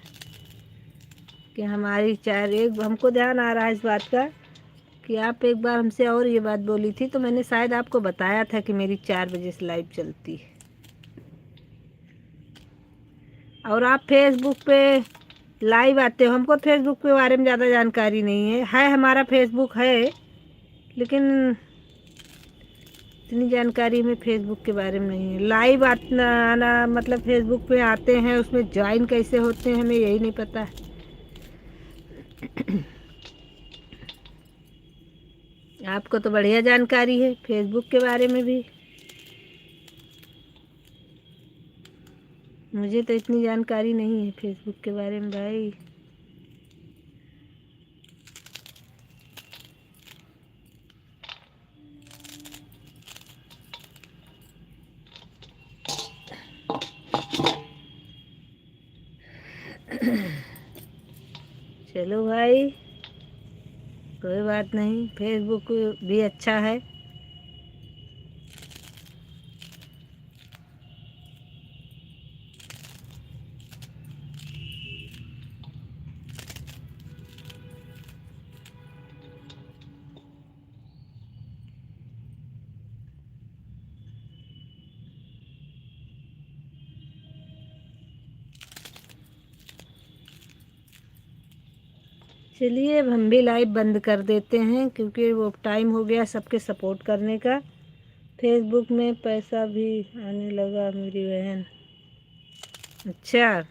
कि हमारी 4 एक, हमको ध्यान आ रहा है इस बात का कि आप एक बार हमसे और ये बात बोली थी, तो मैंने शायद आपको बताया था कि मेरी 4 बजे से लाइव चलती है। और आप फेसबुक पे लाइव आते हो। हमको फेसबुक के बारे में ज़्यादा जानकारी नहीं है हमारा फेसबुक है, लेकिन इतनी जानकारी हमें फेसबुक के बारे में नहीं है। लाइव आना मतलब फेसबुक पे आते हैं, उसमें ज्वाइन कैसे होते हैं हमें यही नहीं पता है। आपको तो बढ़िया जानकारी है फेसबुक के बारे में भी, मुझे तो इतनी जानकारी नहीं है फेसबुक के बारे में भाई। चलो भाई, कोई बात नहीं, फेसबुक भी अच्छा है। चलिए अब हम भी लाइव बंद कर देते हैं, क्योंकि वो टाइम हो गया सबके सपोर्ट करने का। फेसबुक में पैसा भी आने लगा मेरी बहन। अच्छा,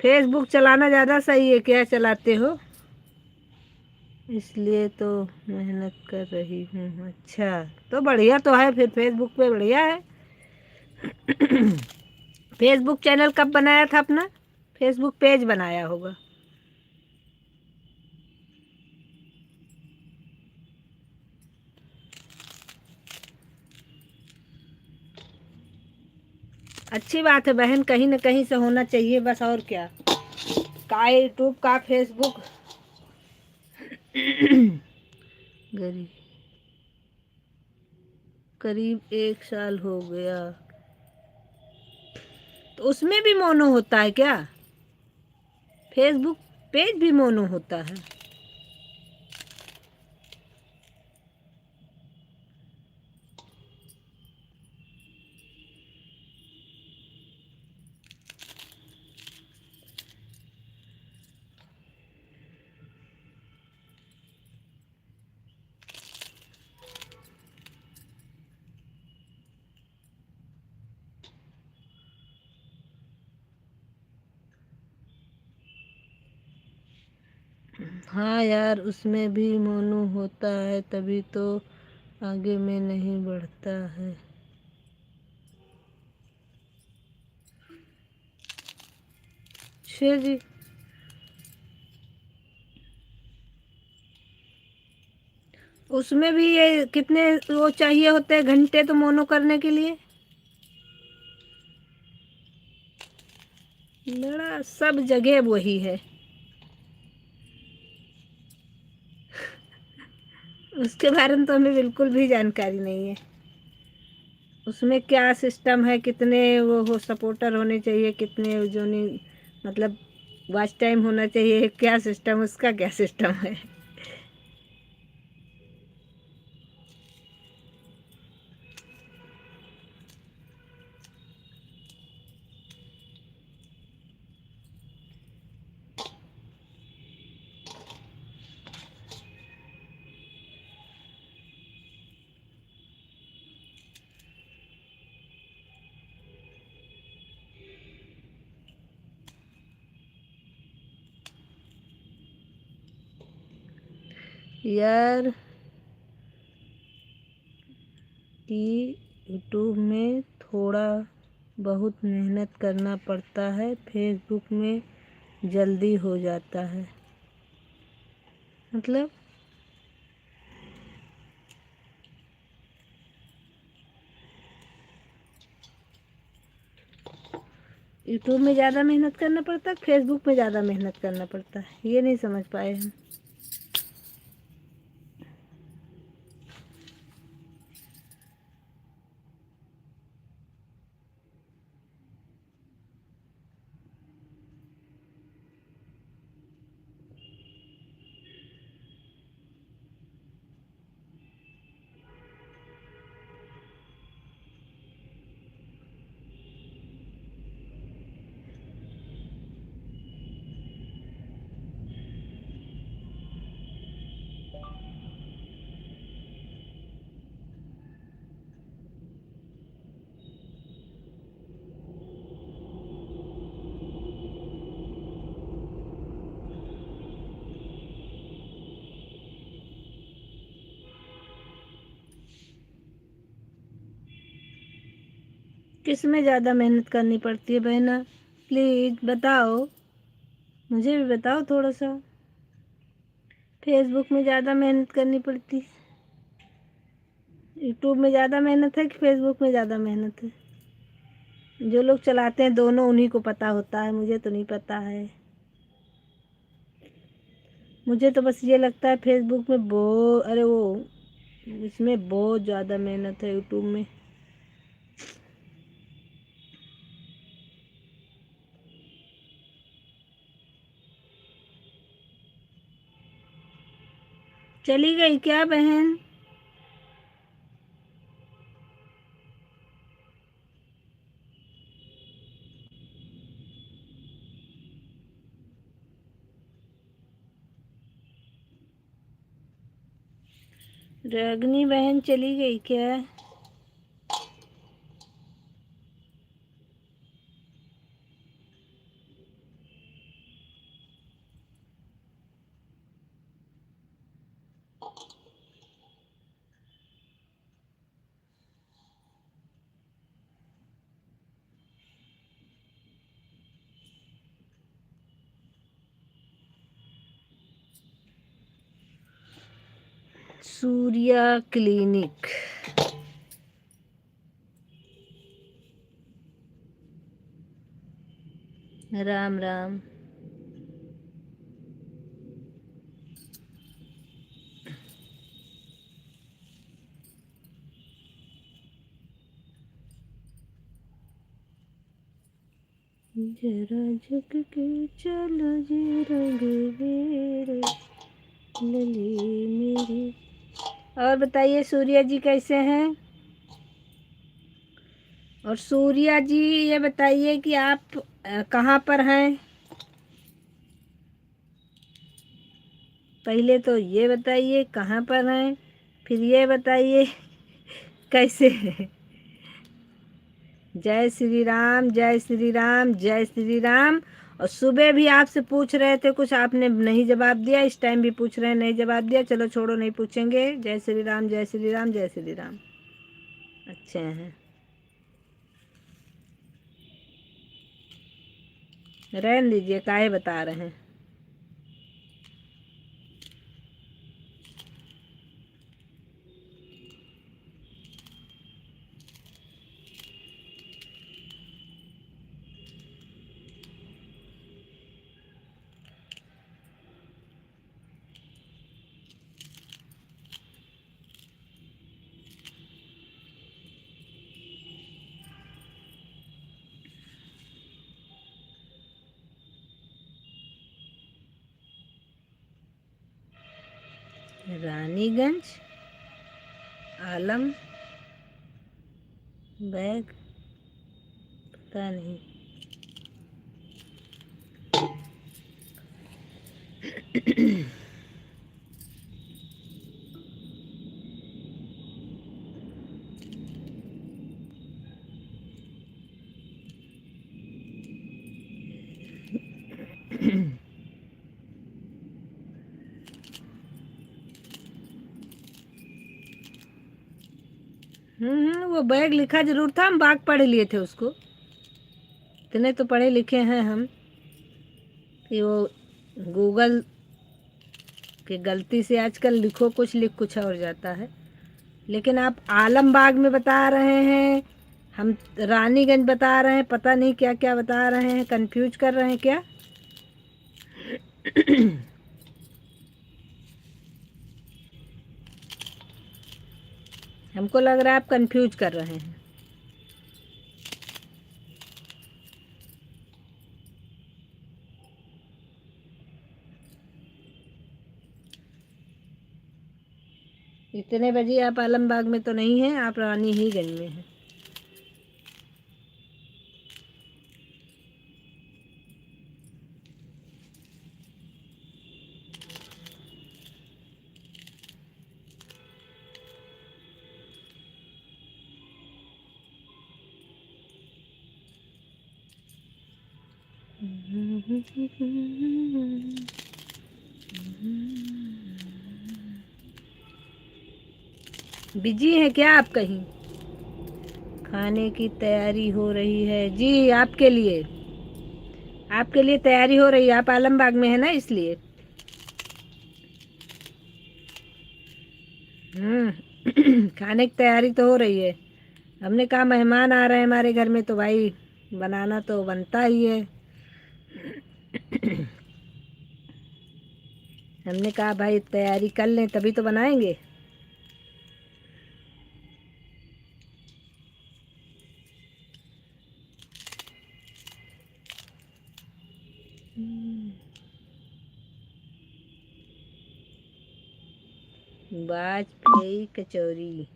फेसबुक चलाना ज़्यादा सही है क्या? चलाते हो इसलिए तो मेहनत कर रही हूँ। अच्छा, तो बढ़िया तो है फिर, फेसबुक पे बढ़िया है। फेसबुक चैनल कब बनाया था अपना? फेसबुक पेज बनाया होगा। अच्छी बात है बहन, कहीं ना कहीं से होना चाहिए बस, और क्या। का यूट्यूब का फेसबुक गरीब करीब 1 साल हो गया। तो उसमें भी मोनो होता है क्या? फेसबुक पेज भी मोनो होता है? हाँ यार, उसमें भी मोनो होता है, तभी तो आगे में नहीं बढ़ता है। अच्छा जी, उसमें भी ये कितने वो चाहिए होते हैं घंटे तो मोनो करने के लिए? बड़ा सब जगह वही है। उसके बारे में तो हमें बिल्कुल भी जानकारी नहीं है। उसमें क्या सिस्टम है, कितने वो हो सपोर्टर होने चाहिए, कितने जो नहीं मतलब वॉच टाइम होना चाहिए, क्या सिस्टम, उसका क्या सिस्टम है? यार कि यूट्यूब में थोड़ा बहुत मेहनत करना पड़ता है, फेसबुक में जल्दी हो जाता है। मतलब यूट्यूब में ज़्यादा मेहनत करना पड़ता है, फेसबुक में ज़्यादा मेहनत करना पड़ता है, ये नहीं समझ पाए हम। किस में ज़्यादा मेहनत करनी पड़ती है बहना? प्लीज़ बताओ, मुझे भी बताओ थोड़ा सा। फेसबुक में ज़्यादा मेहनत करनी पड़ती है, यूट्यूब में ज़्यादा मेहनत है कि फेसबुक में ज़्यादा मेहनत है? जो लोग चलाते हैं दोनों, उन्हीं को पता होता है, मुझे तो नहीं पता है। मुझे तो बस ये लगता है फेसबुक में अरे वो इसमें बहुत ज़्यादा मेहनत है, यूट्यूब में। चली गई क्या बहन? रागनी बहन चली गई क्या? सूर्या क्लिनिक। राम राम। जरा झुक के चलो जी रंग मेरे लली मेरी। और बताइए सूर्या जी कैसे हैं? और सूर्या जी ये बताइए कि आप कहाँ पर हैं? पहले तो ये बताइए कहाँ पर हैं, फिर ये बताइए कैसे हैं। जय श्री राम, जय श्री राम, जय श्री राम। और सुबह भी आपसे पूछ रहे थे कुछ, आपने नहीं जवाब दिया, इस टाइम भी पूछ रहे हैं नहीं जवाब दिया। चलो छोड़ो, नहीं पूछेंगे। जय श्री राम, जय श्री राम, जय श्री राम। अच्छे हैं, रहने दीजिए, काहे बता रहे हैं। रानीगंज, आलम बैग, पता नहीं। वो बैग लिखा जरूर था, हम बाग पढ़ लिए थे उसको। इतने तो पढ़े लिखे हैं हम कि वो गूगल की गलती से आजकल लिखो कुछ, लिख कुछ और जाता है। लेकिन आप आलमबाग में बता रहे हैं, हम रानीगंज बता रहे हैं, पता नहीं क्या क्या बता रहे हैं, कंफ्यूज कर रहे हैं क्या? हमको लग रहा है आप कंफ्यूज कर रहे हैं। इतने बजे आप आलमबाग में तो नहीं हैं, आप रानी ही गंज में हैं। बिजी हैं क्या आप कहीं? खाने की तैयारी हो रही है। जी, आपके लिए तैयारी हो रही है। आप आलमबाग में है ना, इसलिए। खाने की तैयारी तो हो रही है। हमने कहा मेहमान आ रहे हैं हमारे घर में, तो भाई बनाना तो बनता ही है। हमने कहा भाई तैयारी कर लें तभी तो बनाएंगे। वाजपेयी कचौरी।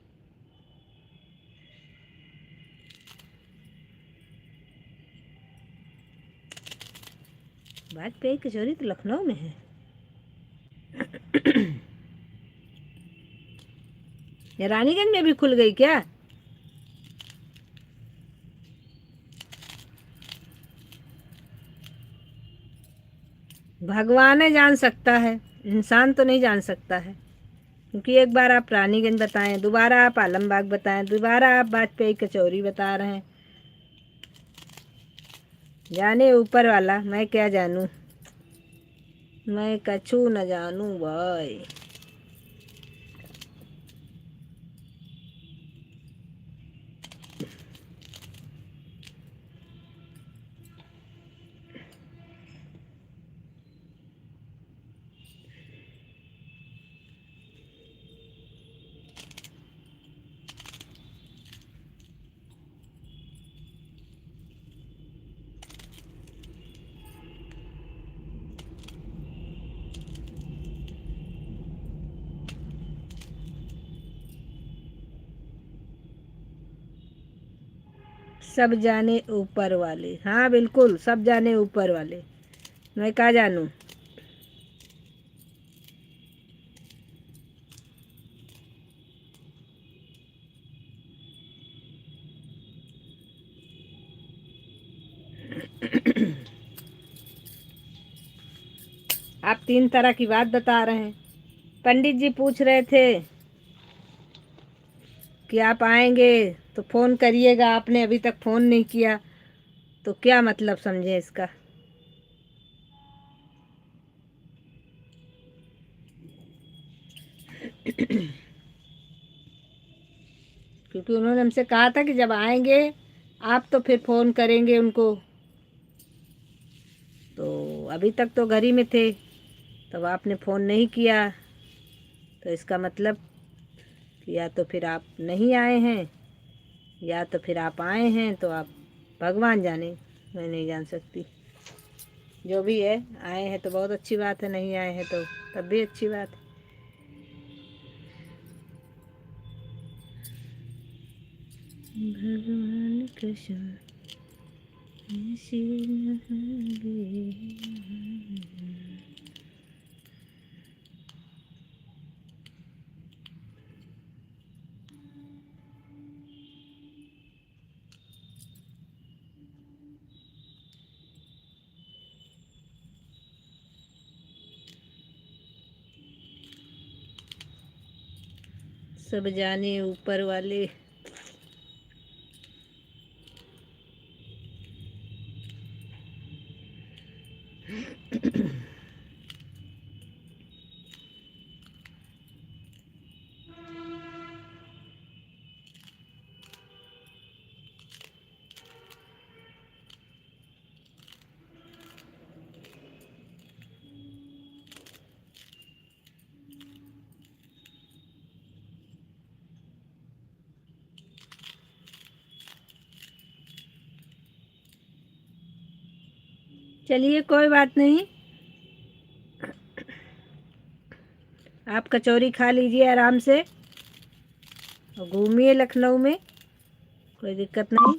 वाजपेयी कचौरी तो लखनऊ में है। या रानीगंज में भी खुल गई क्या? भगवान ही जान सकता है, इंसान तो नहीं जान सकता है। क्योंकि एक बार आप रानीगंज बताएं, दोबारा आप आलमबाग बताएं, दोबारा आप वाजपेयी कचौरी बता रहे हैं। जाने ऊपर वाला, मैं क्या जानूं। मैं कछु न जानूं भाई। सब जाने ऊपर वाले। हाँ बिल्कुल, सब जाने ऊपर वाले। मैं क्या जानूं। आप 3 तरह की बात बता रहे हैं। पंडित जी पूछ रहे थे कि आप आएंगे तो फ़ोन करिएगा, आपने अभी तक फ़ोन नहीं किया, तो क्या मतलब समझे इसका। क्योंकि उन्होंने हमसे कहा था कि जब आएंगे आप तो फिर फ़ोन करेंगे उनको। तो अभी तक तो घर ही में थे, तब आपने फ़ोन नहीं किया, तो इसका मतलब कि या तो फिर आप नहीं आए हैं, या तो फिर आप आए हैं तो आप भगवान जाने, मैं नहीं जान सकती। जो भी है, आए हैं तो बहुत अच्छी बात है, नहीं आए हैं तो तब भी अच्छी बात है। भगवान कृष्ण ऐसी लगे। सब जाने ऊपर वाले। चलिए कोई बात नहीं, आप कचौरी खा लीजिए आराम से और घूमिए लखनऊ में, कोई दिक्कत नहीं।